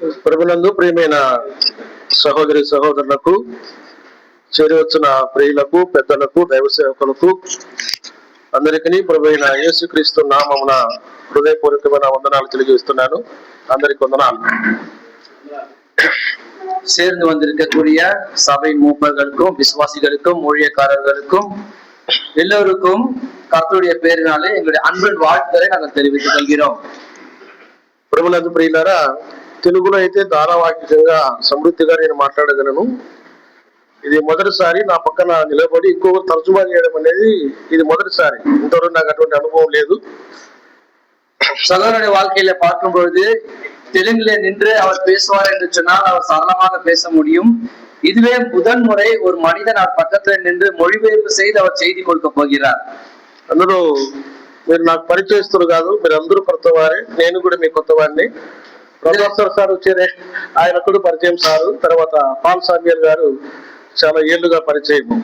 ప్రభునందు ప్రియమైన సహోదరి సహోదరులకు, చేరి వచ్చిన ప్రియులకు, పెద్దలకు, దైవ సేవకులకు అందరికీ ప్రభువైన యేసుక్రీస్తు నామమున హృదయపూర్వకమైన వందనాలు తెలియజేస్తున్నాను. అందరికి వందనాలు. சேர்ந்து வந்திருக்கக்கூடிய சபை மூப்பர்களுக்கும் விசுவாசிகளுக்கும் ஊழியக்காரர்களுக்கும் எல்லோருக்கும் கர்த்தருடைய பேரினாலே எங்களுடைய அன்பின் வாழ்த்துக்களை நாங்கள் தெரிவித்துக் கொள்கிறோம். ప్రభునందు ప్రియులారా, తెలుగులో అయితే ధారావాహికంగా సమృద్ధిగా నేను మాట్లాడగలను. ఇది మొదటిసారి నా పక్కన నిలబడి ఇంకొక తర్జుమా చేయడం అనేది ఇది మొదటిసారి. ఇంతవరకు నాకు అటువంటి అనుభవం లేదు. சகோதரனுடைய வாழ்க்கையில பார்க்கும் பொழுது தெலுங்குல நின்று அவர் பேசுவார் என்று சொன்னால் அவர் சரளமாக பேச முடியும். இதுவே முதன் முறை ஒரு மனிதன் அவர் பக்கத்துல நின்று மொழிபெயர்ப்பு செய்து அவர் செய்தி கொடுக்க போகிறார். అందులో మీరు నాకు పరిచయస్తులు కాదు, మీరు అందరూ కొత్తవారే, నేను కూడా మీ కొత్తవాడిని. ప్రొఫెసర్ సార్ వచ్చారే, ఆయన కూడా పరిచయం సారు. తర్వాత పాల్ సామ్యల్ గారు చాలా ఏళ్లుగా పరిచయము.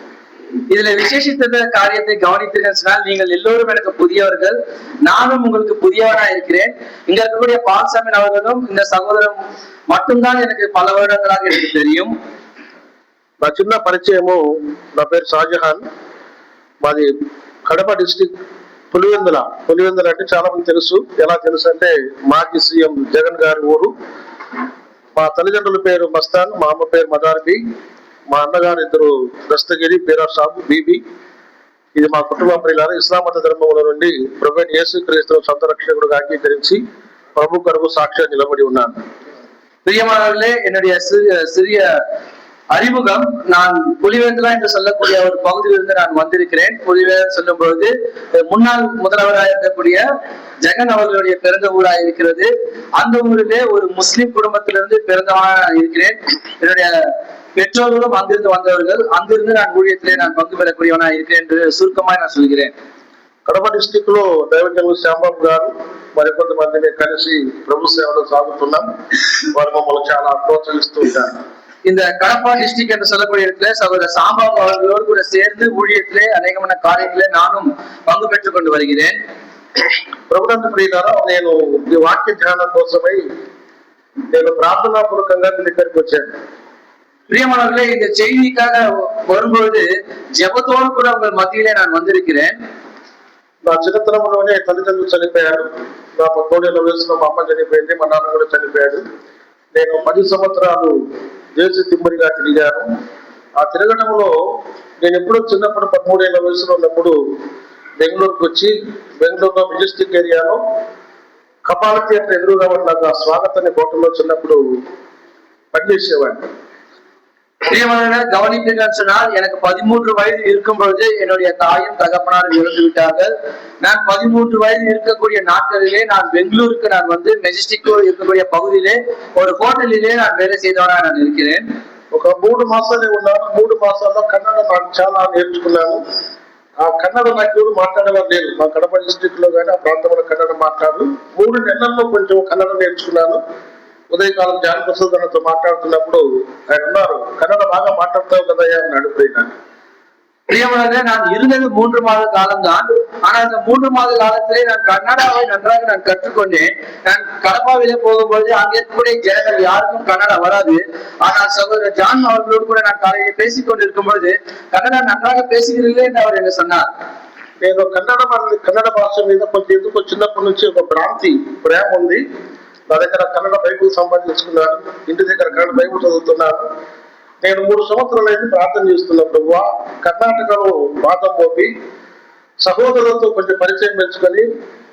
இதுல விசேஷித்த காரியத்தை கவனித்தீர்கள், நீங்கள் எல்லோரும் எனக்கு புதியவர்கள், நானும் உங்களுக்கு புதியவனா இருக்கிறேன். இங்க இருக்கக்கூடிய பால் சாமியல் அவர்களும் இந்த சகோதரன் மட்டும்தான் எனக்கு பல வருடங்களாக எனக்கு தெரியும். నా చిన్న పరిచయము, నా పేరు షాజహాన్, మాది కడప డిస్టిక్ పులివెందుల అంటే చాలా మంది తెలుసు. ఎలా తెలుసు అంటే మాజీ సీఎం జగన్ గారి ఊరు. మా తల్లిదండ్రుల పేరు మస్తాన్, మా అమ్మ పేరు మదార్బి, మా అన్నగారు ఇద్దరు దస్తగిరి, బీరా సాబు, బీబీ. ఇది మా కుటుంబ ప్రియులారా. ఇస్లాం మత ధర్మంలో నుండి ప్రభువైన యేసుక్రీస్తును సొంత రక్షకుడుగా అంగీకరించి ప్రభు కొరకు సాక్షిగా నిలబడి ఉన్నాను. பிரியமானவர்களே, என்னுடைய சிறிய அறிமுகம், நான் புலிவேந்தலா என்று சொல்லக்கூடிய ஒரு பகுதியிலிருந்து நான் வந்திருக்கிறேன். புலிவேந்தல் சொல்லும் பொழுது முன்னாள் முதல்வராக இருக்கக்கூடிய ஜெகன் அவர்களுடைய பிறந்த ஊராக இருக்கிறது. அந்த ஊரிலே ஒரு முஸ்லிம் குடும்பத்திலிருந்து பிறந்தவனாக இருக்கிறேன். என்னுடைய பெற்றோர்களும் அங்கிருந்து வந்தவர்கள். அங்கிருந்து நான் ஊழியத்திலே நான் பங்கு பெறக்கூடியவனா இருக்கிறேன் என்று சுருக்கமாக நான் சொல்கிறேன். కడప డిస్టిక్ లో దైవజనులు శ్యాంబాబు గారు మరికొంతమందిని కలిసి ప్రభు సేవలో సాగుతున్నాం. వారు మమ్మల్ని చాలా ప్రోత్సహిస్తూ ఉంటారు. இந்த கடப்பா டிஸ்ட்ரிக்ட் என்று சொல்லக்கூடிய இடத்துல சகோதரர் சாம்பாபு அவர்களோடு கூட சேர்ந்து ஊழியத்திலே அநேகமான காரியங்களே நானும் பங்கு பெற்றுக் கொண்டு வருகிறேன். ప్రభునందు ప్రియులారా, నేను ఈ వాక్య ధ్యానం కోసమై నేను ప్రార్థనాపూర్వకంగా మీ దగ్గరికి వచ్చాను. பிரியமானவர்களே, இந்த செய்திக்காக வரும்பொழுது ஜெபத்தோடு கூட உங்கள் மத்தியிலே நான் வந்திருக்கிறேன். నా చిన్నతనంలోనే తల్లిదండ్రులు చనిపోయారు. నా 13 వయసులో మా అమ్మ చనిపోయింది, మా నాన్న కూడా చనిపోయాడు. నేను 10 సంవత్సరాలు దేశ తిమ్మరిగా తిరిగాను. ఆ తిరగడంలో నేను ఎప్పుడో చిన్నప్పుడు 13 వయసులో ఉన్నప్పుడు బెంగళూరుకు వచ్చి, బెంగళూరులో మెజెస్టిక్ ఏరియాలో కపాల థియేటర్ ఎదురుగా ఉన్న స్వాగతాన్ని హోటల్లో చిన్నప్పుడు పనిచేసేవాడిని. கவனிப்பீர்கள் சொன்னால், எனக்கு 13 வயது இருக்கும் பொழுது என்னுடைய தாயும் தகப்பனாரும் இறந்து விட்டார்கள். நான் 13 வயது இருக்கக்கூடிய நாட்களிலே நான் பெங்களூருக்கு நான் வந்து மெஜஸ்டிக் இருக்கக்கூடிய பகுதியிலே ஒரு ஹோட்டலிலே நான் வேலை செய்தவனா நான் இருக்கிறேன். ఒక 3 మాసాలే ఉన్నాను. 3 మాసాల్లో కన్నడ నాకు చాలా నేర్చుకున్నాను. ఆ కన్నడ నాకు ఎవరు మాట్లాడేవారు లేరు. మా కడప డిస్ట్రిక్ట్ లో కానీ ఆ ప్రాంతంలో కన్నడ మాట్లాడు. 3 నెలల్లో కొంచెం కన్నడ నేర్చుకున్నాను. ఉదయకాలం జాన్ ప్రసాద్ అన్నతో మాట్లాడుతున్నప్పుడు ఆయన ఉన్నారు, కన్నడ బాగా మాట్లాడతావు కదయ్యా అని అడిగిపోయినాను. பிரியமானவர்களே, நான் இருந்தது 3 மாத காலம்தான். ஆனா அந்த 3 மாத காலத்திலே நான் கன்னடாவை நன்றாக நான் கற்றுக்கொண்டேன். நான் கடப்பாவிலே போகும்போது அங்கே இருக்கக்கூடிய ஜனங்கள் யாருக்கும் கன்னடா வராது. ஆனால் சகோதரர் ஜான் அவர்களோடு கூட நான் காலையில பேசிக் கொண்டிருக்கும் பொழுது கன்னடா நன்றாக பேசுகிறீர்களே என்று அவர் என்ன சொன்னார். నేను కన్నడ భాష మీద కొంచెం ఎందుకో చిన్నప్పటి నుంచి ఒక ప్రేమ ఉంది. నా దగ్గర కన్నడ బైబుల్ సంపాదించుకున్నాను. ఇంటి దగ్గర కన్నడ బైబుల్ చదువుతున్నాను. నేను 3 సంవత్సరాలు అయితే ప్రార్థన చేస్తున్నా, ప్రభువా కర్ణాటకలో వాదం పోపి సహోదరులతో కొంచెం పరిచయం పెంచుకొని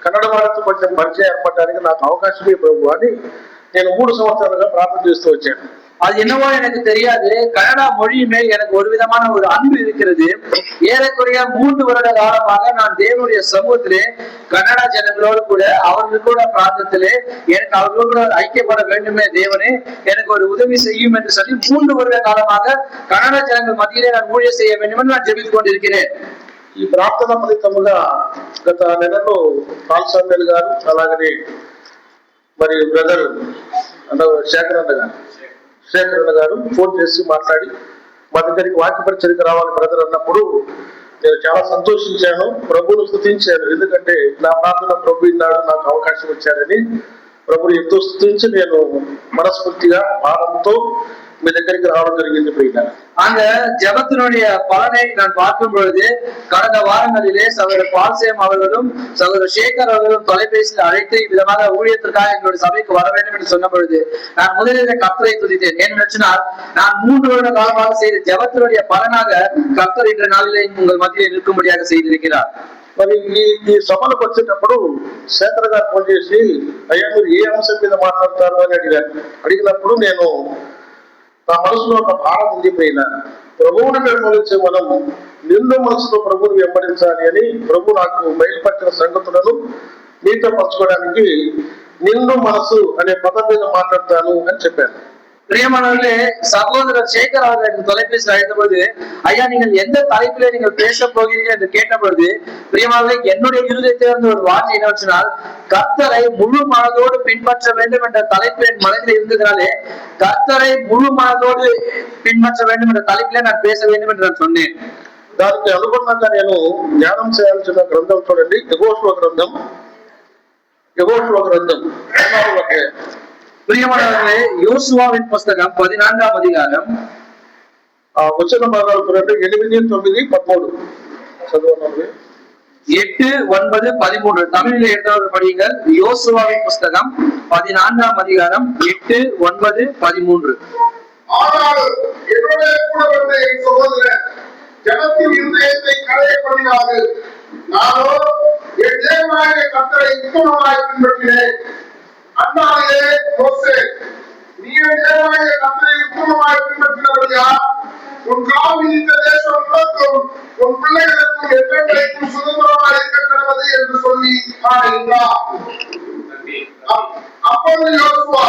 కన్నడ వాళ్ళతో కొంచెం పరిచయం ఏర్పడడానికి నాకు అవకాశమే ప్రభు అని నేను 3 సంవత్సరాలుగా ప్రార్థన చేస్తూ వచ్చాను. அது என்னவோ எனக்கு தெரியாது, கன்னடா மொழி மேல் எனக்கு ஒரு விதமான ஒரு அன்பு இருக்கிறது. ஏறக்குறைய 3 வருட காலமாக நான் தேவனுடைய சமூகத்திலே கன்னடா ஜனங்களோடு கூட அவர்கள் கூட பிரார்த்தத்திலே எனக்கு அவர்களோடு கூட ஐக்கியப்பட வேண்டுமே, தேவனே எனக்கு ஒரு உதவி செய்யும் என்று சொல்லி 3 வருட காலமாக கன்னட ஜனங்கள் மத்தியிலே நான் ஊழியம் செய்ய வேண்டும் என்று நான் ஜெபித்துக் கொண்டிருக்கிறேன். ఈ ప్రార్థన ఫలితముగా గత నెలలో పాల్ సామ్యల్ గారు, అలాగనే మరి బ్రదర్ శేఖర్ అన్న గారు ఫోన్ చేసి మాట్లాడి మా దగ్గరికి వాక్య పరిచర్యకు రావాలి బ్రదర్ అన్నప్పుడు నేను చాలా సంతోషించాను, ప్రభువును స్తుతించాను. ఎందుకంటే నా ప్రార్థన ప్రభు ఇన్నాడు, నాకు అవకాశం ఇచ్చారని ప్రభుని ఎంతో స్తుతించి నేను మనస్ఫూర్తిగా భారంతో మీ దగ్గరికి రావడం జరిగింది ప్రియులారా. அந்த ஜெபத்தினுடைய பலனை நான் பார்க்கும் பொழுது கடந்த வாரங்களிலே சகோதரர் பால்சேம் அவர்களும் சகோதரர் சேகர் அவர்களும் தொலைபேசியில் அழைத்து விதமாக ஊழியத்திற்காக எங்களுடைய சபைக்கு வர வேண்டும் என்று சொன்ன பொழுது நான் முதலில் கர்த்தரை துதித்தேன். ஏனென்றால் நான் 3 வருட காலமாக செய்த ஜெபத்தினுடைய பலனாக கர்த்தர் இன்ற நாளிலே உங்கள் மத்தியில் நிற்கும்படியாக செய்திருக்கிறார். మరి ఈ సభలకు వచ్చేటప్పుడు శేఖర్ గారు ఫోన్ చేసి అయ్యా మీరు ఏ అంశం మీద మాట్లాడతారు అని అడిగారు. అడిగినప్పుడు నేను నా మనసులో ఒక భారం ఉంది ప్రియులారా. ప్రభువుని వెంబడించే మనం నిండు మనసుతో ప్రభువుని వెంబడించాలి అని ప్రభు నాకు బయలుపరిచిన సంగతులను మీతో పంచుకోవడానికి నిండు మనసు అనే పదం మీద మాట్లాడతాను అని చెప్పాను. பிரியமானவர்களே, சகோதரர் சேகர் அவர்கள் எனக்கு தொலைபேசி அழைத்த பொழுது ஐயா நீங்கள் எந்த தலைப்பிலே நீங்கள் பேச போகிறீர்கள் என்று கேட்ட பொழுது பிரியமானவர்களே, என்னுடைய இருதயத்திலிருந்து ஒரு வார்த்தை என்னவென்றால் கர்த்தரை முழு மனதோடு பின்பற்ற வேண்டும் என்ற தலைப்பு என் மனதில் இருந்ததினாலே கர்த்தரை முழு மனதோடு பின்பற்ற வேண்டும் என்ற தலைப்பிலே நான் பேச வேண்டும் என்று நான் சொன்னேன். దానికి అనుగుణంగా నేను ధ్యానం చేయాల్సిన గ్రంథం చూడండి, యెహోషువ గ్రంథం 14వ అధ్యాయం. பிரியமானவர்களே, யோசுவாவின் புஸ்தகம் 14ஆம் அதிகாரம் వచన భాగాలు చూడండి, 8, 9, 13 చదవండి. 8, 9, 13 தமிழில் எடுத்தவர்கள் படியுங்கள். யோசுவாவின் புஸ்தகம் 14ஆம் அதிகாரம் 8, 9, 13. ஆனால் என்னோட கூட வந்த என் சகோதரர் ஜனத்தின் இருதயத்தை களைய பண்ணினார்கள். நானோ என் தேவனாகிய கர்த்தரை உத்தமமாய் பின்பற்றினேன். அந்நாளிலே மோசே, நீ என் தேவனாகிய கர்த்தரை உத்தமமாய் பின்பற்றினபடியா உன் கால் மிதித்த தேசம் உனக்கும் உன் பிள்ளைகளுக்கும் என்றென்றைக்கும் சுதந்திரமாய் இருக்க கிடவது என்று சொல்லி ஆணையிட்டார். அப்பொழுது யோசுவா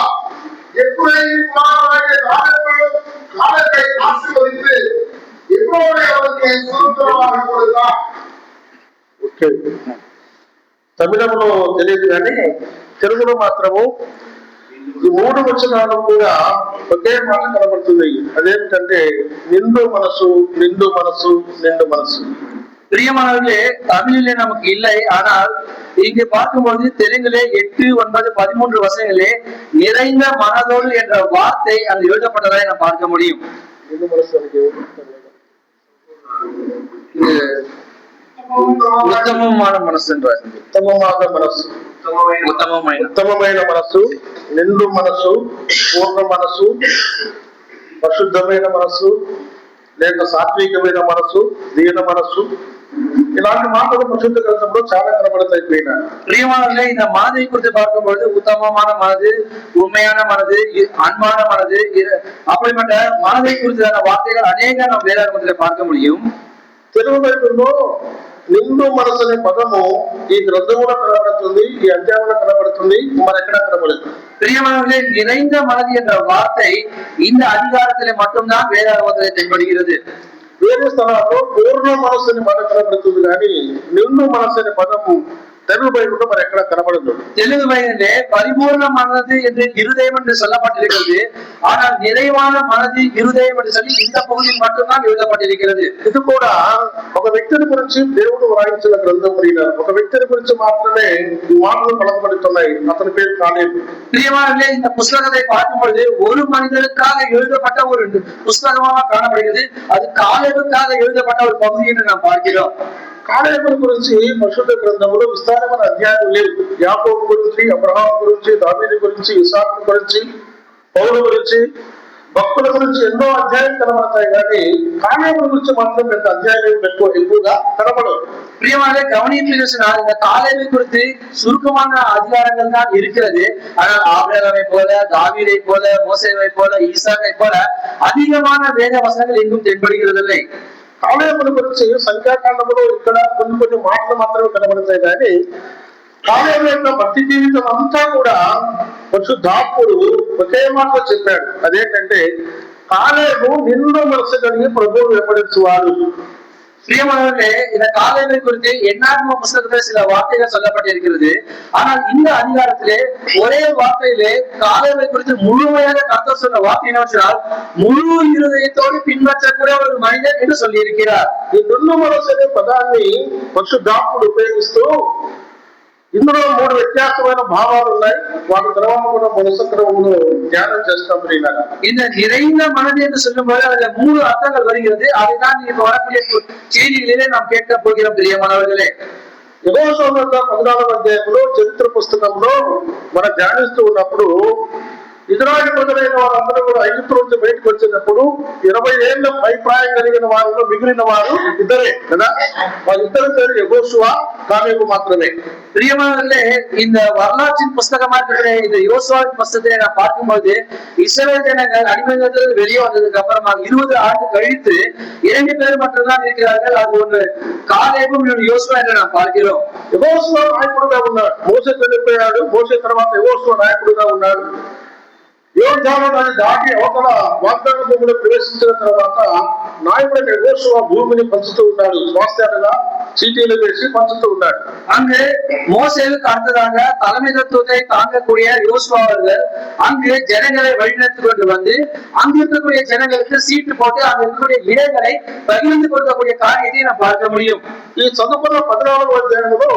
எப்ராயிம் குமாரனாகிய காலேபை ஆசீர்வதித்து எப்ரோனை அவருக்கு சுதந்திரமாக கொடுத்தார். తమిళంలో తెలియదు కానీ తెలుగులో మాత్రము ఈ 3 వచనాలు కూడా ఒకే మాట కనబడుతుంది. అదేంటంటే నిండు మనసు, నిండు మనసు, నిండు మనసు. பிரியமானவர்களே, தமிழிலே நமக்கு இல்லை, ஆனால் இங்கு பார்க்கும்போது தெலுங்கிலே 8, 9, 13 வசனங்களே நிறைந்த மனதோடு என்ற வார்த்தை அங்கு எழுதப்பட்டதை நாம் பார்க்க முடியும். నిండు మనసు అంటే ఉత్తమమైన మనస్సు என்றார். ఉత్తమమైన మనసు, ఉత్తమమైన మనసు, నిండు మనసు, పూర్ణ మనసు, పరిశుద్ధమైన మనసు, లేక సాత్వికమైన మనసు, దీన మనసు, ఇలాంటి మాటలు పరిశుద్ధ గ్రంథంలో చాలా కనబడతాయి. பிரியமானவர்களே, இந்த மனதை குறித்து பார்க்கும்பொழுது உத்தமமான மனது, உண்மையான மனது, அன்பான மனது, அப்படிப்பட்ட மனதை குறித்தான வார்த்தைகள் அநேக நாம் வேதாகமத்திலே பார்க்க முடியும். తెలుగు బైబిల్లో నిండు మనసు అనే పదము ఈ గ్రంథంలో కనబడుతుంది, ఈ అధ్యాయంలో కనబడుతుంది, మరెక్కడ కనబడుతుంది. பிரியமானவர்களே, நிறைந்த மனது என்ற வார்த்தை இந்த அதிகாரத்திலே மட்டும்தான் வேதாகமத்திலே தென்படுகிறது. వేరే స్థలాల్లో పూర్ణ మనసు అనే మాట కనబడుతుంది కానీ నిండు మనసు అనే పదము తెలుగు బైబిల్లో మరి ఎక్కడ కనబడదు. தெலுங்கு பைபிளிலே பரிபூர்ண மனது என்று இருதயம் என்று சொல்லப்பட்டிருக்கிறது, ஆனால் நிறைவான மனது இருதயம் என்று சொல்லி இந்த பகுதியில் மட்டும்தான் எழுதப்பட்டிருக்கிறது. ఇది కూడా ఒక వ్యక్తిని గురించి దేవుడు వ్రాయించిన గ్రంథం. ఒక వ్యక్తిని గురించి మాత్రమే ఈ మాటలు పలకబడుతున్నాయి. అతని పేరు కాలేబు. பிரியமானவர்களே, இந்த புஸ்தகத்தை பார்க்கும் பொழுது ஒரு மனிதனுக்காக எழுதப்பட்ட ஒரு புஸ்தகமாக காணப்படுகிறது. அது காலேபுக்காக எழுதப்பட்ட ஒரு பகுதி என்று நாம் பார்க்கிறோம். కాలేబుని గురించి పరిశుద్ధ గ్రంథంలో విస్తారమైన అధ్యాయాలు లేవు. యాకోబు గురించి, అబ్రహాం గురించి, దావీదు గురించి, ఇసాకు గురించి, పౌలు గురించి, భక్తుల గురించి ఎన్నో అధ్యాయాలు కనబడతాయి కానీ కాలేబుని గురించి మాత్రం పెద్ద అధ్యాయాలు ఎక్కువగా కనబడవు. பிரியமாக கவனிப்பீர்கள், இந்த காலேபை குறித்து சுருக்கமான அதிகாரங்கள் தான் இருக்கிறது. ஆனால் ஆபிரகாமை போல, தாவீதை போல, மோசேவை போல, ஈசாக்கை போல அதிகமான வேத வசனங்கள் எங்கும் தென்படுகிறதில்லை. కాలేబుని గురించి సంఖ్యాకాండంలో ఇక్కడ కొన్ని మాటలు మాత్రమే కనబడతాయి కానీ కాలేబు యొక్క భక్తి జీవితం అంతా కూడా పరిశుద్ధాత్ముడు ఒకే మాటలో చెప్పాడు. అదేంటంటే కాలేబు నిండు మనసు కలిగి ప్రభువును వెంబడించువాడు. பிரியமானவர்களே, இந்த காலேபை குறித்து எண்ணாகம புஸ்தகத்தில் சில வார்த்தைகள் சொல்லப்பட்டிருக்கிறது. ஆனால் இந்த அதிகாரத்திலே ஒரே வார்த்தையிலே காலேபை குறித்து முழுமையாக கர்த்தர் சொன்ன வார்த்தை என்னவென்றால் முழு இருதயத்தோடு பின்பற்றக்கூடிய ஒரு மனிதன் என்று சொல்லி இருக்கிறார். ఈ నిండు మనసు అనే పదాన్ని పరిశుద్ధాత్ముడు ఉపయోగిస్తూ ఇందులో 3 వ్యత్యాసమైన భావాలు ఉన్నాయి. వాటి తర్వాత కూడా మనసక్రమంలో ధ్యానం చేస్తాం. இந்த நிறைந்த மனது என்று சொல்லும்போது அதுல 3 அர்த்தங்கள் வருகிறது. அதுதான் இப்ப வரக்கூடிய செய்திகளிலே நாம் கேட்க போகிறோம் பிரியமானவர்களே. యెహోషువ 14వ అధ్యాయంలో చరిత్ర పుస్తకంలో మనం ధ్యానిస్తూ ఉన్నప్పుడు ఇజ్రాయేలు ప్రజలైన వారందరూ కూడా ఐగుప్తు నుంచి బయటకు వచ్చినప్పుడు 20 ఏళ్ల అభిప్రాయం కలిగిన వారిలో మిగిలిన వారు ఇద్దరే కదా. వాళ్ళిద్దరి పేరు యెహోషువ, కాలేబు మాత్రమే. பிரியமானவர்களே, இந்த வரலாற்றின் புஸ்தகமா இருக்கிற இந்த யோசுவாவின் புஸ்தகத்தை நான் பார்க்கும்போது இஸ்ரவேல் ஜனங்கள் அடிமையிலிருந்து வெளியே வந்ததுக்கு அப்புறமா 20 ஆண்டு கழித்து 2 பேர் மட்டும்தான் இருக்கிறார்கள். அது ஒன்று காலேபும் இன்னொன்று யோசுவா என்று நாம் பார்க்கிறோம். యెహోషువ నాయకుడుగా ఉన్నాడు. మోషే చనిపోయాడు. మోషే తర్వాత యెహోషువ నాయకుడుగా ఉన్నాడు. యోర్దాను దాటి అవతల వాగ్దాన భూమిలో ప్రవేశించిన తర్వాత నాయకుడైన యెహోషువ భూమిని పంచుతూ ఉన్నాడు. స్వాస్థ్యాలుగా చీటీలు వేసి పంచుతూ ఉన్నాడు. அங்கு மோசேவுக்கு அடுத்ததாக தலைமைத்துவத்தை தாங்கக்கூடிய யோசுவா அவர்கள் அங்கு ஜனங்களை வழிநடத்தி கொண்டு வந்து அங்கு இருக்கக்கூடிய ஜனங்களுக்கு சீட்டு போட்டு அங்கு இருக்கக்கூடிய இடங்களை பகிர்ந்து கொடுக்கக்கூடிய காரியத்தை நாம் பார்க்க முடியும். ఈ చదువుకున్న 14వ అధ్యాయంలో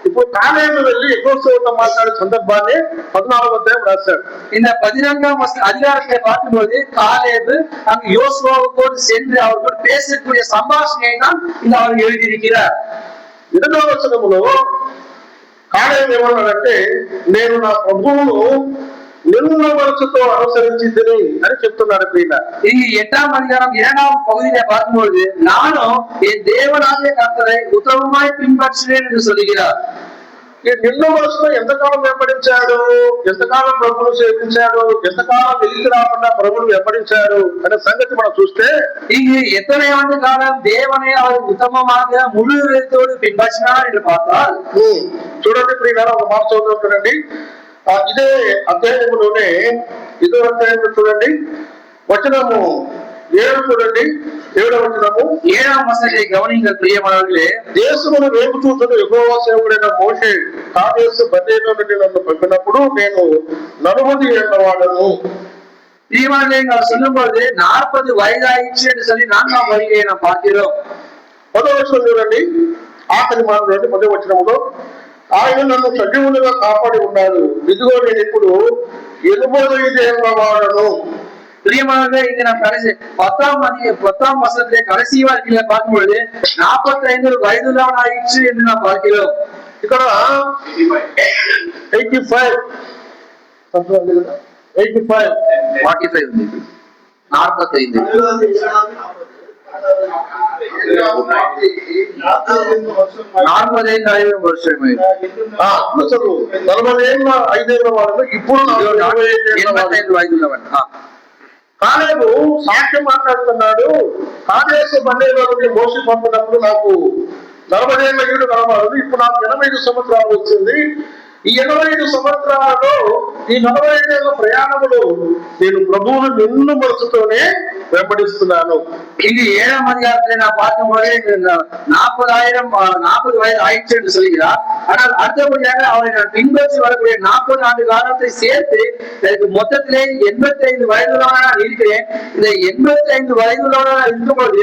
ఇప్పుడు కాలేబు వెళ్ళి యెహోషువతో మాట్లాడే సందర్భాన్ని 14వ అధ్యాయం రాశాడు. இந்த 14ஆம் அதிகாரத்தை பார்க்கும்போது காலேபு அங்கு யோசுவாவுக்கோடு சென்று அவர்களோடு பேசக்கூடிய சம்பாஷணையை தான் இந்த அவர் எழுதியிருக்கிறார். 2వ వచనములో కాలేబు ఏమన్నాడంటే, నేను నా ప్రభువును నిన్న మనసుతో అనుసరించి తిని అని చెప్తున్నాడు. இங்கு 8ஆம் அதிகாரம் 2ஆம் பகுதியை பார்க்கும்போது நானும் என் தேவனாகிய கர்த்தரை உத்தமமாய் பின்பற்றினேன் என்று சொல்லுகிறார். ఈ నిన్న మనసులో ఎంతకాలం వెంబడించాడు, ఎంతకాలం ప్రభువును సేవించాడు, ఎంతకాలం వెలికి రాకుండా ప్రభువును వెంబడించాడు అనే సంగతి మనం చూస్తే இங்கு எத்தனை ஆண்டு காலம் தேவனை அவர் உத்தமமாக முழு இதயத்தோடு பின்பற்றினார் என்று பார்த்தால் చూడండి. ఇప్పుడు ఈనాడు ఒక మాట చదువుతుంటారండి. ఇదే అధ్యాయంలోనే ఇదే అధ్యాయంలో చూడండి వచనము 7 చూడండి. 7వ వచనము 7ஆம் வசனத்தை கவனிங்கள் பிரியமானவர்களே. దేశమును వేపుచూచుటకు యెహోవా సేవకుడైన మోషే కాదేశు బర్నేలో నుండి నన్ను పంపినప్పుడు నేను 40 ఏళ్ల వాడను. பிரியமானவர்களே, அவர் சொல்லும்போது 40 வயதாயிற்று என்று சொல்லி 4ஆம் வருகையை நாம் பார்க்கிறோம். 10వ వచనం చూడండి. ఆఖరి మాట చూడండి. 10వ వచనములో ఆయన నన్ను సజీవులుగా కాపాడి ఉన్నాడు. ఇదిగో నేను ఇప్పుడు 85 ఏళ్ల వాడను. பிரியமானவர்களே, இங்க நாம் கடைசி 10ஆம் வசனத்திலே கடைசி வாழ்க்கையில பார்க்கும்பொழுது 45 வயதுள்ளவன் ஆயிற்று என்று நாம் பார்க்கிறோம். ఇక్కడ 85 45 45 45 45 வருஷம் 45 ఏళ్ల వాడు ఇప్పుడు 85 వయదుள்ளవన్. కాలేబు సాక్ష్యం మాట్లాడుతున్నాడు. కాదేశు బర్నేలో నుండి మోషే పంపినప్పుడు నాకు 40 ఏళ్ల ఈడు కనబడదు. ఇప్పుడు నాకు 85 సంవత్సరాలు వచ్చింది. ఈ 85 సంవత్సరాలలో ఈ 45 ఏళ్ల ప్రయాణములు నేను ప్రభువును నిన్ను మనసుతోనే వెంబడిస్తున్నాను. இங்கு 7ஆம் அதிகாரத்திலே நான் பார்க்கும்போது 40 வயது ஆயிடுச்சு என்று சொல்கிறார். ஆனால் அடுத்தபடியாக அவரை நான் பின்பற்றி வரக்கூடிய 40 ஆண்டு காலத்தை சேர்த்து எனக்கு மொத்தத்திலே 85 வயதுள்ளவனாக நான் இருக்கிறேன். இந்த 85 வயதுள்ளவனாக இருக்கும்போது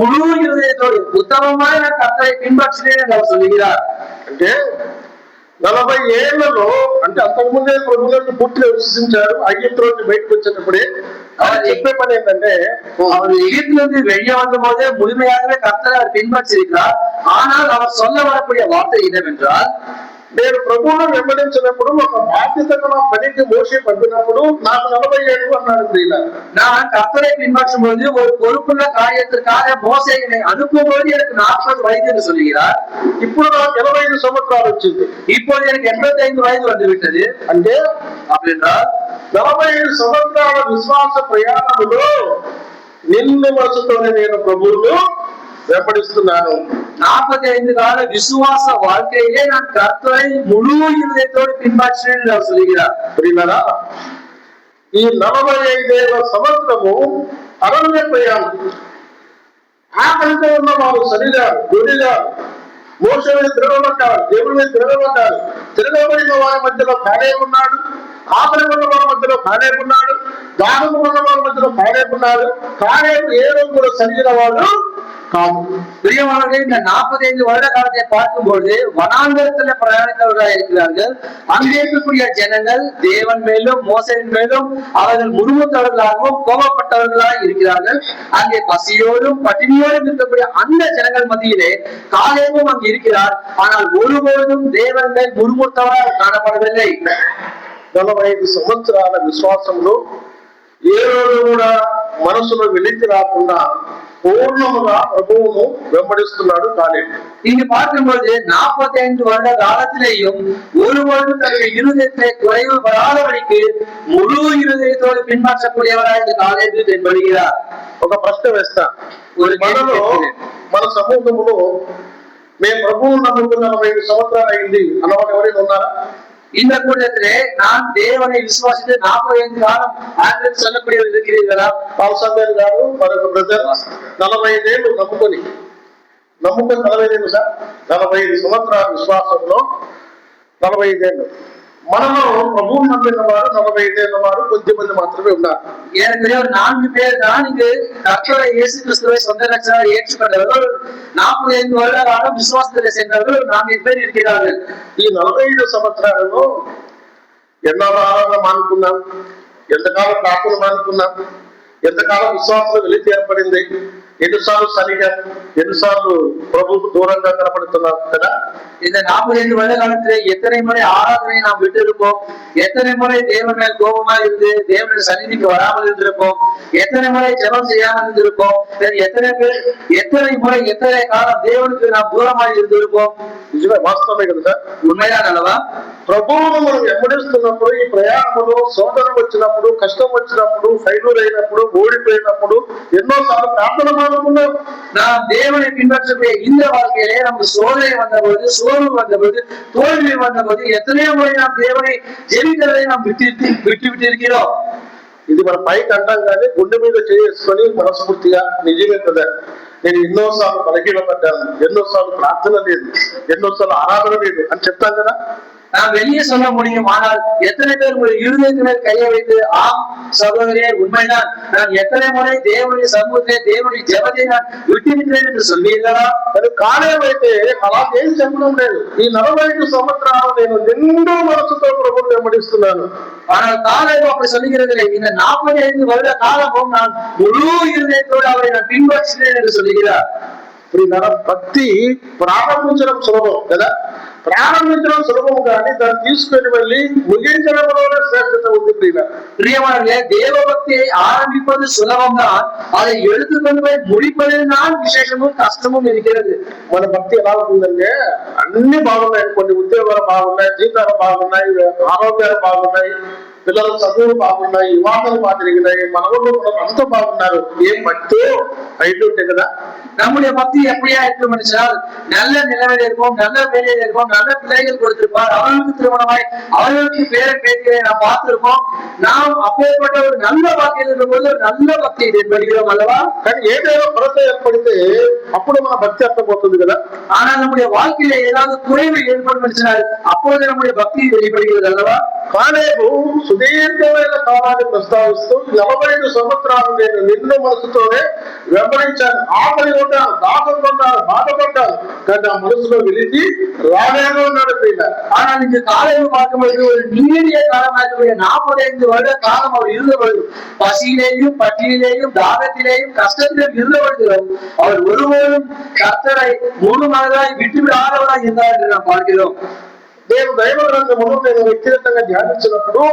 முழு இருதயத்தோடு உத்தமமாக நான் கர்த்தரை பின்பற்றினேன் என்று அவர் சொல்லுகிறார். అంటే 40 ఏళ్లలో అంటే అంతకుముందే ప్రభువులను పూర్తిగా విశ్వసించాడు. ఐగుప్తు నుంచి బయటకు వచ్చేటప్పుడే அவர் చెప్పే పని ఏంటంటే, அவர் எகிப்திலிருந்து வெளியே வந்த போதே முழுமையாகவே கர்த்தரை அவர் பின்பற்றிருக்கிறார். ஆனால் அவர் சொல்ல வரக்கூடிய வார்த்தை என்னவென்றால், నేను ప్రభువును వెంబడించినప్పుడు ఒక బాధ్యతగా నా పనికి మోషే పంపినప్పుడు నాకు 40 ఏళ్ళు అన్నాడు. நான் கர்த்தரை பின்பற்றும் பொழுது ஒரு பொறுப்புள்ள காரியத்திற்காக மோசேயை அனுப்பும்போது எனக்கு 40 வயது என்று சொல்லுகிறார். ఇప్పుడు నాకు 85 సంవత్సరాలు వచ్చింది. இப்போது எனக்கு 85 వయது வந்து విட்டது. అంటే அப்படின்றால் 45 సంవత్సరాల విశ్వాస ప్రయాణములో నిన్ను మనసుతోనే నేను ప్రభువును వెంబడిస్తున్నాను. 45 கால விசுவாச வாழ்க்கையிலே நான் கர்த்தரை முழு இதயத்தோடு பின்பற்றினேன் என்று அவர் சொல்கிறார். ప్రియులారా, ఈ 45వ సంవత్సరము అరణ్య ప్రయాణం. ఆకలితో ఉన్న వారు శరీరాలు గుడిగారు మోషే మీద తిరగబడ్డారు, దేవుడి మీద తిరగబడ్డారు. తిరగబడిన వారి మధ్యలో కాలేబున్నాడు. ఆకలి ఉన్న వారి మధ్యలో కాలేబున్నాడు. దాహము ఉన్న వారి మధ్యలో కాలేబున్నాడు. కాలేబు ఏ రోజు కూడా శరీర వాడు కాదు. பிரியமானவர்களே, இந்த 45 வருட காலத்தை பார்க்கும்போது வனாந்தரத்துல பிரயாணித்தவர்களாக இருக்கிறார்கள். அங்கே இருக்கக்கூடிய ஜனங்கள் தேவன் மேலும் மோசேயின் மேலும் அவர்கள் முறுமுறுத்தவர்களாகவும் கோபப்பட்டவர்களாக இருக்கிறார்கள். அங்கே பசியோடும் பட்டினியோடும் இருக்கக்கூடிய அந்த ஜனங்கள் மத்தியிலே காலேபும் அங்கு இருக்கிறார். ஆனால் ஒருபோதும் தேவன் மேல் முறுமுறுத்தவராக காணப்படவில்லை. 45 సంవత్సరాల విశ్వాసంలో ఏ రోజు కూడా మనసులో వెలితి రాకుండా పూర్ణముగా ప్రభువును వెంబడిస్తున్నాడు కాలేబు. இங்கு பார்க்கும்போது 45 வருட காலத்திலேயும் ஒருவரும் தன்னுடைய இருதயத்தை குறைவு வராதபடிக்கு முழு இருதயத்தோடு பின்பற்றக்கூடியவராக இந்த காலேபு தென்படுகிறார். ఒక ప్రశ్న వేస్తా, మనలో మన సమూహంలో మేము ప్రభువును నమ్ముకున్న 45 సంవత్సరాలు అయింది అన్నవాడు ఎవరైనా ఉన్నారా? இந்த கூட்டத்திலே நான் தேவனை விசுவாசித்து 45 காலம் ஆண்டு சொல்லக்கூடியவர் இருக்கிறீர்களா? పాల్సంగారు గారు మరొక బ్రదర్ 45 ఏళ్ళు నమ్ముకొని 45 ఏళ్ళు సార్, 45 సంవత్సరాల విశ్వాసంలో 45 ఏళ్ళు. మనలో ప్రభువును నమ్మిన వారు 45 ఏళ్ళ వారు కొద్దిమంది మాత్రమే ఉన్నారు. ஏற்கனவே ஒரு 4 பேர் தான் இங்கு கர்த்தரை இயேசு கிறிஸ்துவை சொந்த ரட்சகராக ஏற்றுக்கொண்டவர்கள். 45 வருட காலம் விசுவாசத்தில் சென்றவர்கள் 4 பேர் இருக்கிறார்கள். ఈ 45 సంవత్సరాలలో ఎన్నాళ్ళు ఆరాధన మానుకున్నాం, ఎంతకాలం ప్రార్థన మానుకున్నాం, ఎంతకాలం విశ్వాసంలో వెలితి ఏర్పడింది, ఎన్నిసార్లు సరిగా ఎన్నిసార్లు ప్రభువుకు దూరంగా కనపడుతున్నాం కదా. இந்த 45 வருட காலத்திலே எத்தனை முறை ஆராதனை நாம் விட்டு இருப்போம், எத்தனை முறை தேவன் மேல் கோபமா இருந்து தேவனுடைய சந்நிதிக்கு வராமல் இருந்திருப்போம், எத்தனை முறை ஜெபம் செய்யாமல் இருந்திருப்போம், எத்தனை பேர் எத்தனை முறை எத்தனை காலம் தேவனுக்கு நாம் தூரமாக இருந்திருப்போம். నిజమే, వాస్తవమే కదా సార్. உண்மைதான் அல்லவா? ప్రభువును మనం వెంబడిస్తున్నప్పుడు ఈ ప్రయాణంలో శోధన వచ్చినప్పుడు, కష్టం వచ్చినప్పుడు, ఫెయిల్యూర్ అయినప్పుడు, ఓడిపోయినప్పుడు ఎన్నోసార్లు ప్రార్థన మానుకున్నాం. நாம் தேவனை பின்பற்றக்கூடிய இந்த வாழ்க்கையிலே நமக்கு சோதனை வந்தபோது, சோர்வு வந்தபோது, தோல்வி வந்தபோது எத்தனையோ முறை நாம் தேவனை ஜெபிக்கிறதை நாம் விட்டு இருக்கிறோம். ఇది మన పైకి అంటాం కానీ గుండె మీద చేసుకొని మనస్ఫూర్తిగా నిజమే కదా, నేను ఎన్నోసార్లు బలహీనపడ్డాను, ఎన్నోసార్లు ప్రార్థన లేదు, ఎన్నోసార్లు ఆరాధన లేదు అని చెప్తాం కదా. நாம் வெளியே சொல்ல முடியும், ஆனால் எத்தனை பேர் உங்கள் இருதயத்தின் மேல் கையை வைத்து ஆம் சகோதரியே உண்மைதான், நான் எத்தனை முறை தேவனுடைய சமூகத்தை தேவனுடைய ஜெபத்தை நான் விட்டிருக்கிறேன் என்று சொல்வீர்களா? అది కాలేమైతే అలా ఏం చెప్పడం లేదు. ఈ 45 సంవత్సరాలు నేను నిండు మనసుతో ప్రభువును వెంబడిస్తున్నాను. ஆனால் காலேபு அப்படி சொல்லுகிறது, இந்த 45 வருட காலமும் நான் முழு இருதயத்தோடு அவரை நான் பின்பற்றினேன் என்று சொல்லுகிறார். భక్తి ప్రారంభించడం సులభం కదా, ప్రారంభించడం సులభం కానీ దాన్ని తీసుకొని వెళ్ళి ముగించడంలోనే శ్రేష్టత ఉంది. பிரியமானவர்களே, தேவ பக்தியை ஆரம்பிப்பது சுலபம் தான், அதை எடுத்துக்கொண்டு போய் முடிப்பதில் தான் விசேஷமும் கஷ்டமும் இருக்கிறது. మన భక్తి ఎలా ఉంటుందంటే అన్ని బాగున్నాయి, కొన్ని ఉద్యోగాలు బాగున్నాయి, జీతాలు బాగున్నాయి, ఆరోగ్యాలు బాగున్నాయి, పిల్లల చదువులు బాగున్నాయి, వివాహాలు బాగా జరిగినాయి, మనవలు అంతా బాగున్నారు. ఏం భక్తో అయితుంటే కదా. நம்முடைய பக்தி எப்படியா இருக்கும் என்றால், நல்ல நிலைமையில் இருப்போம், நல்ல வேலையில் இருப்போம், நல்ல பிள்ளைகள் கொடுத்திருப்பார், அவர்களுக்கு திருமணமாய் அவர்களுக்கு பேரன் பேத்திகளை நாம் பார்த்திருப்போம். நாம் அப்பேற்பட்ட ஒரு நல்ல வாக்கியம் இருக்கும்போது ஒரு நல்ல பக்தியை ஏற்படுகிறோம் அல்லவா? కానీ ఏదైనా కొరత ఏర్పడితే అప్పుడు మన భక్తి అర్థమవుతుంది కదా. ஆனால் நம்முடைய வாழ்க்கையில ஏதாவது குறைவு ஏற்படும் என்றால் அப்பொழுது நம்முடைய பக்தி வெளிப்படுகிறது அல்லவா? కాలేబు సుదీర్ఘమైన కాలాన్ని ప్రస్తావిస్తూ 45 సంవత్సరాలు నేను నిన్ను మనసుతోనే వెంబడించాను, ఆకలి ఉంటాను, దాహం కొన్నాను, బాధపడ్డాను, కానీ ఆ మనసులో వెలిచి రాలేను ఉన్నాడు. ஆனால் இங்கு காலேபு பார்க்கும்போது ஒரு நீடிய காலமாக 45 வருட காலம் அவர் இருந்தபொழுது, பசியிலேயும் பட்டியலிலேயும் தாகத்திலேயும் கஷ்டத்திலும் இருந்தபொழுதும் அவர் ஒருவரும் கர்த்தரை முழு மனதாய் விட்டுவிடாதவராய் இருந்தார் என்று நாம் பார்க்கிறோம். నేను దైవ గ్రంథమును నేను వ్యక్తిగతంగా ధ్యానించినప్పుడు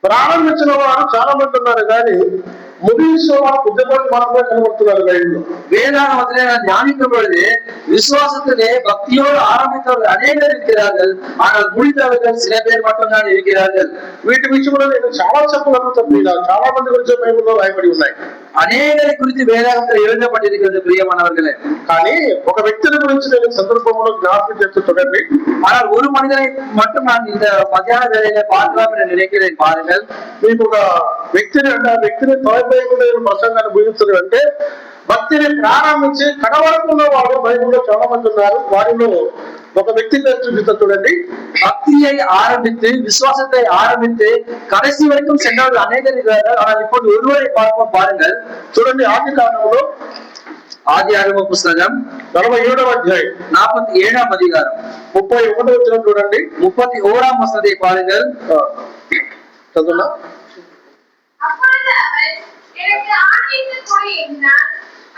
ప్రారంభించిన వారు చాలా మంది ఉన్నారు, కానీ ముగించిన వారు కొద్దిమంది మాత్రమే కనబడుతున్నారు బైబిల్లో. வேதாகமத்திலே நான் தியானிக்கும் பொழுது விசுவாசத்திலே பக்தியோடு ஆரம்பித்தவர்கள் அநேகர் இருக்கிறார்கள், ஆனால் முடித்தவர்கள் சில பேர் மட்டும்தான் இருக்கிறார்கள். వీటి విషయంలో నేను చాలా చెప్పగలుగుతాను, చాలా మంది గురించి బైబిల్లో రాయబడి ఉన్నాయి, அநேகரை குறித்து வேதாகமத்தில் எழுதப்பட்டிருக்கிறது பிரியமானவர்களே. కానీ ఒక వ్యక్తిని గురించి నేను సందర్భంలో జ్ఞాపకం చేస్తూ చూడండి. ஆனால் ஒரு மனிதனை மட்டும் நான் இந்த மத்தியான வேலையில பார்க்கலாம் என்று நினைக்கிறேன். பாருங்கள், మీకు ఒక వ్యక్తిని అంటే ఆ వ్యక్తిని తొలగిపోయకుండా ప్రసంగాన్ని ముగించడం అంటే భక్తిని ప్రారంభించి కడవరకున్న వాడు బైబిల్లో చాలా మంది ఉన్నారు. వారిలో ఒక వ్యక్తి పేరు చూపిస్తా చూడండి. பக்தியை ஆரம்பித்து விசுவாசத்தை ஆரம்பித்து கடைசி வரைக்கும் சென்றவர்கள் அநேகர் இருக்கிறார்கள். ஆனால் இப்போது ஒருவரை பார்ப்போம். பாருங்கள், చూడండి, ఆది కాండంలో ఆది ఆగమ పుస్తకం 47వ అధ్యాయం 47ஆம் அதிகாரம் 31వ వచనం చూడండి. 31ஆம் வசனத்தை பாருங்கள். చదువునా? அப்பொழுது அவன் எனக்கு ஆணையிட்டு கொடு என்றான்.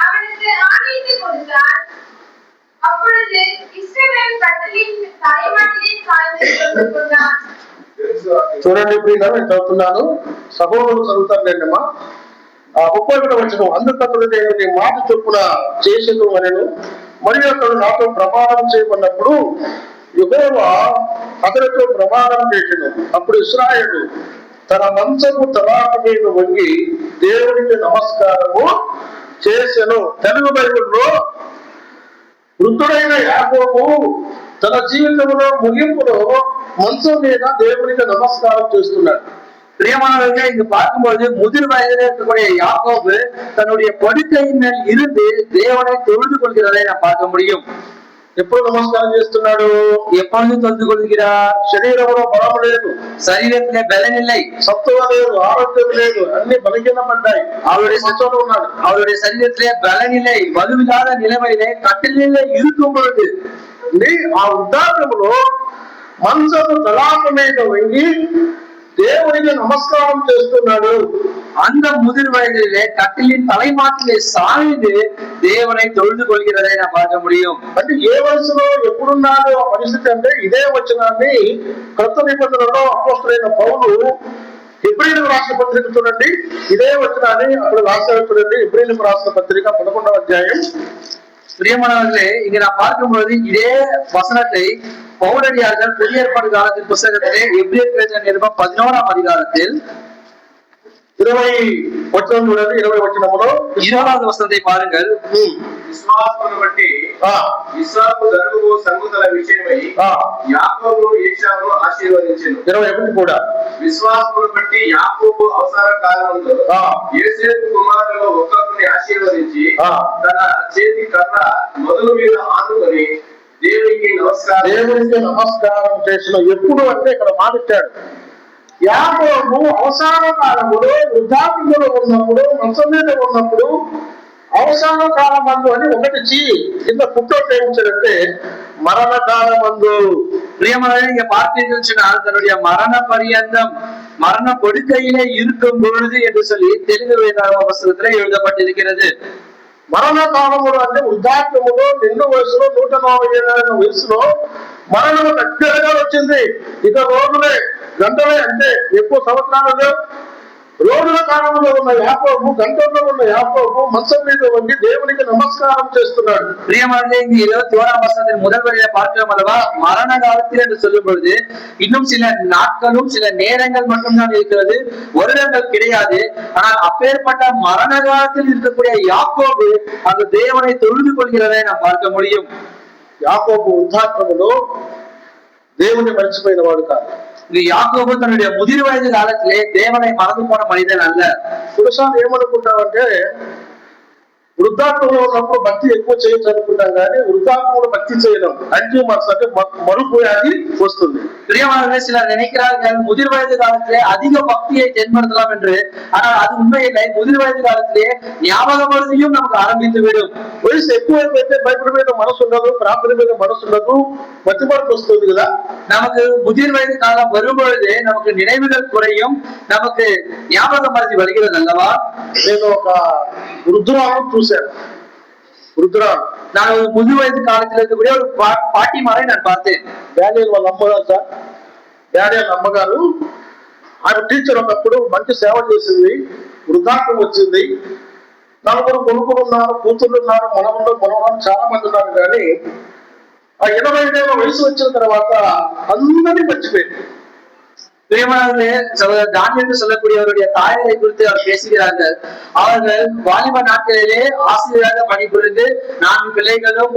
அவனுக்கு ஆணையிட்டு கொடுத்தான். அப்பொழுது இஸ்ரவேல் கட்டளையின் தலைமாட்டிலே சாய்ந்து கொண்டான். చూడండి ఇప్పుడు నేను చదువుతున్నాను, సభలో చదువుతాను లేండమ్మా. 31వ వచనం, అందుకతడు నేను నీ మాట చొప్పున చేసేను అనెను, మరియు అతడు నాతో ప్రమాణం చేయమన్నప్పుడు యెహోవా అతనితో ప్రమాణం చేసెను. అప్పుడు ఇశ్రాయేలు తన మంచము తలాట మీద వంగి దేవునికి నమస్కారము చేసెను. తెలుగు బైబిల్లో వృద్ధుడైన యాకోబు తన జీవితంలో ముగింపులో మంచం మీద దేవునికి నమస్కారం చేస్తున్నాడు. பிரியமானவர்களே, இங்கு பார்க்கும்போது முதிர் வயதில் இருக்கக்கூடிய யாக்கோபு தன்னுடைய படுக்கையின் மேல் இருந்து தேவனை தொழுது கொள்கிறதை நாம் பார்க்க முடியும். ఎప్పుడు నమస్కారం చేస్తున్నాడు? எப்பொழுது தொழுது கொள்கிறார்? శరీరంలో బలం లేదు, శరీరத்திலே బలం இல்லை, సత్తువ లేదు, ఆరోగ్యం లేదు, అన్ని బలహీనపడ్డాయి. அவருடைய మంచంలో ఉన్నాడు. அவருடைய சரீரத்திலே பலன் இல்லை, வலுவில்லாத நிலைமையிலே கட்டிலே இருக்கும் பொழுது ఆ వృద్ధాప్యములో మంచము తలాట మీద వంగి దేవునికి నమస్కారం చేస్తున్నాడు. அந்த முதிர் వయதிலே கட்டிலின் தலைமாட்டிலே சாய்ந்து தேவனை தொழுது கொள்கிறதை நாம் பார்க்க முடியும். అంటే ఏ వయసులో ఎప్పుడున్నాడు ఆ పరిస్థితి అంటే ఇదే వచనాన్ని క్రొత్త నిబంధనలో అపోస్తలుడైన పౌలు హెబ్రీయులకు రాసిన పత్రిక చూడండి, ఇదే వచనాన్ని అక్కడ రాశారు చూడండి. హెబ్రీయులకు రాసిన పత్రిక 11వ అధ్యాయం. பிரியமானவர்களே, இங்க நான் பார்க்கும்போது இதே வசனத்தை பவுலடியார்கள் புதிய ஏற்பாடு காலத்தின் புத்தகத்திலே எபிரேயர் நிருபம் 11ஆம் அதிகாரத்தில் 20 వచనం చూడండి. 20 వచనములో 20வது వசனத்தை పారుங்கள். విశ్వాసమును బట్టి ఇస్సాకు జరుగుబో సంగతుల విషయమై యాకోబు ఏశావును ఆశీర్వదించెను. 21 కూడా విశ్వాసమును బట్టి యాకోబు అవసర కాలమందు యోసేపు కుమారులలో ఒక్కొక్కరిని ఆశీర్వదించి తన చేతి కర్ర మొదలు మీద ఆనుకొని దేవునికి నమస్కారం చేసిన. ఎప్పుడు అంటే ఇక్కడ మాట్లాడాడు, యాకోబు అవసాన కాలములో వృద్ధాప్యంలో ఉన్నప్పుడు, మంచం మీద ఉన్నప్పుడు, అవసాన కాలమందు అని ఒకటి కింద పుట్టోట్ ఏమించాడంటే మరణ కాలమందు. பிரியமானவர்களே, இங்க பார்த்தீங்கன்னு சொன்னால் தன்னுடைய மரண பரியந்தம், மரண கொடுக்கையிலே இருக்கும் பொழுது என்று சொல்லி தெலுங்கு வேதாகம புத்தகத்திலே எழுதப்பட்டிருக்கிறது. మరణ కాలములు అంటే వృద్ధాప్యములో నిండు వయసులో 140 వయసులో మరణము దగ్గరగా వచ్చింది. ఇక రోజులే గంటలే, అంటే ఎక్కువ సంవత్సరాలు రోజుల కాలంలో ఉన్న యాకోబు, గంటల్లో ఉన్న యాకోబు మంచం మీద వండి దేవునికి నమస్కారం చేస్తున్నాడు. பிரியமானவர்களே, இங்க 21ஆம் வசனத்தின் முதல் வரியை பார்க்கிறோம் அல்லவா? மரண காலத்தில் என்று சொல்லும் பொழுது இன்னும் சில நாட்களும் சில நேரங்கள் மட்டும்தான் இருக்கிறது, வருடங்கள் கிடையாது. ஆனால் அப்பேற்பட்ட மரண காலத்தில் இருக்கக்கூடிய யாக்கோபு அந்த தேவனை தொழுது கொள்கிறதை நாம் பார்க்க முடியும். యాకోబు వృద్ధాప్యములో దేవుని మర్చిపోయిన వాడు కాదు. యాకోబు తన్నుடைய ముదిరి వయసు కాలத்திலே தேவனை మறந்து పోన మనిదన్ అల్ల. పురుషాలు ఏమనుకుంటామంటే వృద్ధాప్యంలో ఉన్నప్పుడు భక్తి ఎక్కువ చేయొచ్చు అనుకుంటాం, కానీ వృద్ధాప్యంలో భక్తి చేయడం అల్జీమర్స్ అంటే మరుపు వ్యాధి వస్తుంది. பிரியமானவர்களே, சிலர் நினைக்கிறார்கள் முதிர் வயது காலத்திலே அதிக பக்தியை தென்படுத்தலாம் என்று. ஆனால் அது உண்மையில்லை. முதிர் வயது காலத்திலே ஞாபக மருதியும் நமக்கு ஆரம்பித்து விடும். వయసు ఎక్కువైపోతే బైబిల్ మీద మనసు ఉండదు, ప్రార్థన మీద మనసు ఉండదు, మతి మరపు వస్తుంది కదా. நமக்கு முதிர் வயது காலம் வரும் பொழுது நமக்கு நினைவுகள் குறையும், நமக்கு ஞாபக மருதி வருகிறது அல்லவா? నేను ఒక వృద్ధురాలను చూశాను. వృద్ధురాలు, நான் ஒரு முதிர் வயது காலத்தில் இருக்கக்கூடிய ஒரு பாட்டிமாரை நான் பார்த்தேன். డానియల్ వాళ్ళ అమ్మగారు సార్, డానియల్ అమ్మగారు ఆమె టీచర్ ఉన్నప్పుడు మంచి సేవ చేసింది. వృద్ధాప్యం వచ్చింది. 4 కొడుకులు ఉన్నారు, కూతుళ్ళు ఉన్నారు, మనవరాలు చాలా మంది ఉన్నారు. కానీ ఆ 85 ఏళ్ల వయసు వచ్చిన తర్వాత అందరినీ మర్చిపోయింది. பிரியமானவர்களே, சகோதரர் தானியேல் என்று சொல்லக்கூடியவருடைய தாயாரை குறித்து அவர் பேசுகிறார்கள். அவர்கள் வாலிப நாட்களிலே ஆசிரியராக பணிபுரிந்து 4 பிள்ளைகளும்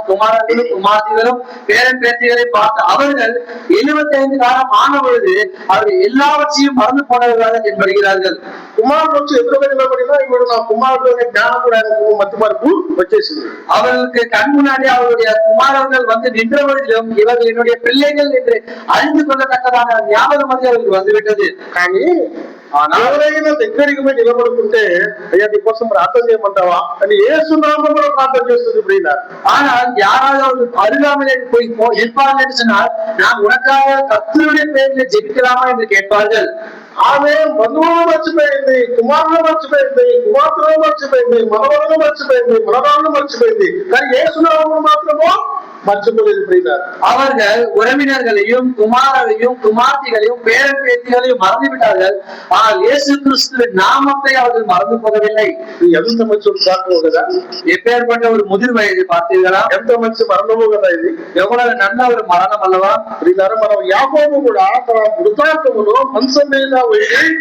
குமாரர்களும் குமார்த்திகளும் பேரன் பேத்திகளை பார்த்த அவர்கள் 75 காலம் ஆன பொழுது அவர்கள் எல்லாவற்றையும் மறந்து போனவர்களாக தென்படுகிறார்கள். కుమారుడు వచ్చి ఎదురుగా నిలబడినా ఇప్పుడు నా కుమారుడు అనే జ్ఞానం కూడా ఆయనకు మతి మరపు వచ్చేసింది. அவர்களுக்கு கண் முன்னாடி அவருடைய குமாரர்கள் வந்து நின்ற பொழுதிலும் இவர்கள் என்னுடைய பிள்ளைகள் என்று அறிந்து கொள்ளத்தக்கதான ஞாபகம் அவர்களுக்கு வந்துவிட்டது. కానీ ఎవరైనా దగ్గరికి పోయి నిలబడుకుంటే అయ్యా నీకోసం ప్రార్థన చేయమంటావా అని యేసునామములో ప్రార్థన చేస్తుంది ప్రియుల. ஆனால் யாராவது ஒரு அருகாமையிலே போய் இருப்பார்கள் என்று சொன்னால் நாம் உனக்காக கர்த்தருடைய பேரில் ஜெபிக்கலாமா என்று கேட்பார்கள். ఆమె బంధువులను మర్చిపోయింది, కుమారులను మర్చిపోయింది, కుమార్తెలను మర్చిపోయింది, మనవలను మర్చిపోయింది, మనరాలను మర్చిపోయింది, కానీ యేసునామమును మాత్రమో మర్చిపోలేదు ప్రియుల. அவர்கள் உறவினர்களையும் குமாரரையும் குமார்த்திகளையும் பேரன் பேத்திகளையும் மறந்து விட்டார்கள். ஆனால் இயேசு கிறிஸ்துவின் நாமத்தை அவர்கள் மறந்து போகவில்லை. ఎంత మంచి డాక్టర్ కదా, எப்பேற்பட்ட ஒரு முதிர் வயது பார்த்தீர்களா? ఎంత మంచి మరణము కదా ఇది. எவ்வளவு நல்ல ஒரு மரணம் அல்லவா? ప్రియులారా, మనం యాకోబు కూడా తన వృద్ధాప్యములో మంచం మీద వెళ్ళి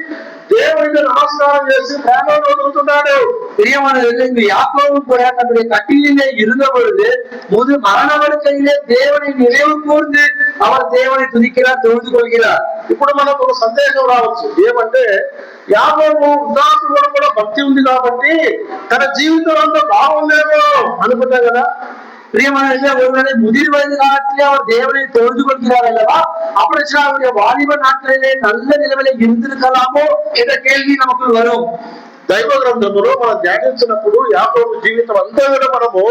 దేవునికి నమస్కారం చేసి ప్రాణాలు వదులుతున్నాడు. பிரியமானவர்களே, இங்கு யாக்கோபு கூட தன்னுடைய கட்டிலே இருந்த பொழுது மரண படுக்கையிலே தேவனை நினைவு கூர்ந்து அவர் தேவனை துதிக்கிறார், தொழுது கொள்கிறார். ఇప్పుడు మనకు ఒక సందేశం రావచ్చు, ఏమంటే యాకోబు వృద్ధాప్యంలో కూడా భక్తి ఉంది కాబట్టి తన జీవితం అంతా బాగుందేమో అనుకుంటాం కదా. பிரியமானவர்களே, ஒருவேளை முதிர் வயது காலத்திலே அவர் தேவனை தொழுது கொள்கிறார் அல்லவா? அப்படி அவருடைய வாலிப நாட்களிலே நல்ல நிலைமையில இருந்திருக்கலாமோ என்ற கேள்வி நமக்கு வரும். దైవ గ్రంథములో మనం ధ్యానించినప్పుడు యాకోబు జీవితం అంతా కూడా మనము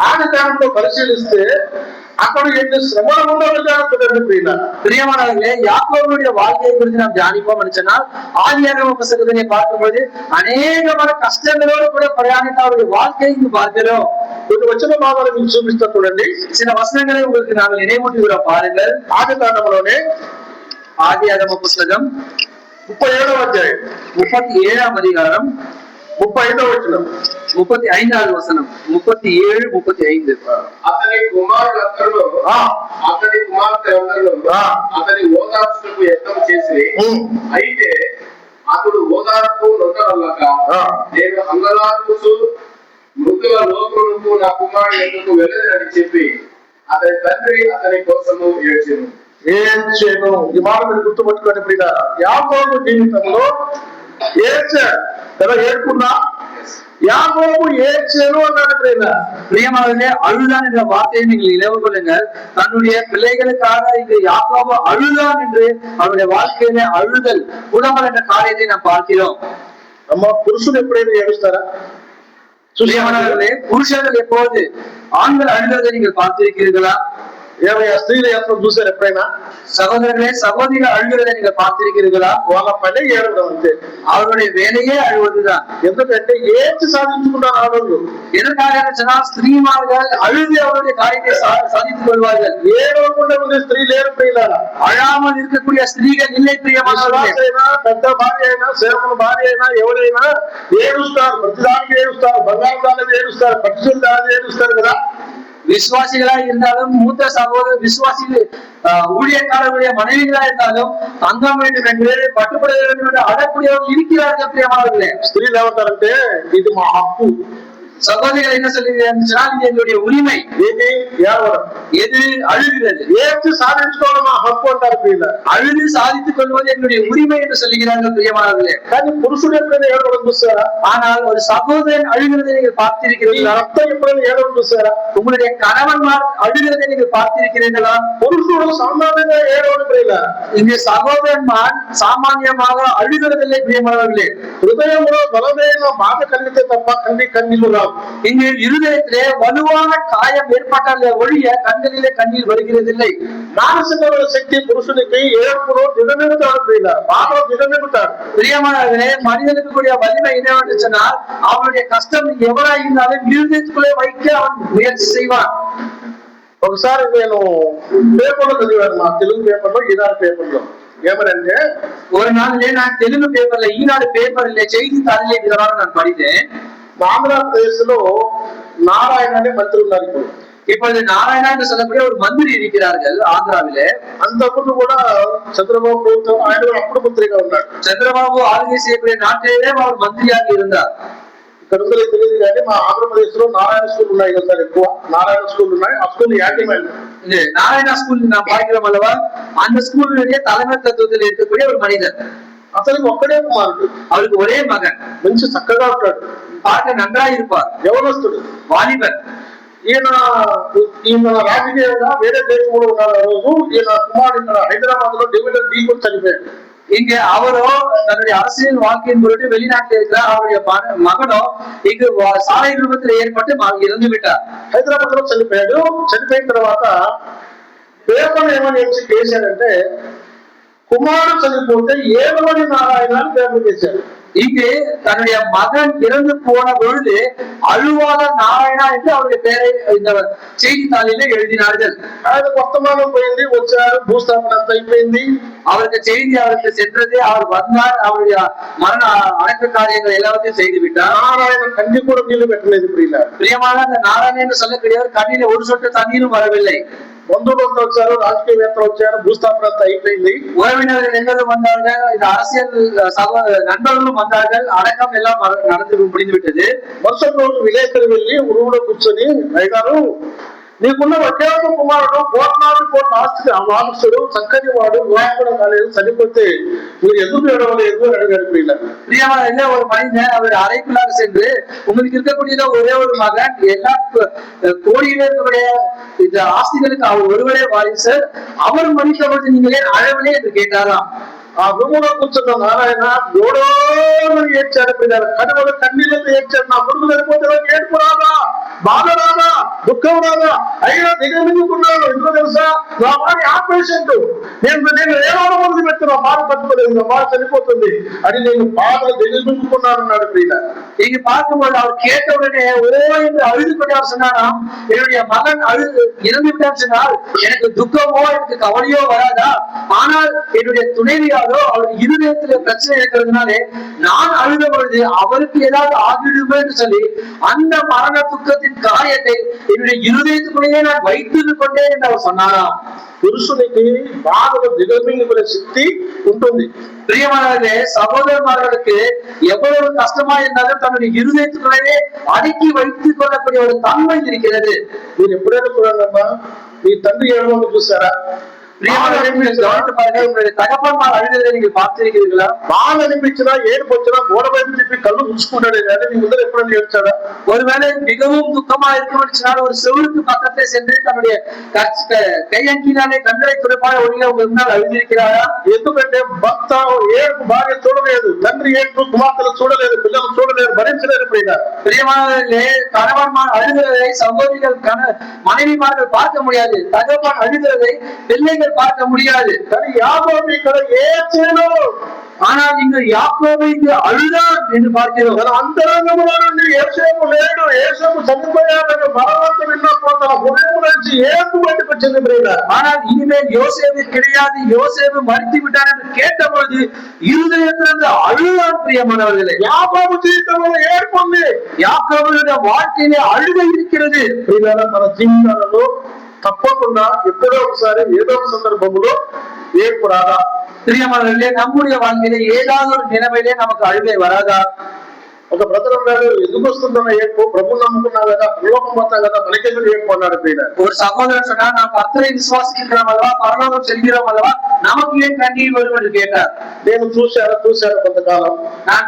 ఆది కాలంలో పరిశీలిస్తే అక్కడ ఎన్ని శ్రమలు ఉండవలసి ప్రియుల. பிரியமானவர்களே, யாக்கோபுடைய வாழ்க்கையை குறித்து நாம் தியானிப்போம் என்று சொன்னால் ஆதியாகம புத்தகத்திலே பார்க்கும்போது அநேகமான கஷ்டங்களோடு கூட பிரயாணித்த அவருடைய வாழ்க்கையை இங்கு பார்க்கிறோம். కొన్ని వచ్చిన భాగాలు మీకు చూపిస్తా చూడండి. சில வசனங்களை உங்களுக்கு நாங்கள் நினைவூட்டுகிறோம் பாருங்கள். ఆది కాండములోనే ஆதியாகம புத்தகம் 37వ అధ్యాయం 37ஆம் அதிகாரம் 35వ వచనం 35வது వచనం 37, 35. అతని కుమారులందరూ అతని కుమార్తె అందరూ అతని ఓదార్చుటకు యత్నం చేసి అయితే అతడు ఓదార్పు నొందవల్లక నేను అంగలార్పుచు మృతుల లోకులకు నా కుమారుడు ఎందుకు వెళ్ళదని చెప్పి అతని తండ్రి అతని కోసము ఏడ్చెను. ఏడ్చెను. ఈ మాట మీరు గుర్తుపట్టుకోండి ప్రియుల. యాకోబు జీవితంలో ఏడ్చాడు కదా, ఏడుకున్నా யாக்கோபு ஏச்சேனோ அన్నాడు ప్రియుల. பிரியமானவர்களே, அழுதான் என்ற வார்த்தையை நீங்கள் நினைவு கொள்ளுங்கள். தன்னுடைய பிள்ளைகளுக்காக இங்கு யாக்கோபு அழுதான் என்று அவருடைய வாழ்க்கையிலே அழுதல் புலம்பல் என்ற காரியத்தை நாம் பார்க்கிறோம். நம்ம புருஷன் எப்படின்னு ஏடுస్తారా? பிரியமானவர்களே, புருஷர்கள் எப்போது ஆண்கள் அழுகிறதை நீங்கள் பார்த்திருக்கிறீர்களா? ఏమయ్యా స్త్రీలు ఎంత చూసారు ఎప్పుడైనా? சகோதரர்களே, சகோதரிகள் அழுகிறதை நீங்க பார்த்திருக்கிறீர்களா? వాళ్ళ పని ఏడవడం అంతే. அவருடைய வேலையே அழுவதுதான். ఎందుకంటే ఏడ్చి సాధించుకున్నారు ఆడవాళ్ళు. எதற்காக சொன்னால் ஸ்திரீமார்கள் அழுது அவருடைய காரியத்தை சாதித்துக் கொள்வார்கள். ఏడవకుండా ఉండే స్త్రీ లేరు ప్రియులారా. அழாமல் இருக்கக்கூடிய ஸ்திரீகள் இல்லை பிரியமானவர்களே. పెద్ద భార్య అయినా సేవకుల భార్య అయినా ఎవరైనా ఏడుస్తారు, ప్రతిదానికి ఏడుస్తారు, బంగారు దానికి ఏడుస్తారు, పక్షుల దానికి ఏడుస్తారు కదా. விசுவாசிகளா இருந்தாலும் மூத்த சகோதர விசுவாசிகள் ஊழியக்காரர்களுடைய மனைவிகளா இருந்தாலும் தங்கம் வேண்டும் என்று பட்டுப்பட வேண்டும் என்று அடக்கூடியவர்கள் இருக்கிறார்கள் பிரியமானவர்களே. స్త్రీలు ఏమంటారంటే ఇది మా హక్కు. சகோதரிகள் என்ன சொல்லுகிறார்? இது எங்களுடைய உரிமை. ఏది ఏడవడం, எது அழுகிறது, ఏడ్చి సాధించుకోవడం మా హక్కు అంటారు ప్రియుల. அழுது சாதித்துக் கொள்வது எங்களுடைய உரிமை என்று சொல்லுகிறார்கள் பிரியமானவர்களே. కానీ పురుషుడు ఎప్పుడైనా ఏడవడం చూస్తారా? ஆனால் ஒரு சகோதரன் அழுகிறதை நீங்கள் பார்த்திருக்கிறீர்களா? అత్త ఎప్పుడైనా ఏడవడం చూస్తారా? உங்களுடைய கணவன்மார் அழுகிறதை நீங்கள் பார்த்திருக்கிறீர்களா? పురుషుడు సామాన్యంగా ఏడవడం ప్రియుల. இங்கு சகோதரன்மார் சாமானியமாக அழுகிறதில்லை பிரியமானவர்களே. హృదయంలో బలమైన బాధ కలిగితే తప్ప కన్నీళ్లు రావు. இங்கு இருதயத்திலே வலுவான காயம் ஏற்பட்டாலே ஒழிய கண்களிலே கண்ணீர் வருகிறதில்லை. మానసికమైన శక్తి పురుషునికి ఏడుపును దిగమిగుతాడు ప్రియుల, బాధను దిగమిగుతాడు. பிரியமானவர்களே, மனிதனுக்கு கூடிய வலிமை என்னவென்று சொன்னால் அவனுடைய கஷ்டம் எவராக இருந்தாலும் இருதயத்துக்குள்ளே வைக்க அவன் முயற்சி செய்வான். ఒకసారి నేను పేపర్లో చదివాను, మా తెలుగు పేపర్లో, ఈనాడు పేపర్లో. ఏమనంటే ஒரு நாளிலே நான் தெலுங்கு பேப்பர்ல ஈனாடு பேப்பர்ல செய்தித்தாளிலே விதமாக நான் படித்தேன். ఆంధ్రప్రదేశ్ లో నారాయణ అనే మంత్రి ఉన్నారు. இப்பொழுது நாராயணா என்று சொல்லக்கூடிய ஒரு மந்திரி இருக்கிறார்கள் ஆந்திராவிலே. అంతకుముందు కూడా చంద్రబాబు ప్రభుత్వం ఆయన కూడా అప్పుడు మంత్రిగా ఉన్నాడు. చంద్రబాబు ஆளுகை செய்யக்கூடிய நாட்டிலே அவர் மந்திரியாக இருந்தார். ఇక్కడ ఉందో తెలియదు కానీ మా ఆంధ్రప్రదేశ్ లో నారాయణ స్కూల్ ఉన్నాయి కదా సార్, ఎక్కువ నారాయణ స్కూల్ ఉన్నాయి. ఆ స్కూల్ యాక్టివ్ நாராயணா ஸ்கூல் நாம் பார்க்கிறோம் அல்லவா? அந்த ஸ்கூலுடைய தலைமை தத்துவத்தில் இருக்கக்கூடிய ஒரு மனிதர். అతనికి ఒక్కడే కుమారుడు, அவருக்கு ஒரே மகன். మంచి చక్కగా ఉంటాడు, பார்க்க நன்றாக இருப்பார், యవనస్తుడు, வாலிபர். ఈయన రాజకీయంగా వేరే దేశంలో ఉన్న రోజు ఈయన కుమారుడు ఇక్కడ హైదరాబాద్ లో డివిజన్ ఢీకొని చనిపోయాడు. இங்க அவரோ தன்னுடைய அரசியல் வாழ்க்கையின் பொருட்டு வெளிநாட்டில் இருக்கிற அவருடைய மகனோ இங்கு சாலை விபத்தில் ஏற்பட்டு இறந்து విட்டார். హైదరాబాద్ లో చనిపోయాడు. చనిపోయిన తర్వాత పేపర్ ఏమని చేశారంటే కుమారుడు చనిపోతే ఏమని నారాయణ అని పేపర్ చేశారు. இங்கு தன்னுடைய மகன் இறந்து போன பொழுது அழுவாத நாராயணா என்று அவருடைய பெயரை இந்த செய்தித்தாளில எழுதினார்கள். ఆయన వర్తమానం పోయింది, వచ్చారు, భూస్థాపన అంతా అయిపోయింది. அவருக்கு செய்தி அவருக்கு சென்றது, அவர் வந்தார், அவருடைய மரண அடக்க காரியங்கள் எல்லாத்தையும் செய்து விட்டார். నారాయణ కన్ని కూడా నీళ్లు పెట్టలేదు. பிரியமான அந்த நாராயணன் என்று சொல்லக்கூடியவர் கண்ணில ஒரு சொட்டு தண்ணீரும் வரவில்லை. బంధువులంతా వచ్చారు, రాజకీయవేత్తలు వచ్చారు, భూస్థాపన అంతా అయిపోయింది. உறவினர்கள் எல்லாரும் வந்தார்கள், இந்த அரசியல் நண்பர்களும் வந்தார்கள், அடக்கம் எல்லாம் நடந்து முடிந்து விட்டது. మరుసటి రోజు విలేకరు వెళ్ళి రూమ్ లో కూర్చొని, అయ్యగారు నీకున్న ఒకే ఒక కుమారుడు కోట్ల ఆస్తికి వారసుడు, చక్కని వాడు, వివాహం కూడా కాలేదు, చనిపోతే మీరు ఎందుకు ఏడవలేదు అని అడిగారు. பிரியமான ஒரு மனிதன் அவர் அறைக்குள்ளாக சென்று, உங்களுக்கு இருக்கக்கூடிய ஒரே ஒரு மகன், எல்லா கோடியிலே இருக்கக்கூடிய இந்த ஆஸ்திகளுக்கு அவர் ஒருவரே வாரிசு, அவர் மன்னித்தபோது நீங்களே அழவில்லை என்று கேட்டாராம். ఆ రూములో కూర్చున్న నారాయణ గోడోని ఏడ్చాడు. కనుమలు కన్నీళ్ళతో ఏడ్చాడు. నా కొడుకు చనిపోతే ఏడుపు రాదా, బాధ రాదా, దుఃఖం రాదా, అయినా దిగమింగుకున్నాను. ఎందుకు తెలుసా, నా వాడి ఆపరేషన్ నేను ఏదో మంది పెట్టిన బాధ పట్టుకోలేదు, నా బాధ చనిపోతుంది అని నేను బాధలు దిగమింగుకున్నాను. இங்க பார்க்கும்போது அவர் கேட்ட உடனே என்று அழுது கொண்டு அவர் சொன்னாராம், என்னுடைய மகன் இறந்து விட்டார் சொன்னால் எனக்கு துக்கமோ எனக்கு கவலையோ வராதா, ஆனால் என்னுடைய துணைவியாரோ அவருடைய இருதயத்துல பிரச்சனை இருக்கிறதுனாலே நான் அழுத பொழுது அவருக்கு ஏதாவது ஆகிடுமே என்று சொல்லி அந்த மரண துக்கத்தின் காரியத்தை என்னுடைய இருதயத்துக்குள்ளேயே நான் வைத்து கொண்டேன் என்று அவர் சொன்னாராம். పురుషునికి బాధలు దిగమింగుకునే శక్తి ఉంటుంది. பிரியமானவர்களே, சகோதரர்களுக்கு எவ்வளவு கஷ்டமா இருந்தாலும் தன்னுடைய இருதயத்துக்குள்ளே அடக்கி வைத்துக் கொள்ளக்கூடிய ஒரு தன்மை இருக்கிறது. మీరు ఎప్పుడైనా చూడండి, మీ తండ్రి ఏడవడం చూసారా? கவனித்து பாருங்க, உங்களுடைய தகப்பன்மார் அழுததை நீங்கள் பார்த்திருக்கிறீர்களா? బాధ అనిపించినా ఏడుపు వచ్చినా గోడ వైపు తిప్పి కళ్ళు ఉంచుకుంటాడే కానీ మీ ముందర ఎప్పుడైనా ఏడ్చాడా? ஒருவேளை மிகவும் துக்கமா இருக்கும்னு ஒரு செவருக்கு பக்கத்தை சென்று தன்னுடைய கையங்கினாலே கண்களை துடைப்பான ஒளியில உங்க முன்னால் அழுதிருக்கிறாரா? ఎందుకంటే భర్త ఏడుపు భార్య చూడలేదు, తండ్రి ఏడుపు కుమార్తెలు చూడలేదు, పిల్లలు చూడలేదు, భరించలేదు. பிரியமானவர்களே, கணவன்மார் அழுகிறதை சகோதரிகள் மனைவிமார்கள் பார்க்க முடியாது, தகப்பன் அழுகிறதை பிள்ளைகள் பார்க்க முடியாது. కానీ యాకోబు ఇక్కడ ఏడ్చాడు. ஆனால் இங்கு யாக்கோபு இங்கு அழுதான் என்று பார்க்கிறோம். తన అంతరంగంలో నుండి యోసేపు లేడు, యోసేపు చనిపోయాడని బలవంత విన్నప్పుడు తన హృదయం నుంచి ఏడుపు బయటకు వచ్చింది. ஆனால் இனிமேல் யோசேப்பு கிடையாது, யோசேப்பு மறித்து விட்டார் என்று கேட்டபொழுது இருதயத்திலிருந்து அழுதான். பிரியமானவர்களே, యాకోబు జీవితంలో ఏడుపు ఉంది, யாக்கோபுடைய வாழ்க்கையிலே அழுகை இருக்கிறது. మన జీవితాలలో తప్పకుండా ఎప్పుడో ఒకసారి ఏదో ఒక సందర్భంలో ఏడుపు రాదా? பிரியமானவர்களே, நம்முடைய வாழ்க்கையில ஏதாவது ஒரு நிலைமையிலே நமக்கு அழுகை வராதா? ఒక బ్రదర్ ఉన్నాడు, ఎందుకు వస్తుందన్న ఏడుపు, ప్రభువు నమ్ముకున్నా కదా, లోకం పోతాం కదా, మనకెందుకు ఏడుపు అన్నాడు. ஒரு சகோதரன் சொன்னா, நாம் கர்த்தரை விசுவாசிக்கிறோம் அல்லவா, பரலோகம் செல்கிறோம் அல்லவா, நமக்கு ஏன் கண்ணீர் வரும் என்று கேட்டார். నేను చూశాను కొంతకాలం. நான்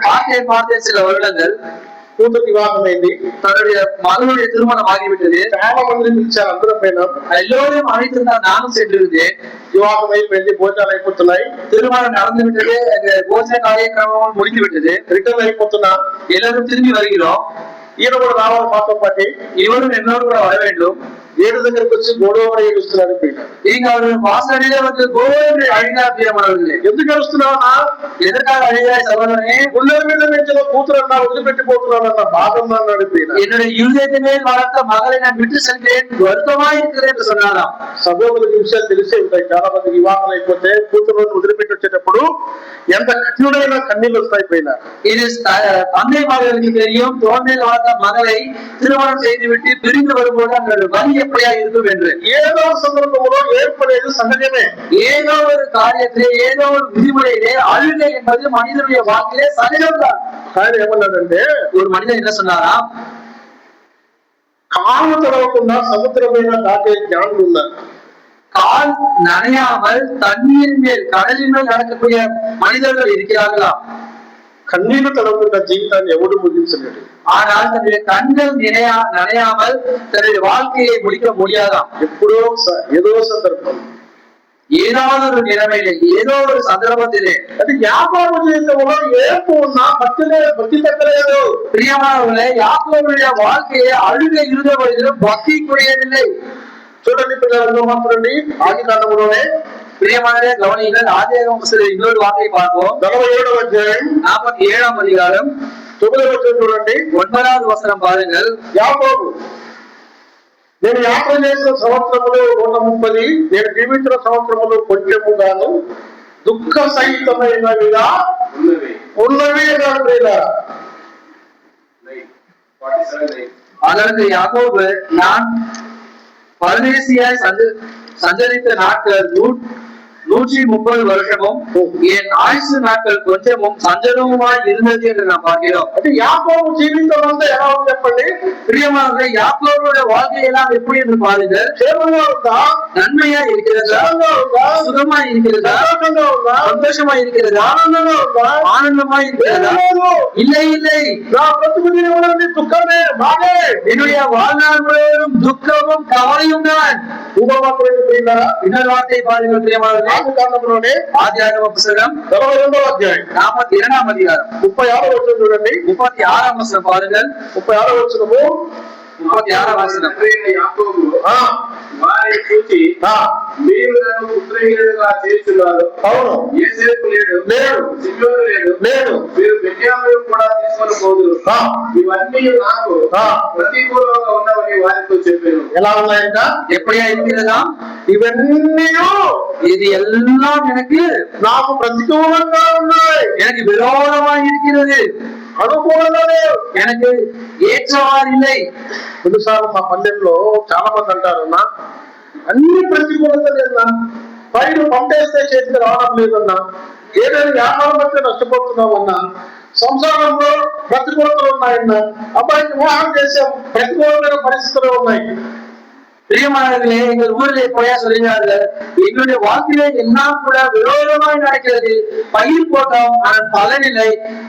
பார்த்தேன் சில வருடங்கள். కూతురు వివాహమైంది, தன்னுடைய மகளுடைய திருமணம் ஆகிவிட்டது. చాలా మందిని పిలిచారు, అందరం పోయినాం. எல்லோரையும் அழைத்திருந்தால் நானும் சென்றிருந்தேன். వివాహం అయిపోయింది, భోజనాలు అయిపోతున్నాయి, திருமணம் நடந்து விட்டது, போஜன காரியக்கிரமம் முடிந்து விட்டது, రిటర్న్ అయిపోతున్నా. எல்லாரும் திரும்பி வருகிறோம். ఈయన కూడా రావాలి మాతో పాటి, இவரும் என்னோடு கூட வர வேண்டும். ఏడు దగ్గరకు వచ్చి గోడవర ఏడుస్తున్నాడు. நீங்க அவர்கள் வாசலிலே வந்து கோவென்று அழிந்தார். பிரியமானவர்களே, ఎందుకు ఏడుస్తున్నావా? எதற்காக அழிந்தாய் சகோதரனே? గుండెల మీద నుంచి కూతురు అన్నా వదిలిపెట్టిపోతున్నాను అన్న బాధ అన్నాడు. என்னுடைய இருதயத்தை மேல் வளர்த்த மகளை நான் விட்டு செல்கிறேன், வருத்தமாய் இருக்கிறேன் என்று சொன்னாராம். సహోదరులకు విషయాలు తెలిసే ఉంటాయి. చాలా మందికి వివాహం అయిపోతే కూతురు వదిలిపెట్టి వచ్చేటప్పుడు ఎంత కఠినమైన కన్నీళ్ళు వస్తాయి. இது தந்தைமார்களுக்கு தெரியும், தோன்மையில் வளர்த்த மகளை திருமணம் செய்துவிட்டு பிரிந்து வரும்போது அந்த வலி எப்படியா இருக்கும் என்று. ఏదో సందర్భంలో ఏర్పడేది సహజమే. ஏதோ ஒரு காரியத்திலே, ஏதோ ஒரு விதிமுறையிலே அழுகை என்பது மனிதனுடைய வாழ்க்கையிலே சகஜம்தான். ఆయన ఏమన్నాడంటే, ஒரு மனிதன் என்ன சொன்னாராம், కాలు తడవకుండా సముద్రమైన దాటే జ్ఞానులు ఉన్నారు. கால் நனையாமல் தண்ணீர் மேல் கடலின் மேல் நடக்கக்கூடிய மனிதர்கள் இருக்கிறார்களா? కన్నీళ్లు తడవకుండా జీవితాన్ని ఎవడు ముగించలేడు. ஆனால் தன்னுடைய கண்கள் நனையாமல் தன்னுடைய வாழ்க்கையை முடிக்க முடியாதாம். ఎప్పుడో ఏదో సందర్భం ஏதாவது ஒரு நிலைமையில ஏதோ ஒரு சந்தர்ப்பத்திலே అది యాకోబు జీవితంలో ఏర్పు ఉన్నా భక్తి తగ్గలేదు. பிரியமானவர்களே, யாக்கோபுடைய வாழ்க்கையை அழுகை இருந்த பொழுதிலும் பக்தி குறையவில்லை. చూడండి పిల్లలు మాత్రండి ఆది కాలంలోనే பிரியமானவர்களே கவனியுங்கள். ஆதியாகம புத்தகத்தில் இன்னொரு வார்த்தையை பார்ப்போம். 47వ అధ్యాయం 47ஆம் அதிகாரம் 9వ వచనం చూడండి. 9வது வசனம் பாருங்கள். యాకోబు, నేను యాత్ర చేసిన సంవత్సరములు 130, నేను జీవించిన సంవత్సరములు కొంచెముగాను దుఃఖ సహితమైనవిగా ఉన్నవి అన్నాడు. அதற்கு யாக்கோபு, நான் பரதேசியாய் சஞ்சரித்த நாட்கள் 130 வருஷமும் என் ஆயுசு நாட்கள் கொஞ்சமும் சஞ்சலமுமாய் இருந்தது என்று நாம் பார்க்கிறோம். అంటే యాకోబు జీవితం అంతా ఎలా ఉంది చెప్పండి? பிரியமானவர்களே, யாக்கோபுடைய வாழ்க்கையெல்லாம் எப்படி என்று பாருங்கள். క్షేమంగా ఉందా? நன்மையா இருக்கிறதா? సుఖంగా ఉందా? சுகமா இருக்கிறதா? సంతోషంగా ఉందా? சந்தோஷமா இருக்கிறதா? ఆనందంగా ఉందా? ஆனந்தமா இருக்கிறதா? இல்லை இல்லை. నా బ్రతుకు జీవనాన్ని దుఃఖమే బాధే. என்னுடைய வாழ்நாள் முழுவதும் துக்கமும் கவலையும் தான். இன்னொரு வார்த்தை பாருங்கள் பிரியமானவர்களே. ஆதியாகம புத்தகம் 42వ అధ్యాయం 42ஆம் அதிகாரம் 36వ వచనం చూడండి. 36ஆம் வசனம் பாருங்கள். 36వ వచనము 36ஆம் வசனம். యాకోబు ఆ వారిని చూచి, మీరు నన్ను పుత్రహీనుడుగా చేస్తున్నారు. అవును, యోసేపు లేడు, లేడు, సిమ్యోను లేడు, లేడు, మీరు బెన్యామీను కూడా తీసుకొని పోదురు. ఇవన్నీ నాకు ప్రతికూలంగా ఉన్నవని వారితో చెప్పాను. ఎలా ఉన్నాయంట? எப்படியா இருக்கிறதா? ఇవన్నీ இது எல்லாம் எனக்கு నాకు ప్రతికూలంగా ఉన్నాయి, எனக்கு விரோதமா இருக்கிறது, అనుకూలంగా లేవు, எனக்கு ஏற்றவாறு இல்லை. కొన్నిసార్లు మా పల్లెల్లో చాలా మంది అంటారు, అన్నా అన్ని ప్రతికూలత లేదన్నా, పైన పంటేస్తే చేతికి రావడం లేదన్నా, ఏదైనా వ్యాపారం బట్టి నష్టపోతున్నామన్నా, సంసారంలో ప్రతికూలతలు ఉన్నాయన్నా, అబ్బాయికి వివాహం చేసాం ప్రతికూలమైన పరిస్థితులు ఉన్నాయి. பிரியமானவர்களே, எங்கள் ஊரிலே போயா சொல்லுகிறார்கள், எங்களுடைய வாழ்க்கையில எல்லாம் கூட விரோதமாய் நடக்கிறது. பயிர் போட்டோம், ஆனால் பலன் இல்லை.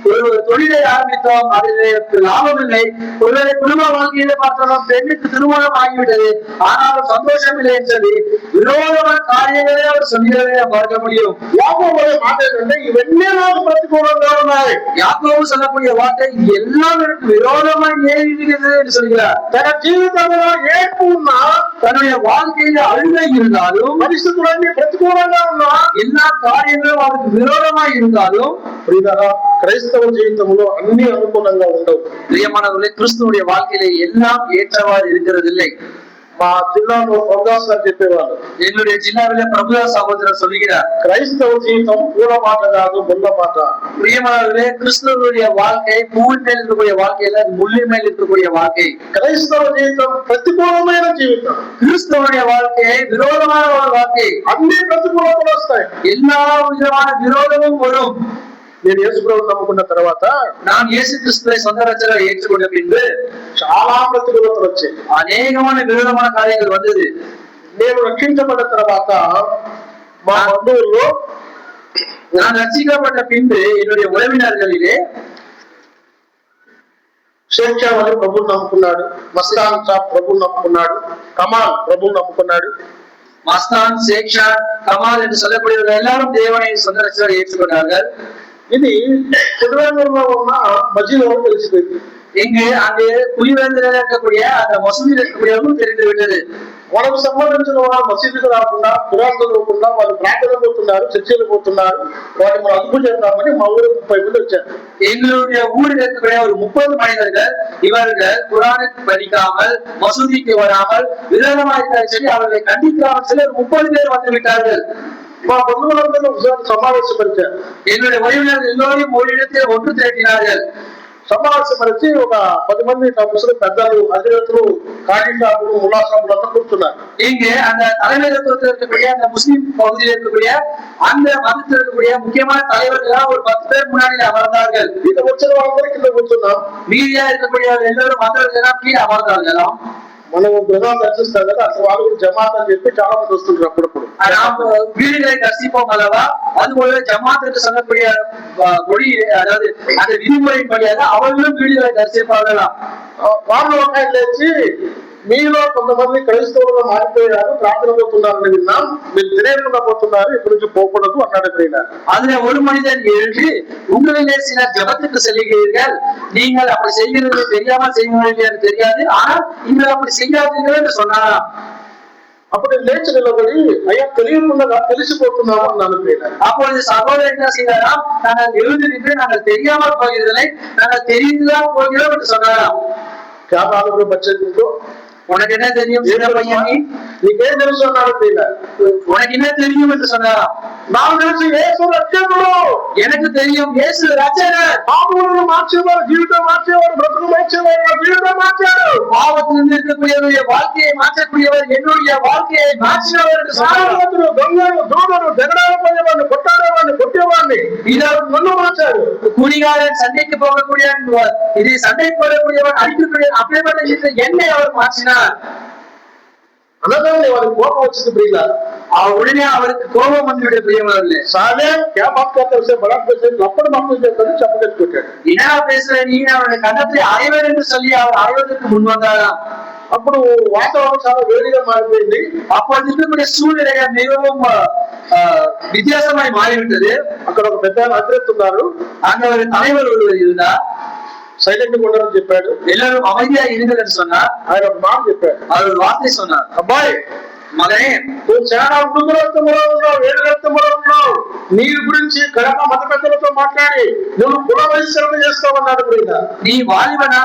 ஒரு தொழிலை ஆரம்பித்தோம், அதில் லாபம் இல்லை. ஒருவேளை குடும்ப வாழ்க்கையில பார்த்தோம், பெண்ணுக்கு திருமணம் ஆகிவிட்டது, ஆனாலும் சந்தோஷம் இல்லை என்று சொல்லி விரோதமான காரியங்களே அவர் சொல்கிறதை பார்க்க முடியும். யாக்கோபுடைய మాట ఏంటంటే ఇవన్నీ నాకు ప్రతికూలంగా ఉన్నాయి. யாக்கோபு சொல்லக்கூடிய வார்த்தை எல்லாம் எனக்கு விரோதமாய் நேரிடுகிறது என்று சொல்கிறார். తన జీవితంలో ఏడ్పు ఉన్నా, தன்னுடைய வாழ்க்கையில அழுகை இருந்தாலும், పరిస్థితులన్నీ ప్రతికూలంగా ఉన్నా, எல்லா காரியங்களும் அவருக்கு விரோதமாய் இருந்தாலும், క్రైస్తవ జీవితంలో అన్ని అనుకూలంగా ఉండవు. பிரியமானவர்களே, கிறிஸ்துவனுடைய வாழ்க்கையில எல்லாம் ஏற்றவாறு இருக்கிறது இல்லை. మా జిల్లాలో ప్రొఫెసర్ గారు చెప్పేవాళ్ళు, எங்களுடைய ஜில்லாவில பிரபுதாஸ் சகோதரர் சொல்கிறார், క్రైస్తవ జీవితం పూల మాట కాదు ముళ్ళ మాట. பிரியமானவர்களே, கிறிஸ்துவனுடைய வாழ்க்கை பூவில் மேல் இருக்கக்கூடிய வாழ்க்கையில முள்ளின் மேல் இருக்கக்கூடிய வாழ்க்கை. క్రైస్తవ జీవితం ప్రతికూలమైన జీవితం. கிறிஸ்துவனுடைய வாழ்க்கை விரோதமான ஒரு வாழ்க்கை. అన్ని ప్రతికూలతలు వస్తాయి, எல்லா விதமான விரோதமும் வரும். నేను యేసు ప్రభువుని నమ్ముకున్న తర్వాత, நான் இயேசு கிறிஸ்துவை சொந்த ரட்சகராக ஏற்றுக்கொண்ட பின்பு చాలా ప్రతికూలతలు వచ్చాయి, அநேகமான விரோதமான காரியங்கள் வந்தது. నేను రక్షించబడిన తర్వాత మా బంధువుల్లో, நான் ரட்சிக்கப்பட்ட பின்பு என்னுடைய உறவினர்களிலே షేక్ షా అలీ ప్రభువుని నమ్ముకున్నాడు, మస్తాన్ సాబ్ ప్రభువుని నమ్ముకున్నాడు, కమాల్ ప్రభువుని నమ్ముకున్నాడు. மஸ்தான், சேக்ஷா, கமால் என்று சொல்லக்கூடியவர்கள் எல்லாரும் தேவனை சொந்த ரட்சகராக ஏற்றுக்கொண்டார்கள். ఇది పులివెందులలో ఉన్న మసీదులో తెలిసిపోయింది. இங்கு அங்கு புலிவேந்தரில் இருக்கக்கூடிய அந்த மசூதியில் இருக்கக்கூடியவர்களும் தெரிந்து விட்டது. వాళ్ళకు సంబంధించిన వాళ్ళు మసీదుకు రాకుండా, ఖురాన్ చదవకుండా వాళ్ళు ప్రార్థన పోతున్నారు, చర్చలు పోతున్నారు. వాటిని మనం అదుపు చేద్దామని మా ఊరు 30 మంది వచ్చారు. எங்களுடைய ஊரில் இருக்கக்கூடிய ஒரு 30 மனிதர்கள் இவர்கள் குரானை படிக்காமல், மசூதிக்கு வராமல், விரோதமாக சொல்லி அவர்களை கண்டிக்காமல் சொல்லி 30 பேர் வந்து விட்டார்கள். మా బంధువులందరూ ఒకసారి సమావేశపరిచారు. என்னுடைய உறவினர்கள் எல்லோரையும் ஒரு இடத்தில் ஒன்று திரட்டினார்கள். సమావేశపరిచి ఒక 10 మంది ముస్లిం పెద్దలు, అధిరతులు, కాళీ సాబులు, ముల్లా సాబులు అంతా కూర్చున్నారు. இங்கு அந்த தலைமைத்துவத்தில் இருக்கக்கூடிய அந்த முஸ்லிம் பகுதியில் இருக்கக்கூடிய அந்த மதத்தில் இருக்கக்கூடிய முக்கியமான தலைவர்கள் ஒரு 10 பேர் முன்னாடி அமர்ந்தார்கள். இங்க వచ్చిన వాళ్ళందరూ కింద కూర్చున్నాం. மீதியா இருக்கக்கூடிய எல்லாரும் மற்றவர்கள் எல்லாம் கீழே அமர்ந்தார்களாம். మనం గృహాలు దర్శిస్తాం కదా, అసలు వాళ్ళు కూడా జమాత్ అని చెప్పి చాలా మంది వస్తుంటారు అప్పుడప్పుడు. நாம் வீடுகளை தரிசிப்போம் அல்லவா, அதுபோல ஜமாத் என்று சொல்லக்கூடிய மொழி, அதாவது அந்த விதிமுறையின் படியாக அவர்களும் வீடுகளை தரிசிப்பார்களாம். వాళ్ళు ఒక ఆయన లేచి, మీలో కొంతమంది క్రైస్తవులుగా మారిపోయారు, ప్రార్థన పోతున్నారని విన్నాం, మీరు తెలియకుండా పోతున్నారు, ఇక్కడి నుంచి போகக்கூடாது అన్నాడు ప్రియుల. அதுல ஒரு மனிதன் எழுதி உங்களிலே சிலர் ஜெபத்துக்கு செல்கிறீர்கள், நீங்கள் அப்படி செய்கிறது தெரியாமல் செய்கிறீர்கள் என்று தெரியாது, ஆனால் நீங்கள் அப்படி செய்யாதீர்கள் என்று சொன்னாராம். అప్పుడు లేచి నిలబడి అయ్యా తెలియకుండా తెలిసిపోతున్నాము అన్నాను ప్రియుల. அப்பொழுது சகோதரர் என்ன செய்தாராம், நாங்கள் எழுதி நின்று நாங்கள் தெரியாமல் போகிறதில்லை, நாங்கள் தெரிந்துதான் போகிறோம் என்று சொன்னாராம். क्या मालूम है बच्चे तुमको? உனக்கு என்ன தெரியும் சின்ன பையன், నీకేం తెలుసు అన్నాడు ప్రియుల. உனக்கு என்ன தெரியும் என்று சொன்னாராம். నాకు తెలుసు యేసు రక్షకుడు, எனக்கு தெரியும் இயேசு ரட்சகர், పాపములను మార్చేవాడు, జీవితం మార్చేవాడు, బ్రతుకు మార్చేవాడు, నా జీవితం మార్చాడు. பாவத்திலிருந்து இருக்கக்கூடியவருடைய வாழ்க்கையை மாற்றக்கூடியவர், என்னுடைய வாழ்க்கையை மாற்றினவர் என்று சொன்னார். దొంగను, దూడను, దెగడాడపోయేవాడిని, కొట్టాడేవాడిని, కొట్టేవాడిని இதற்கு నన్ను మార్చాడు. குடிகாரன் சண்டைக்கு போகக்கூடிய, இதை சண்டை போடக்கூடியவன், அடிக்கக்கூடிய அப்படிப்பட்ட என்னை அவர் மாற்றினார். అనగానే వారికి కోపం వచ్చింది ప్రియుల. உடனே அவருக்கு கோபம் வந்துவிட பிரியமானவர்களே. సాలే क्या बात करते उसे बड़ा पैसे लपड़ माफी చేస్తాడు, చెప్పకట్టు పెట్టాడు. என்ன பேசுற நீ, அவனுடைய கண்டத்தை அறைவர் என்று சொல்லி அவர் அறைவதற்கு முன் வந்தாராம். అప్పుడు వాతావరణం చాలా వేడిగా మారిపోయింది. அப்பொழுது இருக்கக்கூடிய சூழ்நிலை மிகவும் வித்தியாசமாய் மாறிவிட்டது. అక్కడ ఒక పెద్ద అధ్యక్షున్నారు, அங்க ஒரு தலைவர் ஒருவர் இருந்தார். సైలెంట్ గా ఉండని చెప్పాడు, எல்லாரும் அமைதியா இருங்கள் என்று சொன்னார். ఆయన ఒక మాట చెప్పాడు, அவர் ஒரு வார்த்தை சொன்னார், అబ్బాయి மகனே నువ్వు చాలా మృదు రక్తంలో ఉన్నావు, వేడి రక్తంలో ఉన్నావు, నీ గురించి కడప మత పెద్దలతో మాట్లాడి నువ్వు కుల బహిష్కరణ చేస్తావన్నాడు ప్రియుల. நீ வாலிபனா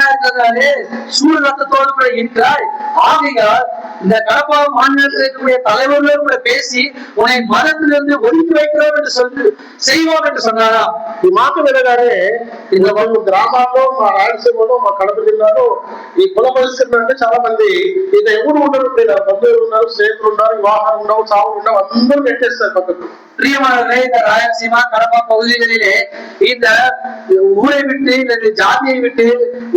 இருக்கிறதாலே சூழ் ரத்தத்தோடு கூட இருக்கிறாய், ஆகையால் இந்த கடப்பா மாநிலத்தில் இருக்கக்கூடிய தலைவர்களோடு கூட பேசி உன்னை மதத்திலிருந்து ஒதுக்கி வைக்கிறோம் என்று சொல்லி செய்வோம் என்று சொன்னாராம். ఈ మాట వినగానే இந்த గ్రామాల్లో, మా రాయలసీమలో, మా కడప జిల్లాలో ఈ కుల బహిష్కరణ అంటే చాలా మంది ఇక ఎవరు ఉండరు ప్రియుల. బంధువులు ఉన్నారు, స్నేహితులు ఉన్నారు, వివాహాలు ఉండవు, చావులు ఉండవు, అందరూ నెట్టేస్తారు పక్కకు. பிரியமானவர்களே, இந்த ராயலசீமா கடப்பா பகுதிகளிலே இந்த ஊரை விட்டு இந்த ஜாதியை விட்டு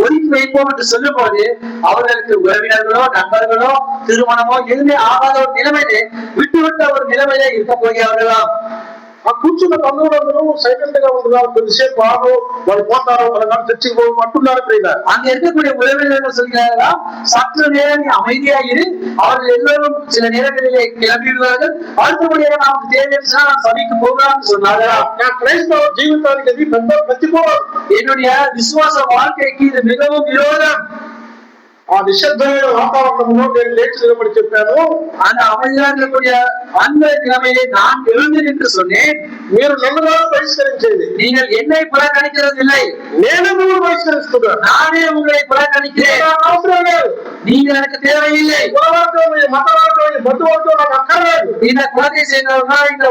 ஒதுக்கி வைப்போம் என்று சொல்லும் போது அவர்களுக்கு உறவினர்களோ நண்பர்களோ திருமணமோ எதுவுமே ஆகாத ஒரு நிலைமையிலே விட்டுவிட்ட ஒரு நிலைமையிலே இருக்க போகிறார்களாம். ఆ కూర్చున్న బంధువులందరూ సైలెంట్ గా ఉన్నారు, కొద్దిసేపు ఆగు, వాళ్ళు పోతారు, వాళ్ళ కాదు చర్చికి పోవు అంటున్నారు ప్రియుల. அங்க இருக்கக்கூடிய உறவினர்கள் சொல்கிறார்களாம், சற்று நேரம் நீ அமைதியா இரு, அவர்கள் எல்லோரும் சில நேரங்களிலே கிளம்பிடுவார்கள், அடுத்தபடியாக நமக்கு தேவையான நாம் சபைக்கு போகலாம் சொன்னார்களாம். నా క్రైస్తవ జీవితానికి అది పెద్ద ప్రతికూలం. என்னுடைய விசுவாச வாழ்க்கைக்கு இது மிகவும் விரோதம். ఆ నిశ్శబ్దమైన వాతావరణంలో నేను లేచి నిలబడి చెప్పాను, அந்த அமைதியாக இருக்கக்கூடிய அந்த நிலைமையிலே நான் எழுந்து நின்று சொன்னேன், మీరు నన్ను బహిష్కరించేది, நீங்கள் என்னை புறக்கணிக்கிறதில்லை, నేను నువ్వు బహిష్కరిస్తున్నాను. நானே உங்களை புறக்கணிக்கிறேன், అవసరం లేదు. நீங்கள் எனக்கு தேவையில்லை. కులవర్గం, మతవర్గం, బంధువర్గం నాకు అక్కర్లేదు. இந்த குலத்தை சேர்ந்தவர்கள், இந்த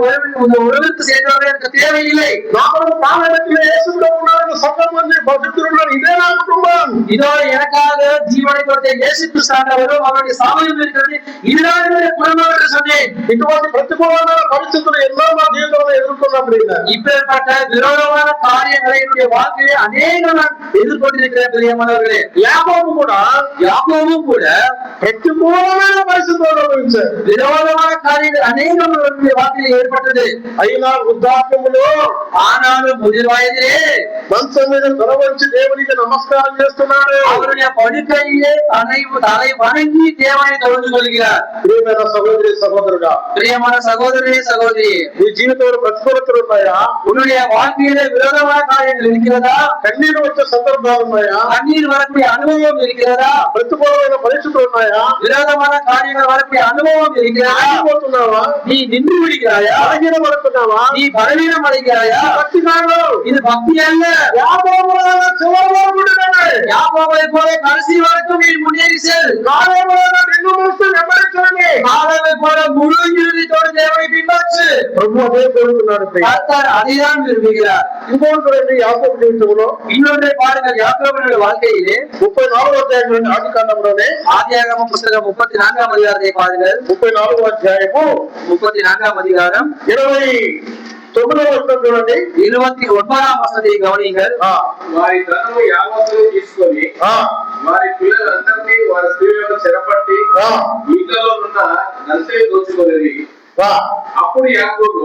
உறவிற்கு சேர்ந்தவர்கள் எனக்கு தேவையில்லை. నాకు పాలనలో యేసులో ఉన్నారు, సంఘం మంది భక్తులు ఉన్నారు, ఇదే నా కుటుంబం. இதோ எனக்காக ஜீவனை கொடுத்த இயேசு கிறிஸ்து ஆண்டவரும் அவருடைய சமயம் இருக்கிறது, இதுதான் என்னுடைய குடும்பம் என்று சொன்னேன். ఇటువంటి ప్రతికూలమైన పరిస్థితులు ఎన్నో మా జీవితంలో ఎదుర్కొన్నాం. இப்பேற்பட்ட விரோதமான காரியங்களை என்னுடைய வாழ்க்கையை அநேகம் நான் எதிர்கொண்டிருக்கிறேன் பிரியமானவர்களே. யாக்கோபும் கூட ప్రతికూలమైన పరిస్థితులు అనుభవించారు. விரோதமான காரியங்கள் அநேகம் அவருடைய வாழ்க்கையில் ஏற்பட்டது. అయినా వృద్ధాప్యములో, ஆனாலும் முதிர் வயதிலே మంచం మీద తొలవంచి దేవునికి నమస్కారం చేస్తున్నాడు. அவருடைய படுக்கையிலே தலை வணங்கி தேவனை தொழுது கொள்கிறார். ప్రియమైన సహోదరి సహోదరుడా, பிரியமான சகோதரி சகோதரி, నీ జీవితంలో ప్రతికూలతలు ఉన్నాయా? உன்னுடைய வாழ்க்கையிலே விரோதமான காரியங்கள் இருக்கிறதா? కన్నీరు వచ్చే సందర్భాలు ఉన్నాయా? கண்ணீர் வரக்கூடிய அனுபவம் இருக்கிறதா? ప్రతికూలమైన పరిస్థితులు ఉన్నాయా? விரோதமான காரியங்கள் வரக்கூடிய அனுபவம் இருக்கிறதா? ఆగిపోతున్నావా? நீ నిండు விடுகிறாயா? బలహీనం పడుతున్నావా? நீ பலவீனம் அடைகிறாயா? భక్తి కాదు, இது பக்தி அல்ல. యాకోబులాగా చివరి వరకు ఉండాలి. யாக்கோபை போல கடைசி வரைக்கும் நீ முன்னேறி செல். కాలేబులాగా నిన్ను మోస్తూ వెంబడించండి. காலேபை போல முழு இறுதியோடு தேவனை பின்பற்று. ప్రభు అదే కోరుతున్నాడు. கர்த்தர் அதைதான் விரும்புகிறார். ఇంకోటి యాకోబు జీవితంలో இன்னொன்றை பாருங்கள், யாக்கோபுடைய வாழ்க்கையிலே 34వ అధ్యాయం ఆది కాండంలోనే, ஆதியாகம புத்தகம் 34ஆம் அதிகாரத்தை பாருங்கள். 34వ అధ్యాయము 34ஆம் அதிகாரம் 29వ వచనం చూడండి. 29ஆம் வசனத்தை கவனியுங்கள். వారి ధనము యావత్తును తీసుకొని వారి పిల్లలందరినీ వారి స్త్రీలను చెరపట్టి ఈకలో ఉన్న నర్సరీ దోచుకొనిరి. అప్పుడు యాకోబు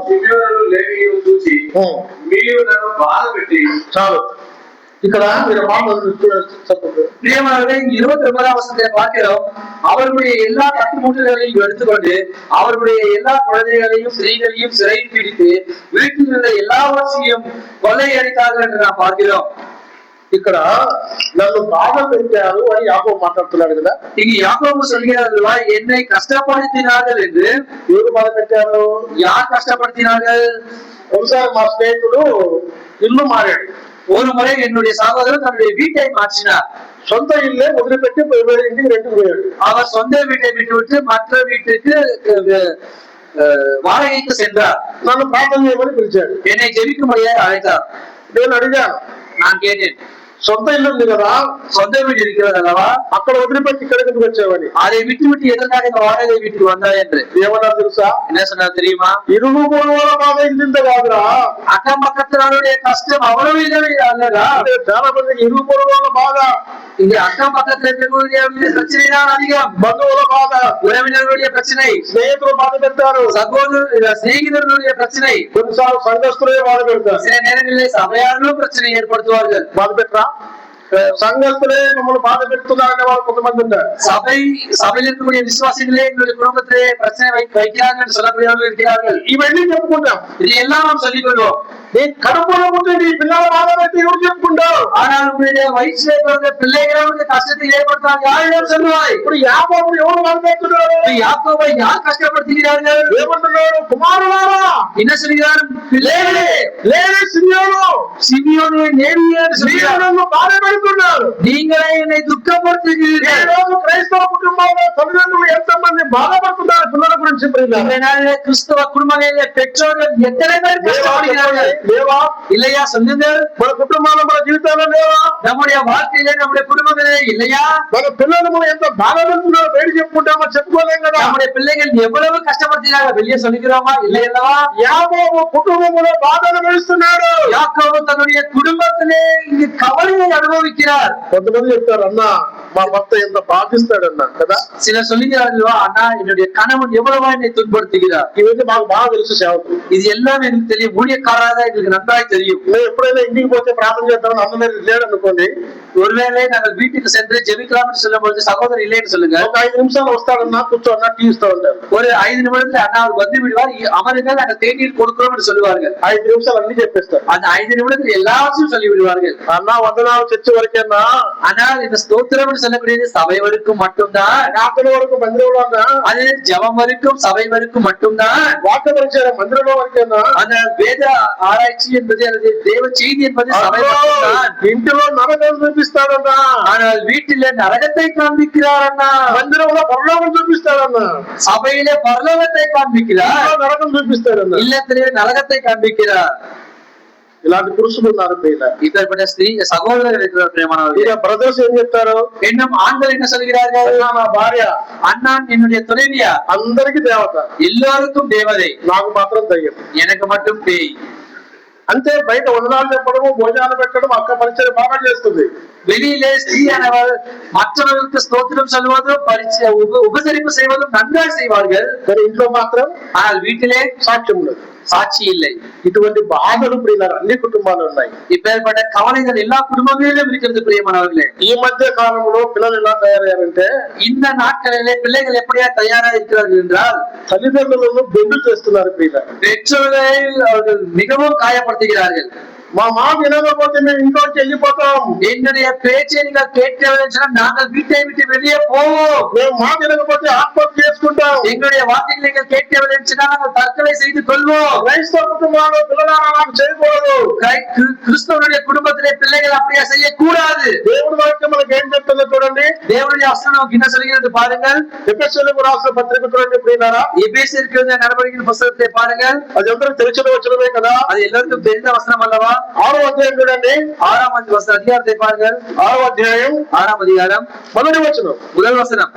షిమ్యోనును లేవీయును చూసి, మీరు నన్ను బాధ పెట్టి చాలు ఇక్కడ మీరు చెప్పండి. பிரியமானவர்களே, 29ஆம் வசனத்தை பார்க்கிறோம். அவர்களுடைய எல்லா கட்டுமுட்டுகளையும் எடுத்துக்கொண்டு அவர்களுடைய எல்லா குழந்தைகளையும் ஸ்திரீகளையும் சிறையில் பிடித்து வீட்டில் உள்ள எல்லாவற்றையும் கொள்ளையடித்தார்கள் என்று நாம் பார்க்கிறோம். ఇక్కడ నన్ను బాధ పెట్టారు అని యాకోబు మాట్లాడుతున్నాడు కదా. இங்கு யாக்கோபு சொல்கிறார்களா, என்னை கஷ்டப்படுத்தினார்கள் என்று. ఎవరు బాధ పెట్టారు? யார் கஷ்டப்படுத்தினார்கள்? ఒకసారి మా స్నేహితుడు ఇల్లు మారాడు. ஒரு முறை என்னுடைய சகோதரர் தன்னுடைய வீட்டை மாற்றினார். சொந்த இல்லే వదిలిపెట్టి వేరే ఇంటికి రెంట్కి పోయాడు. அவர் சொந்த வீட்டை விட்டுவிட்டு மற்ற வீட்டுக்கு வாடகைக்கு சென்றார். నన్ను ప్రార్థన చేయమని పిలిచాడు. என்னை ஜெபிக்கும்படியாக அழைத்தார். నేను అడిగాను, நான் கேட்டேன், సొంత ఇల్లు ఉంది కదా, சொந்த வீடு இருக்கிறது அல்லவா, అక్కడ వదిలిపెట్టి ఇక్కడికి వచ్చావని. அதை விட்டு விட்டு எதற்காக இந்த வாடகை வீட்டுக்கு வந்தாய் என்று. ఏమన్నా తెలుసా? என்ன சொன்னார் தெரியுமா? ఇరుగు పొరుగుల బాధ ఇంత కాదురా, அக்கம் பக்கத்தினருடைய கஷ்டம் அவ்வளவு இல்லை அல்லடா. చాలా మందికి ఇరుగు పొరుగుల బాధ, இங்க அக்கம் பக்கத்தில் இருக்கக்கூடிய பிரச்சனை தான் அதிகம். బంధువుల బాధ, உறவினர்களுடைய பிரச்சனை, స్నేహితులు బాధ పెడతారు, சிநேகிதர்களுடைய பிரச்சனை, కొన్నిసార్లు సంఘస్థులే బాధ పెడతారు. சில நேரங்களில் சபையார்களும் பிரச்சனை ஏற்படுத்துவார்கள். బాధ పెట్టరా? సంఘస్థులే మమ్మల్ని బాధ పెడుతున్నారనే వాళ్ళు కొంతమంది ఉంటారు. சபையில் இருக்கக்கூடிய விசுவாசிகளே எங்களுடைய குடும்பத்திலே பிரச்சனை வைக்கிறார்கள் என்று சொல்லக்கூடியவர்கள் இருக்கிறார்கள். ఇవన్నీ చెప్పుకుంటాం, இது எல்லாம் நாம் சொல்லிக் கொள்வோம். నీ కడుపులో ఉంటే నీ పిల్లల బాధ పెట్టి ఎవరు చెప్పుకుంటావు? ஆனால் உங்களுடைய வயிற்றிலே பிறந்த பிள்ளைகளுக்கு கஷ்டத்தை ஏற்படுத்தால் யாரிடம் சொல்லுவாய்? ఇప్పుడు యాకోబు ఎవరు బాధ పెడుతున్నారు? யாக்கோபை யார் கஷ்டப்படுத்துகிறார்கள்? ఏమంటున్నారు? కుమారులారా, என்ன சொல்கிறார்? பிள்ளைகளே, లేవి సిమియోను, சிமியோனே, లేవియే என்று சொல்கிறார். నన్ను బాధ పెడుతున్నారు, நீங்களே என்னை ఈ துக்கப்படுத்துகிறீர்கள். రోజు క్రైస్తవ కుటుంబంలో తల్లిదండ్రులు ఎంతమంది బాధపడుతున్నారు పిల్లల గురించి? இந்த நாளிலே கிறிஸ்தவ குடும்பங்களிலே பெற்றோர்கள் எத்தனை பேர் கஷ்டப்படுகிறார்கள்? లేవా? இல்லையா? சொல்லுங்கள். మన కుటుంబాలు మన జీవితాలు లేవా? நம்முடைய வாழ்க்கையிலே நம்முடைய குடும்பங்களே இல்லையா? మన పిల్లలు మనం ఎంత బాధ పెడుతున్నారో బయట చెప్పుకుంటామో చెప్పుకోలేం కదా. நம்முடைய பிள்ளைகள் எவ்வளவு கஷ்டப்படுத்தினாங்க வெளியே சொல்லிக்கிறோமா? இல்லை அல்லவா? యాకోబు కుటుంబంలో బాధను పెడుతున్నాడు. யாக்கோபு தன்னுடைய குடும்பத்திலே இங்கு கவலையை அனுபவிக்கிறார். కొంతమంది చెప్తారు, అన్న మా భర్త ఎంత బాధిస్తాడన్నా కదా. சிலர் சொல்லுகிறார்கள், அண்ணா என்னுடைய கணவன் எவ்வளவா என்னை துன்படுத்துகிறார். ఇవన్నీ మాకు బాగా తెలుసు సేవకు. இது எல்லாம் எனக்கு தெரியும். ஊழியக்காரராக எங்களுக்கு நன்றாய் தெரியும். మేము ఎప్పుడైనా ఇంటికి పోతే ప్రార్థన చేద్దామని అందరూ లేడు అనుకోండి, ஒருவேளை நாங்கள் வீட்டுக்கு சென்று ஜெபிக்கலாம் என்று சொல்லும் பொழுது சகோதரர் இல்லைன்னு சொல்லுங்க, ఒక 5 నిమిషాలు వస్తాడన్నా కూర్చోన్నా టీ ఇస్తా ఉంటారు. ஒரு 5 நிமிடத்துல அண்ணா அவர் வந்து விடுவார், அமருங்கள், நாங்கள் தேநீர் கொடுக்கிறோம் என்று சொல்லுவார்கள். 5 నిమిషాలు అన్ని చెప్పేస్తారు. அந்த 5 நிமிடத்தில் எல்லாத்தையும் சொல்லி விடுவார்கள். అన్న వందనాలు చర్చ వరకేనా, ஆனால் இந்த ஸ்தோத்திரம் என்று சொல்லக்கூடியது சபை வரைக்கும் மட்டும்தான். ప్రార్థన వరకు మందిరంలో అన్నా, அது ஜெபம் வரைக்கும் சபை வரைக்கும் மட்டும்தான். వాక్య పరిచయం మందిరంలో వరకేనా, அந்த வேத ஆராய்ச்சி என்பது அல்லது தேவ செய்தி என்பது சபை மட்டும்தான். ఇంటిలో నరకం చూపిస్తాడన్నా, ஆனால் வீட்டில நரகத்தை காண்பிக்கிறார் அண்ணா. మందిరంలో పరలోకం చూపిస్తాడన్నా, சபையிலே பரலோகத்தை காண்பிக்கிறார், నరకం చూపిస్తాడన్నా. இல்லத்திலே நரகத்தை காண்பிக்கிறார். ఇలాంటి పురుషులు ఉన్నారు. இப்பேற்பட்ட ஸ்திரீ சகோதரர்கள் இருக்கிற பிரியமானவர்களே, బ్రదర్స్ ఏం చెప్తారు? இன்னும் ஆண்கள் என்ன சொல்கிறார்கள்? నా భార్య அண்ணா என்னுடைய துணைவியா, అందరికి దేవత, எல்லோருக்கும் தேவதை, నాకు మాత్రం దయ్యం. எனக்கு மட்டும் பேய். అంతే. బయట వందనాలు చెప్పడము, భోజనాలు పెట్టడం, అక్క పరిచయం బాగా చేస్తుంది. வெளியிலே ஸ்திரீயானவர் மற்றவர்களுக்கு ஸ்தோத்திரம் சொல்வதும் உபசரிப்பு செய்வதும் நன்றாய் செய்வார்கள். కానీ ఇంట్లో మాత్రం ஆனால் வீட்டிலே సాక్ష్యం ఉండదు, சாட்சி இல்லை. ఇటువంటి బాధలు ఇప్పుడు అన్ని కుటుంబాలు ఉన్నాయి. இப்பேற்பட்ட கவலைகள் எல்லா குடும்பங்களிலும் இருக்கிறது பிரியமானவர்களே. ఈ మధ్య కాలంలో పిల్లలు ఎలా తయారయ్యారంటే, இந்த நாட்களிலே பிள்ளைகள் எப்படியா தயாரா இருக்கிறார்கள் என்றால், తల్లిదండ్రులను బెండు చేస్తున్నారు. பெற்றோர்களை அவர்கள் மிகவும் காயப்படுத்துகிறார்கள். మా మాట వినకపోతే మేము ఇంట్లోకి వెళ్ళిపోతాం, என்னுடைய பேச்சை நீங்கள் கேட்கவில்லை என்றால் நாங்கள் வீட்டை விட்டு வெளியே போவோம், మేము మాట వినకపోతే ఆత్మహత్య చేసుకుంటాం, எங்களுடைய வார்த்தைகளை நீங்கள் கேட்கவில்லை என்றால் நாங்கள் தற்கொலை செய்து கொள்வோம். క్రైస్తవ కుటుంబాలు పిల్లలను నాకు చేయకూడదు. கிறிஸ்தவனுடைய குடும்பத்திலே பிள்ளைகள் அப்படியே செய்யக்கூடாது. దేవుడి వాక్యం మనకి ఏం చెప్తుందో చూడండి. தேவனுடைய வசனம் நமக்கு என்ன சொல்கிறது பாருங்கள். ఎఫెసీయులకు రాసిన పత్రిక చూడండి. ఎప్పుడైనా எபேசியருக்கு நடவடிக்கையின் புத்தகத்தை பாருங்கள். అది అందరికి తెలిసిన వచనమే కదా, அது எல்லாருக்கும் தெரிந்த வசனம் அல்லவா? 6వ అధ్యాయం చూడండి. 6ஆம் அதிகாரத்தை பாருங்கள். 6వ అధ్యాయం 6ஆம் அதிகாரம் మొదటి వచనం. முதல் வசனம்.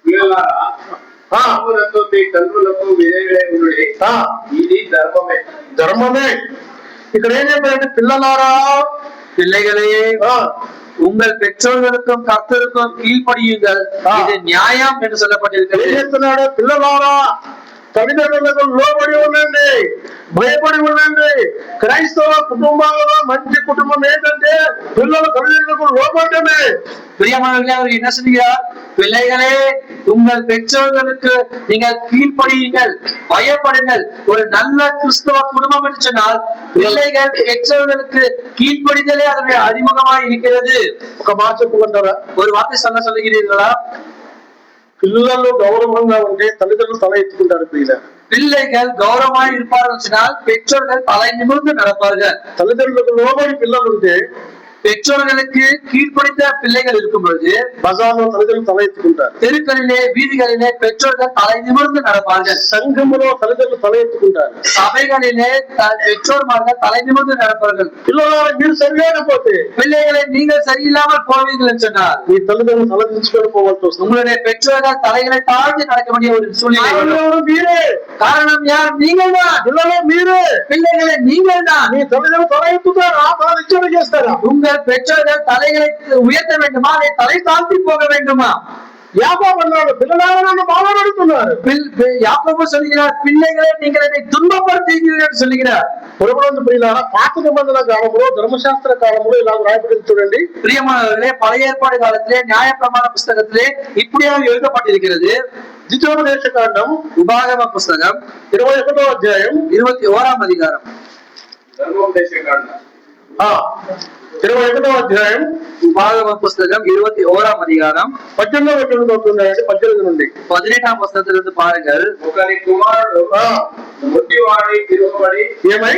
పిల్లలారా, తమ్ములకు మీ తండ్రులకు విధేయులై ఉండుడి, ఇది ధర్మమే. ధర్మమే. ఇక్కడ ఏం చెప్పారంటే, పిల్లలారా, பிள்ளைகளே, உங்கள் பெற்றோர்களுக்கும் கர்த்தருக்கும் கீழ்ப்படியுங்கள், இது நியாயம் என்று சொல்லப்பட்டிருக்கிறது. ఏం చెప్తున్నాడు? పిల్లలారా, తల్లిదండ్రులకు లోబడి ఉండండి, భయపడి ఉండండి. క్రైస్తవ కుటుంబాలలో మంచి కుటుంబం ఏంటంటే పిల్లల తల్లిదండ్రులకు లోబడమే. பிரியமானவர்களே, அவர் என்ன சொல்கிறார்? பிள்ளைகளே, உங்கள் பெற்றோர்களுக்கு நீங்கள் கீழ்ப்படியுங்கள், பயப்படுங்கள். ஒரு நல்ல கிறிஸ்தவ குடும்பம் என்று சொன்னால் பிள்ளைகள் பெற்றோர்களுக்கு கீழ்ப்படிதலே அதனுடைய அறிமுகமாய் இருக்கிறது. ఒక మాట చెప్పుకుంటారా? ஒரு வார்த்தை சொல்லுகிறீர்களா? పిల్లలు గౌరవంగా ఉంటే తల్లిదండ్రులు తల ఎత్తుకుంటారు. பிள்ளைகள் கௌரவமாய் இருப்பார்கள் சொன்னால் பெற்றோர்கள் தலை நிமிர்ந்து நடப்பார்கள். తల్లిదండ్రులకు లోబడి పిల్లలు ఉంటే, பெற்றோர்களுக்கு கீழ்ப்படித்த பிள்ளைகள் இருக்கும் பொழுது బజార్లో తల్లిదండ్రులు తల ఎత్తుకుంటారు. தெருக்களிலே வீதிகளிலே பெற்றோர்கள் தலை நிமிர்ந்து நடப்பார்கள். సంఘములో తల్లిదండ్రులు తల ఎత్తుకుంటారు. சபைகளிலே பெற்றோர்மார்கள் தலை நிமிர்ந்து நடப்பார்கள். పిల్లలు మీరు సరిలేకపోతే, பிள்ளைகளை நீங்கள் சரியில்லாமல் போவீர்கள் என்று சொன்னார் మీ తల్లిదండ్రులు తల దించుకొని పోవాల్సి వస్తుంది. உங்களுடைய பெற்றோர்கள் தலைகளை தாழ்த்தி நடக்க வேண்டிய ஒரு சூழ்நிலை வரும். మీరే காரணம் யார்? நீங்கள் தான். పిల్లలు మీరే. பிள்ளைகளை நீங்கள் தான். మీ తల్లిదండ్రులు తల ఎత్తుతారు, ఆ తల దించడం చేస్తారా? உங்கள் பெற்றோர்கள் தலைகளை உயர்த்த வேண்டுமா, அதை தலை தாழ்த்தி போக வேண்டுமா? యాకోబు అన్నాడు, పిల్లలారా నన్ను బాధపడుతున్నారు. யாக்கோபு சொல்கிறார், பிள்ளைகளை நீங்கள் என்னை துன்பப்படுத்துகிறீர்கள் என்று சொல்கிறார். పురములందు ప్రియులారా, పాత నిబంధన కాలంలో ధర్మశాస్త్ర కాలంలో ఇలా రాయబడింది చూడండి. பிரியமானவர்களே, பழைய ஏற்பாடு காலத்திலே நியாய பிரமாண புஸ்தகத்திலே இப்படியாக எழுதப்பட்டிருக்கிறது. ద్వితీయోపదేశ కాండం உபாகம புஸ்தகம் 21వ అధ్యాయం 21ஆம் அதிகாரம். ధర్మోపదేశ కాండ 21వ అధ్యాయం உபாகம புஸ்தகம் 21ஆம் அதிகாரம் 18వ వచనం చదువుతున్నాయండి. 18 నుండి 18ஆம் வசனத்திலிருந்து பாருங்கள். ఒకని కుమారుడు మొండివాడై తిరగబడి ఏమై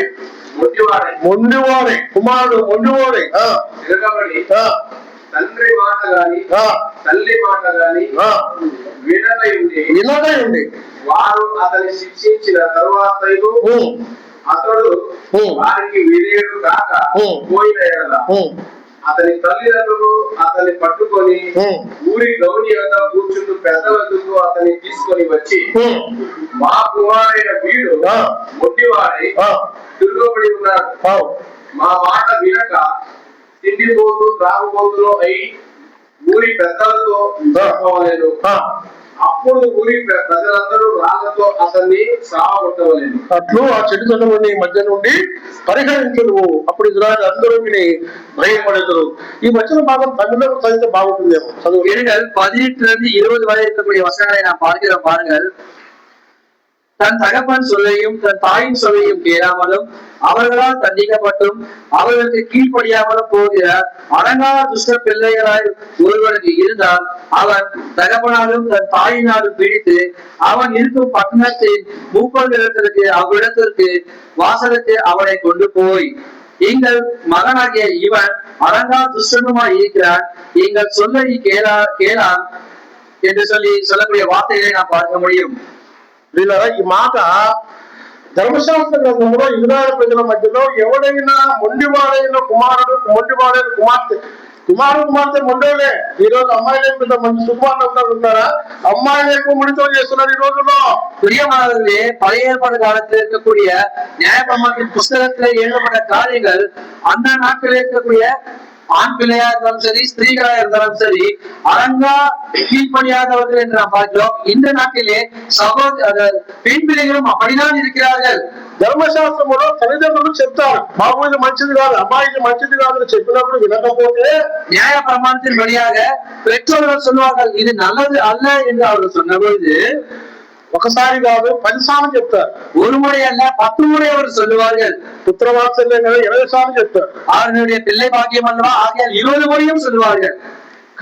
మొండివాడై మొండివాడే కుమారుడు మొండివాడే తిరగబడి తండ్రి మాట గాని తల్లి మాట గాని వినదై ఉండి వారు అతని శిక్షించిన తరువాత అతడు వారికి విధేయుడు కాక పోయిన ఎడల అతని తల్లిదండ్రులు అతన్ని పట్టుకొని ఊరి గౌని వద్ద కూర్చుంటూ పెద్దలకు అతన్ని తీసుకొని వచ్చి, మా కుమారుడైన వీడు మొండివాడై తిరుగుబడి ఉన్నాడు, మా మాట వినక తిండిపోతూ త్రాగుబోతులో అయి ఊరి పెద్దలతో చెప్పవలేదు. అప్పుడు ఊరి ప్రజలందరూ రాళ్లతో అతన్ని సావగొట్టవలేదు. అట్లు ఆ చెడు జనముని మధ్య నుండి పరిహరించదు. అప్పుడు ఇజ్రాయెల్ అందరూ విని భయపడతారు. ఈ వచన భాగం తమిళంలో చదివితే బాగుంటుందేమో. చదువు 18 to 20 வரை இருக்கக்கூடிய வசனங்களை நாம் பார்க்கிறோம். பாருங்கள். தன் தகப்பன் சொல்லையும் தன் தாயின் சொல்லையும் கேளாமலும் அவர்களால் தண்டிக்கப்பட்டும் அவர்களுக்கு கீழ்ப்படியாமலும் போகிற அடங்காத துஷ்ட பிள்ளைகளாய் ஒருவனுக்கு இருந்தால் அவன் தகப்பனாலும் தன் தாயினாலும் பிடித்து அவன் இருக்கும் பட்டணத்தின் மூப்பர்களிடத்திற்கு அவ்விடத்திற்கு வாசலுக்கு அவனை கொண்டு போய், எங்கள் மகனாகிய இவன் அடங்கா துஷ்டனுமாய் இருக்கிறான், எங்கள் சொல்லை கேளான் என்று சொல்லக்கூடிய வார்த்தைகளை நாம் பார்க்க முடியும். ఈ మాట ధర్మశాస్త్ర గ్రంథంలో ఇజ్రాయెల్ ప్రజల మధ్యలో ఎవడైనా మొండివాడైన మొండివాడైన కుమార్తె మొండోలే. ఈ రోజు అమ్మాయిలు పెద్ద మంచి సుకుమారులు ఉంటారా? అమ్మాయిలు ఎక్కువ ముడితో చేస్తున్నారు ఈ రోజుల్లో. பிரியமானவர்களே, பழைய ஏற்பாடு காலத்தில் இருக்கக்கூடிய நியாயப்பிரமாணத்தின் புஸ்தகத்தில் எழுதப்பட்ட காரியங்கள் அந்த நாட்களில் இருக்கக்கூடிய ஆண் பிள்ளையா இருந்தாலும் சரி, ஸ்திரீகளா இருந்தாலும் சரி, அடங்கா கீழ்ப்படியாதவர்கள் என்று நாம் பார்க்கிறோம். இந்த நாட்டிலே பெண் பிள்ளைகளும் அப்படிதான் இருக்கிறார்கள். ధర్మశాస్త్రంలో తల్లిదండ్రులు చెప్తారు, బాబు ఇది మంచిది కాదు, అమ్మాయికి మంచిది కాదు అని చెప్పినప్పుడు వినకపోతే நியாய பிரமாணத்தின் வழியாக பெற்றோர்கள் சொல்வார்கள், இது நல்லது அல்ல என்று அவர்கள் சொன்ன பொழுது ఒకసారి కాదు 10 సార్లు చెప్తారు. ஒரு முறை அல்ல 10 முறை அவர் சொல்லுவார்கள். పుత్రవాత్సల్యం 20 సార్లు చెప్తారు. அவர்களுடைய பிள்ளை பாக்கியம் அல்லவா, ஆகியால் 20 முறையும் சொல்லுவார்கள்.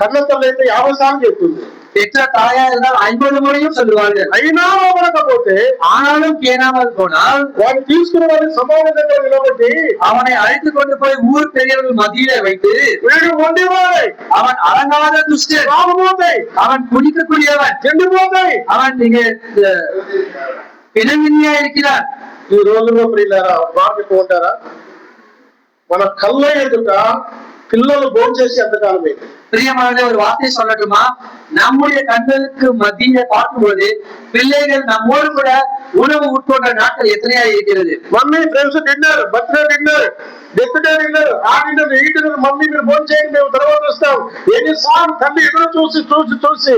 కన్న తల్లి అయితే 50 సార్లు చెప్తుంది. பெற்ற தாயா இருந்தால் 50 முறையும் சொல்லுவார்கள். అయినా வரకపోతే, ஆனாலும் கேளாமல் போனால் వాడిని తీసుకుని వారి సమాజ దగ్గర నిలబెట్టి அவனை அழைத்து கொண்டு போய் ஊர் பெரியவர்கள் மத்தியிலே வைத்து, వీడు మొండివాడై, அவன் அடங்காத துஷ்டன், రాబోతాయి, அவன் குடிக்கக்கூடியவன், చెండిపోతాయి, அவன் நீங்க பிணமின்னியா இருக்கிறான். ఈ రోజుల్లో ప్రియులారా బాగా ఉంటారా? మన కళ్ళ ఎదుట పిల్లలు భోంచేసి ఎంతకాలమైంది? பிரியமான ஒரு வார்த்தை சொல்லட்டுமா? நம்முடைய கண்களுக்கு மத்தியில பார்க்கும்போது பிள்ளைகள் நம்மோடு கூட உணவு உட்கொண்ட நாட்கள் எத்தனையா இருக்கிறது. Mummy friends dinner, birthday dinner, death day dinner, ఆ డిన్నర్ ఈ డిన్నర్, మమ్మీ మీరు భోజనం చేయండి, మేము తర్వాత వస్తాం. ఎన్నిసార్లు తల్లి ఎదురు చూసి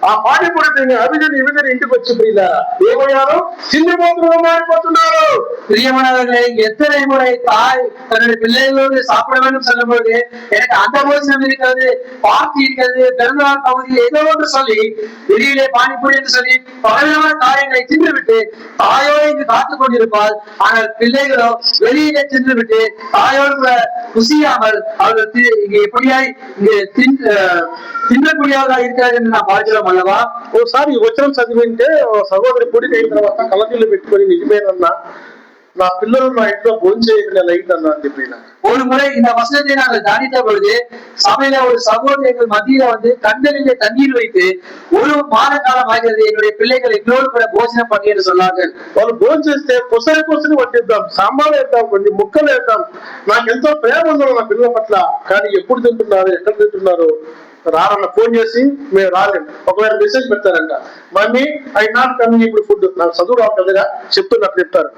ఆ పాడిపడి అవిజని ఇంటికి వచ్చి ప్రియులారా ఏమయ్యారు? చిన్నపోతులు మారిపోతున్నారు. பிரியமானவர்களே, எத்தனை முறை தாய் தன்னுடைய பிள்ளைகளோடு சாப்பிட வேண்டும் சொல்லும்போது எனக்கு அந்த போஜனம் இருக்கிறது, பார்ட்டி இருக்கிறது, பிறந்தநாள் பகுதி ஏதோ ஒன்று சொல்லி வெளியிலே பானிபூரி என்று சொல்லி பலவிதமான காரியங்களை தின்றுவிட்டு தாயோடு இங்கு காத்துக் கொண்டிருப்பாள். ஆனால் பிள்ளைகளோ வெளியிலே தின்றுவிட்டு தாயோடு கூட குசியாமல் அவர்கள் இங்க எப்படியாய் இங்கு తిన్నக்கூடிయవగా இருக்கிறாరు నా బాధ్యత అల్లవా. ఓసారి ఈ వచనం చదివింటే సహోదరి పొడికి అయిన తర్వాత కలగిళ్ళు పెట్టుకొని నిజమేనన్నా నా పిల్లలు నా ఇంట్లో భోజనం చేయకుండా అయిందన్నా అని చెప్పి ஒரு முறை இந்த வசனத்தை நாங்கள் தியானித்த பொழுது சபையில ஒரு சகோதரர்கள் மத்தியில கண்களிலே தண்ணீர் வைத்து ஒரு மாத காலம் ஆகிறது என்னுடைய பிள்ளைகள் எங்களோடு கூட போஜனம் பண்ணி என்று சொன்னார்கள். వాళ్ళు భోజనం చేస్తే కొసరి వడ్డిద్దాం, సాంబార్ వేద్దాం, కొన్ని ముక్కలు వేద్దాం, నాకు ఎంతో ప్రేమ ఉందో నా పిల్లల పట్ల, కానీ ఎప్పుడు తింటున్నారు, ఎక్కడ తింటున్నారు రారన్న ఫోన్ చేసి మేము రాలేము. ఒకవేళ మెసేజ్ పెడతారంట, మమ్మీ ఐ నాట్ కమింగ్ ఇప్పుడు ఫుడ్, నాకు చదువు రావు కదా చెప్తున్నట్టు చెప్తారు.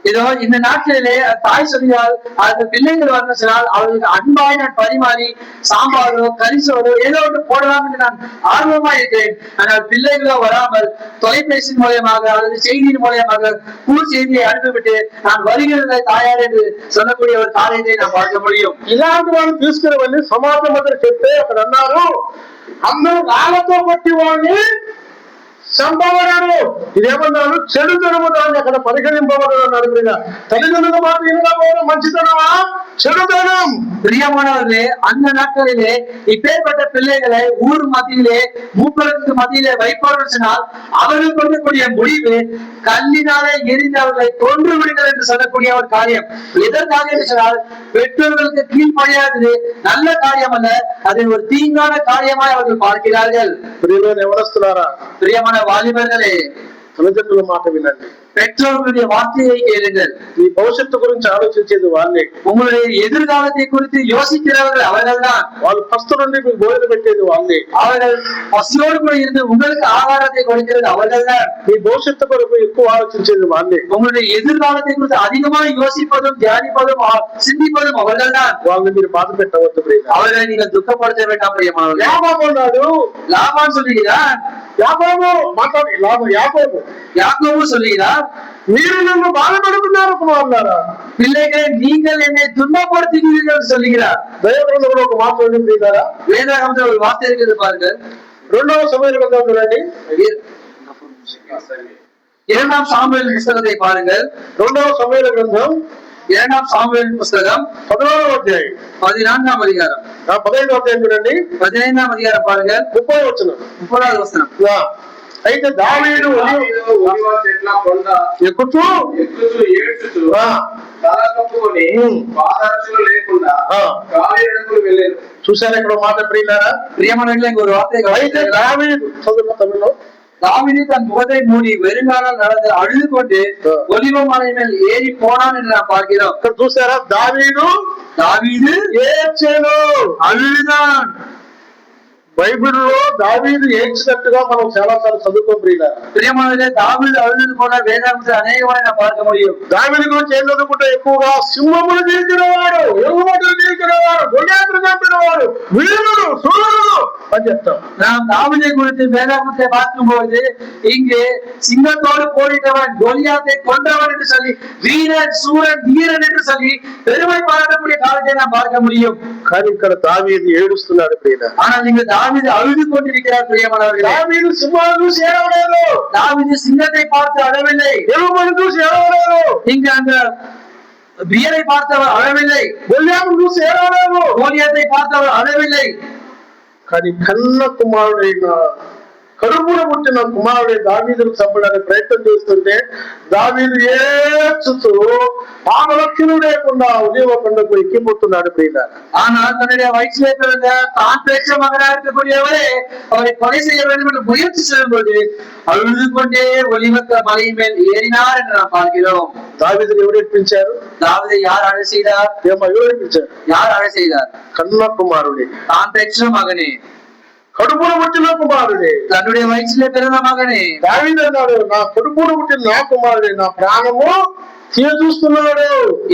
இதோ இந்த நாட்களிலே தாய் சொல்லியால் அந்த பிள்ளைகள் வந்து சொன்னால் அவர்களுக்கு அன்பாய் நான் பரிமாறி சாம்பாரோ கரிசோரோ ஏதோ ஒன்று போடலாம் என்று நான் ஆர்வமா இருக்கிறேன். ஆனால் பிள்ளைகளோ வராமல் தொலைபேசி மூலயமாக அல்லது செய்தியின் மூலயமாக கூழ் செய்தியை அனுப்பிவிட்டு நான் வருகிறதை தாயார் என்று சொல்லக்கூடிய ஒரு காரியத்தை நான் பார்க்க முடியும். ఇలాంటి వాళ్ళు తీసుకుని వెళ్ళి సమాజం దగ్గర చెప్తే అక్కడ అన్నారు అందరూ రాళ్లతో కొట్టి వాడిని చంపబడాడు. ఇదేమన్నారు, చెడుతనము దాన్ని అక్కడ పరిగణింపబడదు అన్నారు. తల్లిదండ్రుల మాట వినకపోవడం మంచితనమా, చెడుతనం. பிரியமானவர்களே, அந்த நாட்களிலே இப்பேற்பட்ட பிள்ளைகளை ஊர் மத்தியிலே மூப்பருக்கு மத்தியிலே வைப்பார்கள் சொன்னால் அவர்கள் கொடுக்கக்கூடிய முடிவு கல்லினாலே எரிந்தவர்களை கொன்று விடுங்கள் என்று சொல்லக்கூடிய ஒரு காரியம். எதற்காக என்று சொன்னால் பெற்றோர்களுக்கு கீழ்ப்படியாதது நல்ல காரியம் அல்ல, அதை ஒரு தீங்கான காரியமாய் அவர்கள் பார்க்கிறார்கள். பிரியமான వాలిబర్గలే, తల్లిదండ్రుల మాట వినండి, பெற்றோர்களுடைய வார்த்தையை கேளுங்கள். మీ భవిష్యత్తు గురించి ఆలోచించేది వాళ్ళే, உங்களுடைய எதிர்காலத்தை குறித்து யோசிக்கிறவர்கள் அவர்கள் தான். వాళ్ళు ఫస్ట్ నుండి మీకు భోజనం పెట్టేది వాళ్ళే, அவர்கள் பசியோடு கூட இருந்து உங்களுக்கு ஆகாரத்தை கொடுக்கிறது அவர்கள் தான். మీ భవిష్యత్తు కొరకు ఎక్కువ ఆలోచించేది వాళ్ళే, உங்களுடைய எதிர்காலத்தை குறித்து அதிகமாக யோசிப்பதும் தியானிப்பதும் சிந்திப்பதும் அவர்கள் தான். వాళ్ళని మీరు బాధ పెట్టవద్దు. அவர்களை நீங்கள் துக்கப்படுத்த வேண்டாம். பிரியமானவர்களே, యాకోబు అన్నాడు, லாபான் சொல்லுகிறார், யாக்கோபு சொல்லுகிறார், మీరు నన్ను బాధపడుతున్నారు కుమారులారా, பிள்ளைகளை நீங்கள் என்னை துன்பப்படுத்துகிறீர்கள் சொல்லுகிறார். దైవగ్రంథంలో ఒక మాట ఉంటుందా, வேதாகமத்தில் ஒரு வார்த்தை இருக்கிறது பாருங்க. 2వ సమూయేలు గ్రంథం చూడండి, 2ஆம் சாமுவேல் புத்தகத்தை பாருங்கள். 2వ సమూయేలు గ్రంథం 2ஆம் சாமுவேல் புத்தகம் 14వ అధ్యాయం 14ஆம் அதிகாரம் 15వ అధ్యాయం చూడండి, 15ஆம் அதிகாரம் பாருங்க, 30వ వచనం. 30வது వచనం. అయితే దావీదు ఒలీవ చెట్ల కొండ ఎక్కుతూ ఏడ్చుతూ తల కప్పుకొని పాదరక్షలు లేకుండా గాలి నడుపులు వెళ్ళారు. చూసారా ఇక్కడ మాట ప్రియులారా? பிரியமானவர்களே, இங்க ஒரு வார்த்தை అయితే దావీదు చదువు తమిళలో, தாவீது தன் முகத்தை மூடி வெறுங்காலம் நடந்து அழுது கொண்டு ஒலிவ மலை மேல் ஏறி போனான் என்று நாம் பார்க்கிறோம். ఇక్కడ చూసారా, దావీదు ఏడ్చెను, அழுதான். బైబిల్లో దావీదు ఏడ్చినట్టుగా మనం చాలా సార్లు చదువుకోం ప్రియులారా. பிரியமானவர்களே, தாவீது அழுது போல வேதாகமத்தில் அநேகமாக நாம் பார்க்க முடியும். దావీదు గురించి ఏం చదువుకుంటే ఎక్కువగా సింహములు తీర్చినవాడు, ఎలుగుబంటులు తీర్చినవాడు, గొల్లియాతులు చంపినవాడు, వీరుడు, సూర్యుడు అని చెప్తాం. நாம் தாவீதை குறித்து வேதாகமத்தை பார்க்கும்போது இங்கு சிங்கத்தோடு போரிட்டவன், கோலியாத்தை கொன்றவன் என்று சொல்லி வீரன், சூரன், வீரன் என்று சொல்லி பெருமை பாராட்டக்கூடிய காலத்தை நாம் பார்க்க முடியும். కానీ ఇక్కడ దావీదు ఏడుస్తున్నాడు ప్రియులారా. ஆனால் இங்கு தாவீது அழுது கொண்டிருக்கிறார். பிரியமானவர்களே, దావీదు సింహాలను చూసి ఏడవలేదు, தாவீது சிங்கத்தை பார்த்து அழவில்லை, ఎలుగుబంటు చూసి ఏడవలేదు, இங்கு அந்த வீரை பார்த்தவர் அழவில்லை, గొల్లియాతును చూసి ఏడవలేదు, கோலியாத்தை பார்த்தவர் அழவில்லை. కానీ కన్న కుమారుడైన కడుపున పుట్టిన కుమారుడే దావీదును చంపడానికి ప్రయత్నం చేస్తుంటే దావీదు ఏడ్చుతూ పాపలక్షణం లేకుండా ఉదయం కొండకు ఎక్కిపోతున్నాడు ప్రియులారా. ஆனால் தன்னுடைய வயிற்றிலே பிறந்த தான் பெற்ற மகனாக இருக்கக்கூடியவரே அவரை கொலை செய்ய வேண்டும் என்று முயற்சி செய்யும்போது அழுது கொண்டே ஒலிவத்த மலையின் மேல் ஏறினார் என்று நாம் பார்க்கிறோம். దావీదుని ఎవరు ఎక్కించారు? தாவீதை யார் அழை செய்தார்? ఎవరు ఎక్కించారు? யார் அழை செய்தார்? కన్న కుమారుడే, தான் பெற்ற மகனே, కడుపున పుట్టిన కుమారుడే, தன்னுடைய வயிற்றிலே பிறந்த மகனே. దావీదు అన్నాడు, నా కడుపున పుట్టిన నా కుమారుడే, నా ప్రాణము ఈయన చూస్తున్నాడు.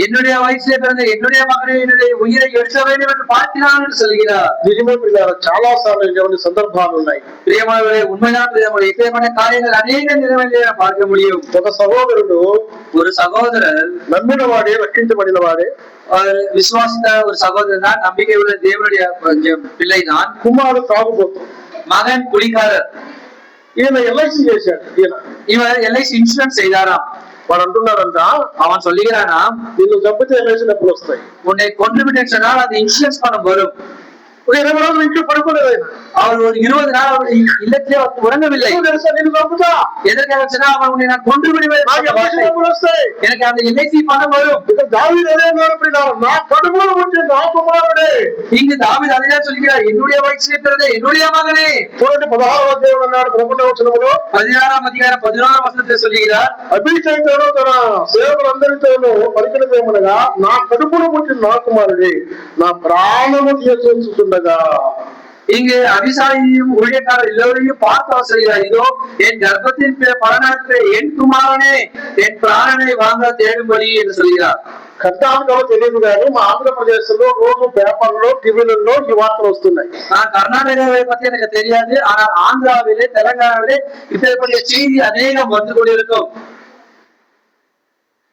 என்னுடைய வயசுல பிறந்த என்னுடைய மகனை என்னுடைய உயிரை எடுக்க வேண்டும் என்று பார்க்கிறான் என்று சொல்கிறார். నిజమే పిల్లలు, చాలా సార్లు ఇటువంటి సందర్భాలు ఉన్నాయి. பிரியமானவர்களே, உண்மைதான் பிரியமானவர்களே, இப்படிப்பட்ட காரியங்கள் அநேக நிறுவனங்களை பார்க்க முடியும். ఒక సహోదరుడు, ஒரு சகோதரர், నమ్మిన వాడే, రక్షించబడిన వాడే, அவர் விசுவாசித்த ஒரு சகோதரர் தான், நம்பிக்கை உள்ள தேவனுடைய பிள்ளை தான். కుమారుడు తాగుబోతు, மகன் குடிகாரர். ఈయన ఎల్ఐసి చేశాడు. இவர் எல்ஐசி இன்சூரன்ஸ் செய்தாராம். వాడు అంటున్నాడంట, அவன் சொல்லுகிறானா, నిన్ను చంపితే ఎల్ఐసి డబ్బులు వస్తాయి, உன்னை கொண்டு விட்டேன்னு சொன்னால் அது இன்சூரன்ஸ் பணம் வரும். ఒక 20 రోజులు ఇంట్లో పడుకోలేదు ఆయన. அவர் ஒரு 20 நாள் அவருடைய இல்லத்திலே உறங்கவில்லை. నేను చంపుతా, எதற்காக சொன்னால் அவன் உன்னை நான் கொன்று விடுவேன், నాకు ఎల్ఐసి డబ్బులు వస్తాయి. எனக்கு அந்த எல்ஐசி பணம் வரும். ఇక దావీదు అదే అన్నాడు, నా కడుపులో పుట్టిన నా కుమారుడే. இங்கு தாவீது அதைதான் சொல்கிறார், என்னுடைய வயசிலே பிறந்த என்னுடைய மகனே. చూడండి 16వ అధ్యాయం అన్నాడు 11వ వచనములో, 16వ அதிகாரம் 11వ వచనத்தை சொல்கிறார். అభిషేకుడు తన సేవకులందరితోనూ పలికినదేమనగా, నా కడుపులో పుట్టిన నా కుమారుడే, నా ప్రాణము తీర్చుచుండగా. இங்கு அபிசாயியும் ஊழியக்காரர் எல்லோரையும் பார்த்து அவர் சொல்கிறார், இதோ என் கர்ப்பத்தின் பலனாற்ற என் குமாரனே, என் பிராணனை வாங்க தேடும்படி என்று சொல்கிறார். కర్ణాటకలో తెలియదు కానీ మా ఆంధ్రప్రదేశ్ లో రోజు పేపర్లో, టీవీలలో ఈ వార్తలు వస్తున్నాయి. கர்நாடகாவை பத்தி எனக்கு தெரியாது, ஆனால் ஆந்திராவிலே, தெலங்கானாவிலே இப்படிப்பட்ட செய்தி அநேகம் வந்து கொண்டிருக்கும்.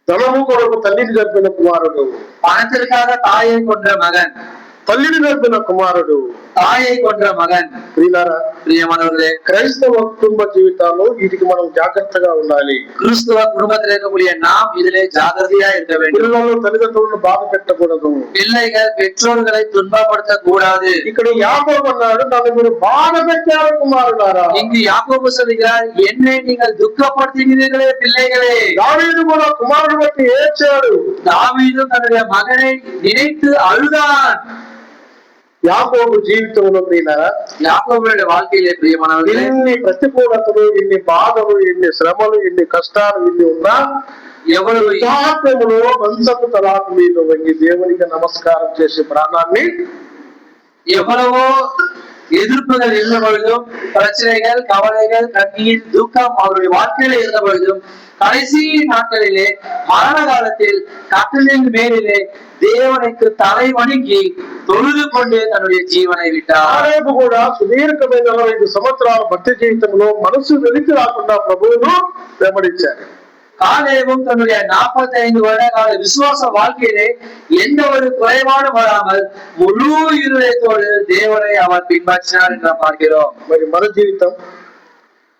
ధనము కొరకు తల్లిని చంపిన కుమారుడు, பணத்திற்காக தாயை கொன்ற மகன், తల్లిని చంపిన కుమారుడు, தாயை கொன்ற மகன். ప్రియులారా, பிரியமானவர்களே, క్రైస్తవ కుటుంబ జీవితాల్లో వీటికి మనం జాగ్రత్తగా ఉండాలి. கிறிஸ்துவ குடும்பத்தில் இருக்கக்கூடிய நாம் இதிலே ஜாகிரதையா இருக்க வேண்டும். పిల్లలు తల్లిదండ్రులను బాధ పెట్టకూడదు. பிள்ளைகள் பெற்றோர்களை துன்பப்படுத்த கூடாது. ఇక్కడ యాకోబు అన్నాడు, నన్ను మీరు బాధ పెట్టారు కుమారులారా. இங்கு யாக்கோபு சொல்கிறார், என்னை நீங்கள் துக்கப்படுத்துகிறீர்களே பிள்ளைகளே. దావీదు కూడా కుమారుడు బట్టి ఏడ్చాడు. தாவீது தன்னுடைய மகனை நினைத்து அழுதான். యాకోబు జీవితంలో ప్రియులారా, யாக்கோபுடைய வாழ்க்கையிலே பிரியமானவர்களே, ఎన్ని ప్రతికూలతలు, ఎన్ని బాధలు, ఎన్ని శ్రమలు, ఎన్ని కష్టాలు ఎన్ని ఉన్నా எவ்வளவு వృద్ధాప్యములో మంచపు తలాకు మీద వంగి దేవునికి నమస్కారం చేసే ప్రాణాన్ని, எவ்வளவோ எதிர்ப்புகள் இருந்த பொழுதும், பிரச்சனைகள், கவலைகள், கண்ணீர், துக்கம் அவருடைய வாழ்க்கையில இருந்த பொழுதும், கடைசி நாட்களிலே மரண காலத்தில் கட்டளின் மேலிலே దేవునికి తலை వణికి తొలుదు கொண்டு தன்னுடைய జీవனை విட்டார். రేపు కూడా సుదీర్ఘమైన 45 సంవత్సరాల భక్తి జీవితంలో మనసు వెలికి రాకుండా ప్రభువును వెంబడించారు. காலேவும் தன்னுடைய 45 வருட கால விசுவாச வாழ்க்கையிலே எந்த ஒரு குறைபாடும் வராமல் முழு இருதயத்தோடு தேவனை அவர் பின்பற்றினார் என்று பார்க்கிறோம். మరి మన జీవితం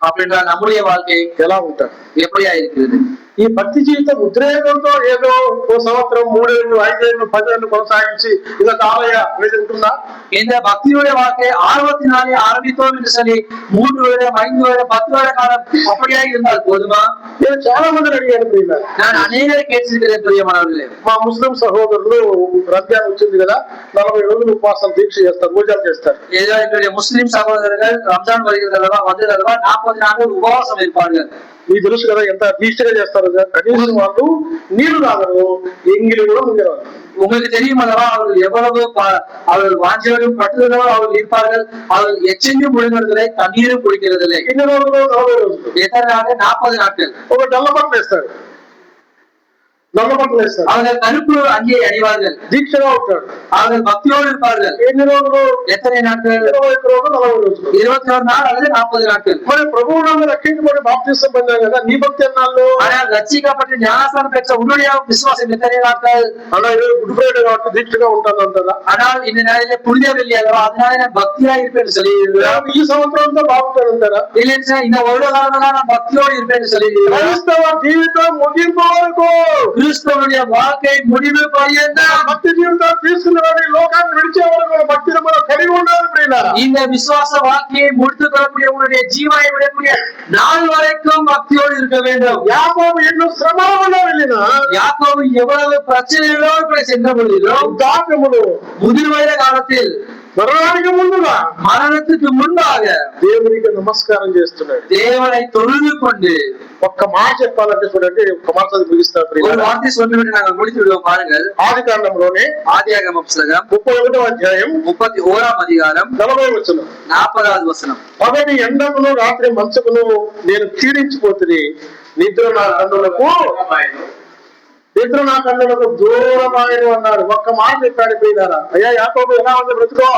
அப்படின்ற நம்முடைய வாழ்க்கை ఎలా ఉంటారు? எப்படியா இருக்கிறது? ఈ భక్తి జీవితం ఉద్రేకంతో ఏదో ఓ సంవత్సరం 3 ఏళ్ళు 5 ఏళ్ళు 10 ఏళ్ళు కొనసాగించి ఇలా కాలయ అనేది ఉంటుందా? இந்த பக்தியுடைய வாழ்க்கை ஆர்வத்தினாலே ஆரம்பித்தோம் என்று சொல்லி 3 வருடம் 5 வருடம் 10 வருட காலம் அப்படியே இருந்தால் போதுமா? నేను చాలా మందిని అడిగాను ప్రియులారా. நான் அநேகரை கேட்டிருக்கிறேன் பிரியமானவர்களே. మా ముస్లిం సహోదరులు రంజాన్ వచ్చింది కదా, 40 రోజులు ఉపవాసం దీక్ష చేస్తారు, పూజలు చేస్తారు. ஏதோ என்னுடைய முஸ்லிம் சகோதரர்கள் ரம்ஜான் வருகிறது அல்லவா, வந்தது அல்லவா, 40 நாட்கள் உபவாசம் இருப்பார்கள். మీకు తెలుసు కదా ఎంత దీక్షగా చేస్తారు. కనీసం వాళ్ళు నీళ్లు తాగరు, ఎంగిలి కూడా ముంగరు. உங்களுக்கு தெரியும் அல்லவா, அவர்கள் எவ்வளவு அவர்கள் வாஞ்சலும் பட்டுதலோ அவர்கள் இருப்பார்கள். அவர்கள் எச்சையும் முழுங்குறதில்லை, தண்ணீரும் குடிக்கிறதில்லை. ఎన్ని రోజులు? 40 రోజులు. எத்தனை நாள்? 40 நாட்கள். ఒక నల్ల బట్టలు వేస్తాడు, నల్ల బట్టలు వేస్తాడు. அவர்கள் கருப்பு அங்கே அணிவார்கள், దీక్షగా ఉంటాడు. அவர்கள் பக்தியோடு இருப்பார்கள். ఎన్ని రోజులు? எத்தனை நாட்கள்? 21 రోజులు, 40 రోజులు. 21 நாள் அல்லது 40 நாட்கள். మరి ప్రభువునందు రక్షించబడి బాప్తిసం పొందాం కదా, నీ భక్తి ఎన్నాళ్ళు? ஆனால் ரட்சிக்கப்பட்டு ஞானஸ்நானம் பெற்ற உன்னுடைய விசுவாசம் எத்தனை நாட்கள்? అలా ఈరోజు గుడ్ ఫ్రైడే కాబట్టి దీక్షగా ఉంటాను అంటారా? ஆனால் இந்த நாளிலே புனித வெள்ளி அல்லவா, அதனால நான் பக்தியா இருப்பேன் சொல்லி ఈ సంవత్సరంతో బాగుంటాను అంటారా? இல்லைன்னு இந்த ஒரு காலமாக நான் பக்தியோடு இருப்பேன் சொல்லி క్రైస్తవ జీవితం ముగింపు వరకు, கிறிஸ்தவனுடைய வாழ்க்கை முடிவு பரியந்தம் భక్తి జీవితం తీసుకున్నవాడి లోకాన్ని విడిచే వరకు భక్తిని మనం కలిగి ఉండాలి ప్రియులారా. இந்த விசுவாச வாழ்க்கையை முடித்துக் கொள்ளக்கூடிய உங்களுடைய ஜீவனை விடக்கூடிய நாள் வரைக்கும் பக்தியோடு இருக்க வேண்டும். యాకోబు ఎన్నో శ్రమలలో వెళ్ళిన, யாக்கோபு எவ்வளவு பிரச்சனைகளோடு கூட சென்ற பொழுதிலும், వృద్ధాప్యములు, முதிர் வயது காலத்தில், మరణానికి ముందుగా மரணத்துக்கு முன்பாக దేవునికి నమస్కారం చేస్తున్నాడు. தேவனை தொழுது கொண்டு, ఒక్క మాట చెప్పాలంటే చూడండి, ఒక్క మాట ముగిస్తారు ஒரு ప్రియులారా. வார்த்தை சொல்லிவிட்டு நாங்கள் முடித்து விடுவோம். பாருங்கள், ఆది కాండంలోనే ஆதியாகம புத்தகம் 31వ అధ్యాయం 31ஆம் அதிகாரம் 40వ వచనం. 40வது వచనం. పగటి ఎండకును రాత్రి మంచుకును నేను క్షీణించిపోతుంది, నిద్ర నా కన్నులకు ఇతరు నా కళ్ళకు దూరమైన అన్నాడు. ఒక్క మాట చెప్పాడు ప్రియులారా. అయ్యా యాకోబు ఎలా ఉంది బ్రతుకో?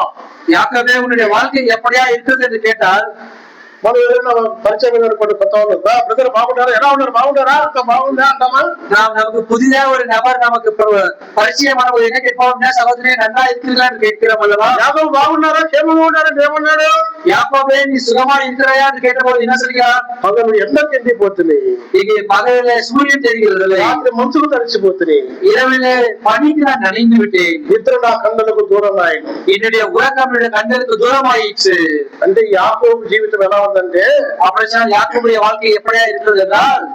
யாக்கோபே உன்னுடைய வாழ்க்கை எப்படியா இருக்குது என்று கேட்டால், మనం ఏదైనా పరిచయం కొన్ని కొత్త వాళ్ళు బ్రదర్ బాగుంటారా, ఎలా ఉన్నారు, బాగుంటారా, అంత బాగుందా అంటామా? நமக்கு புதிதா ஒரு நபர் நமக்கு பரிச்சயமான ஒரு என்ன கேட்போம்னா, சகோதரே நல்லா இருக்கிறான்னு கேட்கிறோம் அல்லவா? యాకోబు బాగున్నారా, క్షేమంగా ఉన్నారా, ఏమన్నాడు? யாக்கோபே நீ சுகமா இருக்கிறாயா என்று கேட்டபோது என்ன சொல்கிறார்? పగలు ఎండకు ఎండిపోతున్నాయి, இங்கே பகலிலே சூரியன் தெரிகிறது, రాత్రి మంచుకు తడిచిపోతున్నాయి, இரவிலே பனிக்கு நான் நனைந்து விட்டேன், నిద్ర నా కళ్ళకు దూరం ఆయన, என்னுடைய உறக்கம் என்னுடைய கண்களுக்கு தூரமாயிடுச்சு. అంటే యాకోబు జీవితం ఎలా ఉందంటే, அப்படின்னா யாக்கோபுடைய வாழ்க்கை எப்படியா இருக்கிறது என்றால்,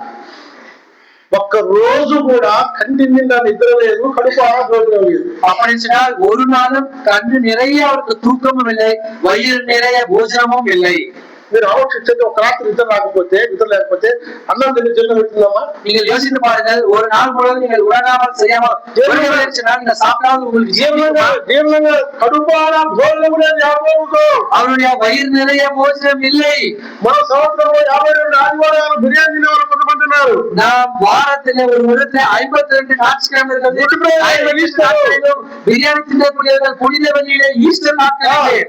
ఒక్క రోజు కూడా కంటి నిండా నిద్ర లేదు, కడుపు ఆరోగ్యం లేదు. அப்படின்னா ஒரு நாளும் கண்ணு நிறைய அவருக்கு தூக்கமும் இல்லை, வயிறு நிறைய போஜனமும் இல்லை. మీరు ఆలోచించండి, ఒక రాత్రి నిద్ర లేకపోతే అన్నం తిని జీర్ణం పెడుతుందమ్మా? நீங்கள் யோசித்து பாருங்கள், ஒரு நாள் முழுவதும் நீங்கள் உறங்காமல் செய்யாமல் நீங்க சாப்பிட்டாலும் உங்களுக்கு జీర్ణంగా కడుపారా భోజనం లేదు యాకోబుకు. அவருடைய వயிறு நிறைய போஜனம் இல்லை. మన సంవత్సరంలో 52 ఆదివారాలు బిర్యానీ తినేవారు కొంతమంది ఉన్నారు. நாம் வாரத்திலே ஒரு வருடத்துல 52 ஞாயிற்றுக்கிழமை బిర్యానీ తినக்கூடியவர்கள் புனித வெள்ளியிலே ஈஸ்டர் நாட்களிலே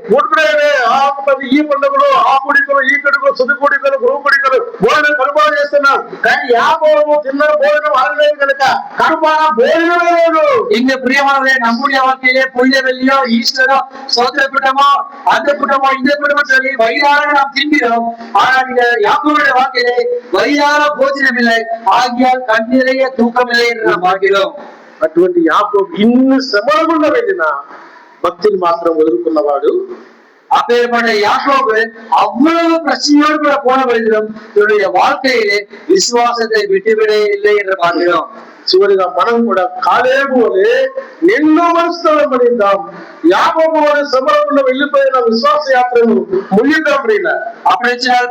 ఈ పండుగలు ఆ కుడికలు ఈ కడుగులు సుది కుడికలు గురు కుడికలు భోజనం కడుపాలు చేస్తున్నారు. కానీ యాకోబు తిన్న భోజనం ఆడలేదు కనుక కడుపాన భోజనం లేదు. இங்க பிரியமானவரே, நம்முடைய வாழ்க்கையிலே புனித வெள்ளியோ ஈஸ்டரோ சோதர கூட்டமோ அந்த கூட்டமோ இந்த கூட்டமோ சொல்லி வயிறார நாம் தின்கிறோம். ஆனால் இந்த யாக்கோபுடைய வாழ்க்கையிலே வயிறார போஜனம் இல்லை, ஆகியால் கண் நிறைய தூக்கம் இல்லை என்று நாம் பார்க்கிறோம். అటువంటి యాకోబు ఇన్ని శ్రమల వెళ్ళిన భక్తిని మాత్రం వదులుకున్నవాడు. அப்பேற்பட்ட யாக்கோபு அவ்வளவு பிரச்சனையோடு கூட போன பொழுதிலும் இவருடைய வாழ்க்கையிலே விசுவாசத்தை விட்டுவிட இல்லை என்று பார்க்கிறோம். చివరిగా మనం కూడా కాలేబు వలె ఎన్నో మనసుతో పడిందాం, యాకోబు వలె శ్రమకుండా వెళ్ళిపోయిన విశ్వాస యాత్రను ముగిద్దాం.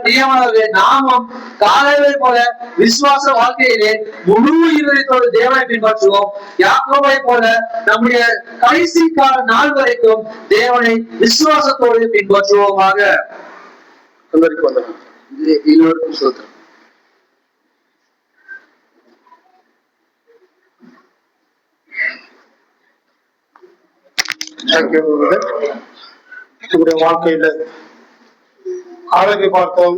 பிரியமானவர்களே, நாமும் காலேபை போல விசுவாச வாழ்க்கையிலே முழு இதயத்தோடு தேவனை பின்பற்றுவோம். யாக்கோபை போல நம்முடைய கடைசி கால நாள் வரைக்கும் தேவனை விசுவாசத்தோடு பின்பற்றுவோமாக. అందరికీ వందనాలు. எல்லோருக்கும் ஸ்தோத்திரம். நம்முடைய வாழ்க்கையில காலத்தை பார்த்தோம்.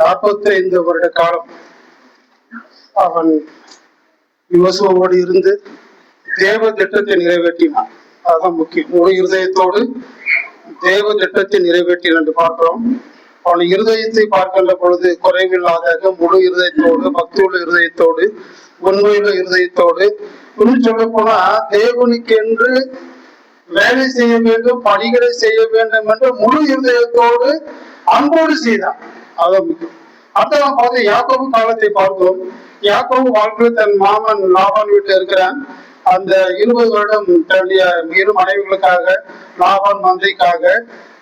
45 வருட காலம் அவன் யோசுவாவோடு இருந்து தேவ திட்டத்தை நிறைவேற்றினான். அதுதான் முக்கியம். முழு இருதயத்தோடு தேவ திட்டத்தை நிறைவேற்றினான் என்று பார்க்கிறோம். அவன் இருதயத்தை பார்க்கின்ற பொழுது குறைவில்லாத முழு இருதயத்தோடு, பக்தியுள்ள இருதயத்தோடு, உண்மையுள்ள இருதயத்தோடு, இன்னும் சொல்ல போனா தேவனுக்கு என்று வேலை செய்ய வேண்டும், பணிகளை செய்ய வேண்டும் என்று முழு இருதயத்தோடு அன்போடு செய்தான். அதான் முக்கியம். அடுத்த நாம் பார்த்து யாக்கோபு காலத்தை பார்த்தோம். யாக்கோபு வாழ்க்கையில் தன் மாமன் லாபான் வீட்டில் இருக்கிறான். அந்த 20 வருடம் தன்னுடைய இரு மனைவிகளுக்காக, லாபான் மந்தைக்காக,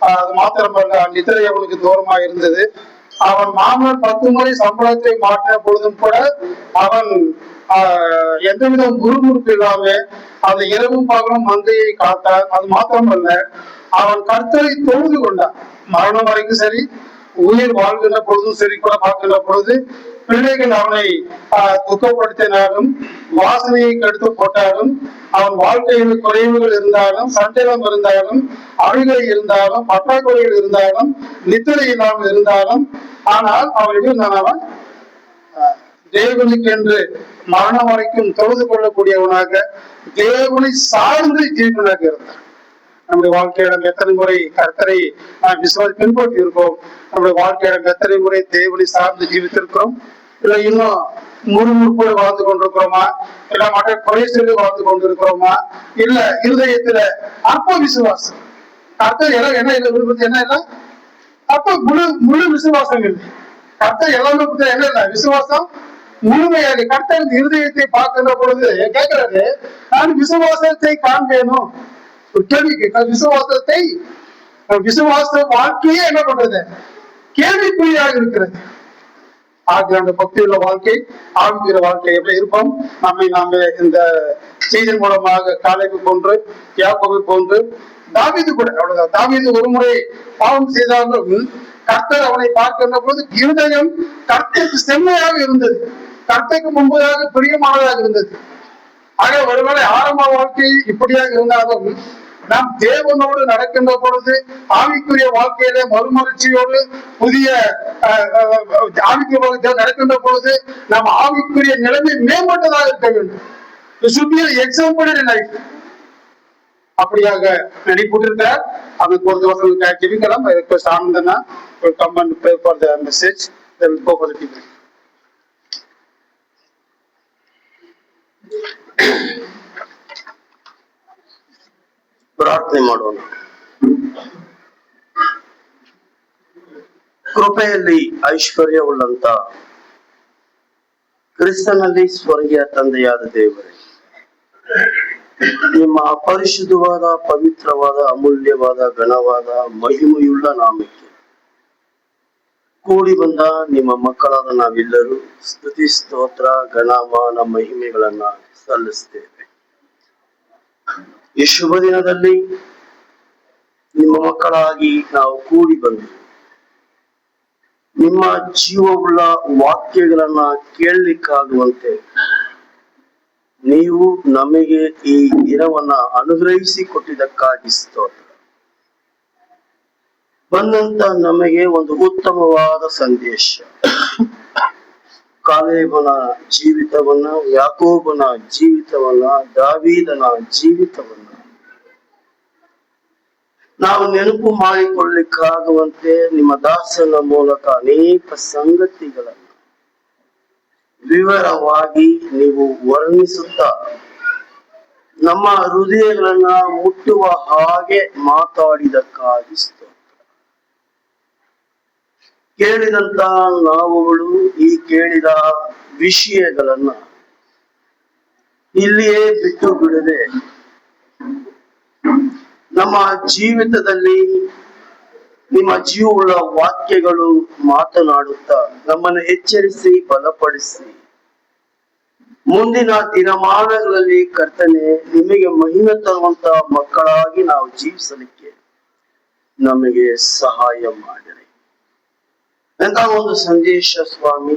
அது மாத்திரமல்ல நித்திரை அவனுக்கு தூரமா இருந்தது. அவன் மாமன் 10 முறை சம்பளத்தை மாற்றின பொழுதும் கூட அவன் எந்தவித முறுமுறுப்பு இல்லாம அந்த இரவும் பகலும் மந்தையை காத்தான். அது மாத்திரமல்ல, அவன் கர்த்தரை தொழுது கொண்டான். மரணம் வரைக்கும் சரி, உயிர் வாழ்கின்ற பொழுதும் சரி கூட பார்க்கின்ற பொழுது பிள்ளைகள் அவனை துக்கப்படுத்தினாலும், வாசனையை கெடுத்து போட்டாலும், அவன் வாழ்க்கையில் குறைவுகள் இருந்தாலும், சந்தேகம் இருந்தாலும், அழுகை இருந்தாலும், பற்றாக்குறைகள் இருந்தாலும், நித்திரை இல்லாமல் இருந்தாலும், ஆனால் அவன் அவன் தேவனுக்கு என்று மரணம் வரைக்கும் தொழுது கொள்ளக்கூடியவனாக, தேவனை சார்ந்து ஜீவனாக இருந்தான். நம்முடைய வாழ்க்கையிடம் எத்தனை முறை கர்த்தரை விசுவாசி பின்பற்றி இருக்கோம்? நம்முடைய வாழ்க்கையிடம் எத்தனை முறை தேவனை சார்ந்து ஜீவித்திருக்கிறோம்? இல்ல இன்னும் முறுமுறுப்போடு வாழ்ந்து கொண்டிருக்கிறோமா? இல்ல மற்ற குறை சொல்லி வாழ்ந்து கொண்டிருக்கிறோமா? இல்ல இருதயத்துல அற்ப விசுவாசம், கர்த்தர் எல்லாம் என்ன இல்லை விருப்பத்து என்ன இல்லை, அப்ப முழு விசுவாசம் இல்லை. கர்த்தர் எல்லாமே என்ன இல்லை விசுவாசம் முழுமையாக. கர்த்தர் இருதயத்தை பார்க்கின்ற பொழுது கேட்கிறது, நான் விசுவாசத்தை காண்பேனும். கேள்வி கேட்க விசுவாசத்தை, விசுவாச வாழ்க்கையே என்ன பண்றது? கேள்விக்குறியாக இருக்கிறது. ஆகிய அந்த பக்தியுள்ள வாழ்க்கை, ஆகிற வாழ்க்கை எப்படி இருப்போம்? நாம இந்த செய்தியின் மூலமாக காலேபு போன்று, யாக்கோபு போன்று, தாவீது கூட அவ்வளவுதான். தாவீது ஒரு முறை பாவம் செய்தாலும் கர்த்தர் அவனை பார்க்கின்ற பொழுது இருதயம் கர்த்தருக்கு செம்மையாக இருந்தது, கர்த்தருக்கு முன்பதாக பிரியமானதாக இருந்தது. ஆக ஒருவேளை ஆரம்ப வாழ்க்கை இப்படியாக இருந்தாலும் நாம் தேவனோடு நடக்கின்ற பொழுது ஆவிக்குரிய வாழ்க்கையில மறுமலர்ச்சியோடு புதிய ஆவிக்குரிய வாழ்க்கையில் நடக்கின்ற பொழுது நாம் ஆவிக்குரிய நிலைமை மேம்பட்டதாக இருக்க வேண்டும். எக்ஸாம்பிள் லைஃப் அப்படியாக நினைப்பட்டிருக்கிறார். அதுக்கு ஒரு வருஷம் ஜெபிக்கலாம். ரிக்வெஸ்ட் ஆனந்தனா will come and pray for the message. Then we'll go for the people. ಪ್ರಾರ್ಥನೆ ಮಾಡೋಣ. ಕೃಪೆಯಲ್ಲಿ ಐಶ್ವರ್ಯವುಳ್ಳಂತ ಕ್ರಿಸ್ತನಲ್ಲಿ ಸ್ವರ್ಗೀಯ ತಂದೆಯಾದ ದೇವರೇ, ನಿಮ್ಮ ಪರಿಶುದ್ಧವಾದ, ಪವಿತ್ರವಾದ, ಅಮೂಲ್ಯವಾದ, ಘನವಾದ, ಮಹಿಮೆಯುಳ್ಳ ನಾಮಕ್ಕೆ ಕೂಡಿ ಬಂದ ನಿಮ್ಮ ಮಕ್ಕಳಾದ ನಾವೆಲ್ಲರೂ ಸ್ತುತಿ, ಸ್ತೋತ್ರ, ಘನಮಾನ, ಮಹಿಮೆಗಳನ್ನ ಸಲ್ಲಿಸ್ತೇವೆ. ಈ ಶುಭ ದಿನದಲ್ಲಿ ನಿಮ್ಮ ಮಕ್ಕಳಾಗಿ ನಾವು ಕೂಡಿ ಬಂದು ನಿಮ್ಮ ಜೀವವುಳ್ಳ ವಾಕ್ಯಗಳನ್ನ ಕೇಳಲಿಕ್ಕಾಗುವಂತೆ ನೀವು ನಮಗೆ ಈ ದಿನವನ್ನ ಅನುಗ್ರಹಿಸಿ ಕೊಟ್ಟಿದ್ದಕ್ಕಾಗಿ ಸ್ತೋತ್ರ. ಬಂದಂತ ನಮಗೆ ಒಂದು ಉತ್ತಮವಾದ ಸಂದೇಶ, ಕಾಲೇಬನ ಜೀವಿತವನ್ನ, ಯಾಕೋಬನ ಜೀವಿತವನ್ನ, ದಾವೀದನ ಜೀವಿತವನ್ನ ನಾವು ನೆನಪು ಮಾಡಿಕೊಳ್ಳಿಕ್ಕಾಗುವಂತೆ ನಿಮ್ಮ ದಾಸನ ಮೂಲಕ ಅನೇಕ ಸಂಗತಿಗಳನ್ನ ವಿವರವಾಗಿ ನೀವು ವರ್ಣಿಸುತ್ತಾ ನಮ್ಮ ಹೃದಯಗಳನ್ನ ಮುಟ್ಟುವ ಹಾಗೆ ಮಾತಾಡಿದಕ್ಕಾಗಿ ಸ್ತೋತ್ರ. ಕೇಳಿದಂತ ನಾವುಗಳು ಈ ಕೇಳಿದ ವಿಷಯಗಳನ್ನ ಇಲ್ಲಿಯೇ ಬಿಟ್ಟು ಬಿಡದೆ ನಮ್ಮ ಜೀವಿತದಲ್ಲಿ ನಿಮ್ಮ ಜೀವವುಳ್ಳ ವಾಕ್ಯಗಳು ಮಾತನಾಡುತ್ತಾ ನಮ್ಮನ್ನು ಎಚ್ಚರಿಸಿ ಬಲಪಡಿಸಿ ಮುಂದಿನ ದಿನಮಾನಗಳಲ್ಲಿ ಕರ್ತನೆ ನಿಮಗೆ ಮಹಿಮೆ ತರುವಂತ ಮಕ್ಕಳಾಗಿ ನಾವು ಜೀವಿಸಲಿಕ್ಕೆ ನಮಗೆ ಸಹಾಯ ಮಾಡಿರಿ ಅಂತ ಒಂದು ಸಂದೇಶ ಸ್ವಾಮಿ.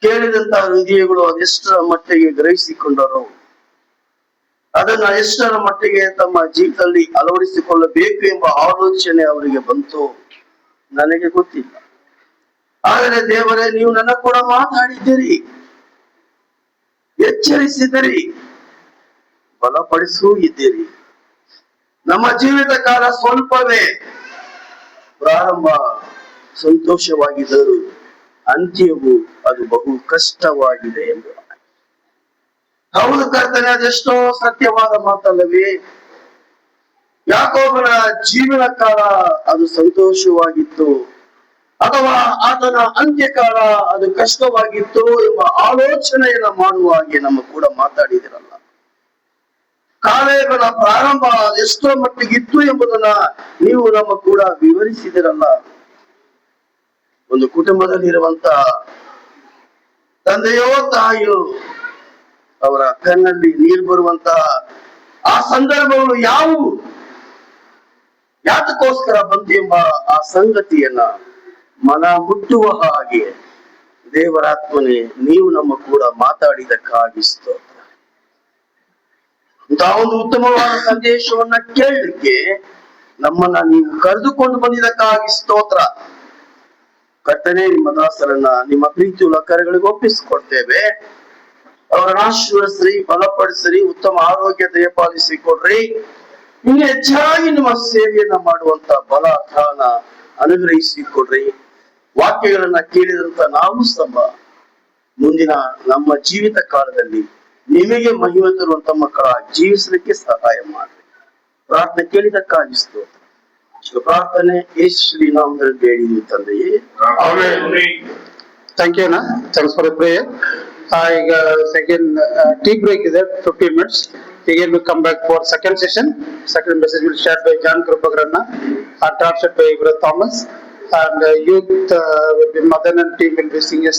ಕೇಳಿದಂತ ಹೃದಯಗಳು ಅದೆಷ್ಟರ ಮಟ್ಟಿಗೆ ಗ್ರಹಿಸಿಕೊಂಡರೋ, ಅದನ್ನ ಎಷ್ಟರ ಮಟ್ಟಿಗೆ ತಮ್ಮ ಜೀವಿತದಲ್ಲಿ ಅಳವಡಿಸಿಕೊಳ್ಳಬೇಕು ಎಂಬ ಆಲೋಚನೆ ಅವರಿಗೆ ಬಂತು ನನಗೆ ಗೊತ್ತಿಲ್ಲ. ಆದರೆ ದೇವರೇ, ನೀವು ನನ್ನ ಕೂಡ ಮಾತಾಡಿದ್ದೀರಿ, ಎಚ್ಚರಿಸಿದಿರಿ, ಬಲಪಡಿಸೂ ಇದ್ದೀರಿ. ನಮ್ಮ ಜೀವಿತ ಕಾಲ ಸ್ವಲ್ಪವೇ, ಪ್ರಾರಂಭ ಸಂತೋಷವಾಗಿದ್ದರು ಅಂತ್ಯವು ಅದು ಬಹು ಕಷ್ಟವಾಗಿದೆ ಎಂದು. ಹೌದು ಕರ್ತನೆ, ಅದೆಷ್ಟೋ ಸತ್ಯವಾದ ಮಾತಲ್ಲವೇ? ಯಾಕೋಬನ ಜೀವನ ಕಾಲ ಅದು ಸಂತೋಷವಾಗಿತ್ತು, ಅಥವಾ ಆತನ ಅಂತ್ಯಕಾಲ ಅದು ಕಷ್ಟವಾಗಿತ್ತು ಎಂಬ ಆಲೋಚನೆಯನ್ನ ಮಾಡುವ ಹಾಗೆ ನಮ್ಮ ಕೂಡ ಮಾತಾಡಿದಿರಲ್ಲ. ಕಾಲೇಬನ ಪ್ರಾರಂಭ ಎಷ್ಟೋ ಮಟ್ಟಿಗಿತ್ತು ಎಂಬುದನ್ನ ನೀವು ನಮ್ಮ ಕೂಡ ವಿವರಿಸಿದಿರಲ್ಲ. ಒಂದು ಕುಟುಂಬದಲ್ಲಿರುವಂತ ತಂದೆಯೋ ತಾಯಿಯೋ ಅವರ ಕಣ್ಣಲ್ಲಿ ನೀರು ಬರುವಂತಹ ಆ ಸಂದರ್ಭಗಳು ಯಾವುವು, ಯಾತಕ್ಕೋಸ್ಕರ ಬಂತು ಎಂಬ ಆ ಸಂಗತಿಯನ್ನ ಮನ ಮುಟ್ಟುವ ಹಾಗೆ ದೇವರಾತ್ಮನೇ ನೀವು ನಮ್ಮ ಕೂಡ ಮಾತಾಡಿದಕ್ಕಾಗಿ ಸ್ತೋತ್ರ. ಇಂತಹ ಒಂದು ಉತ್ತಮವಾದ ಸಂದೇಶವನ್ನ ಕೇಳಲಿಕ್ಕೆ ನಮ್ಮನ್ನ ನೀವು ಕರೆದುಕೊಂಡು ಬಂದಿದ್ದಕ್ಕಾಗಿ ಸ್ತೋತ್ರ. ಕರ್ತನೆ, ನಿಮ್ಮ ದಾಸರನ್ನ ನಿಮ್ಮ ಪ್ರೀತಿಯುಳ್ಳ ಕರೆಗಳಿಗೆ ಒಪ್ಪಿಸಿಕೊಡ್ತೇವೆ. ಅವರನ್ನ ಆಶೀರ್ವದಿಸ್ರಿ, ಬಲಪಡಿಸ್ರಿ, ಉತ್ತಮ ಆರೋಗ್ಯ ದಯಪಾಲಿಸಿ ಕೊಡ್ರಿ. ಇನ್ನು ಹೆಚ್ಚಾಗಿ ನಿಮ್ಮ ಸೇವೆಯನ್ನ ಮಾಡುವಂತ ಬಲ ದಾನ ಅನುಗ್ರಹಿಸಿ ಕೊಡ್ರಿ. ವಾಕ್ಯಗಳನ್ನ ಕೇಳಿದಂತ ನಾವು ಸಹ ಮುಂದಿನ ನಮ್ಮ ಜೀವಿತ ಕಾಲದಲ್ಲಿ ನಿಮಗೆ ಮಹಿಮೆ ತರುವಂತ ಮಕ್ಕಳ ಜೀವಿಸಲಿಕ್ಕೆ ಸಹಾಯ ಮಾಡ್ರಿ. ಪ್ರಾರ್ಥನೆ ಕೇಳಿದಕ್ಕಾಗಿ ಸ್ತೋತ್ರ. ಪ್ರಾರ್ಥನೆ ಯೇಸು ಶ್ರೀ ನಾಮದಲ್ಲಿ ಬೇಡಿದೀವಿ ತಂದೆಯೇ, amen. Thank you, Anna. Thanks for the prayer. ಈಗ second tea break is there, 15 minutes. Again we come back for second session. Second message will shared by John Krupagranna and translated by Brother Thomas. And youth will be Madan and team will be singing.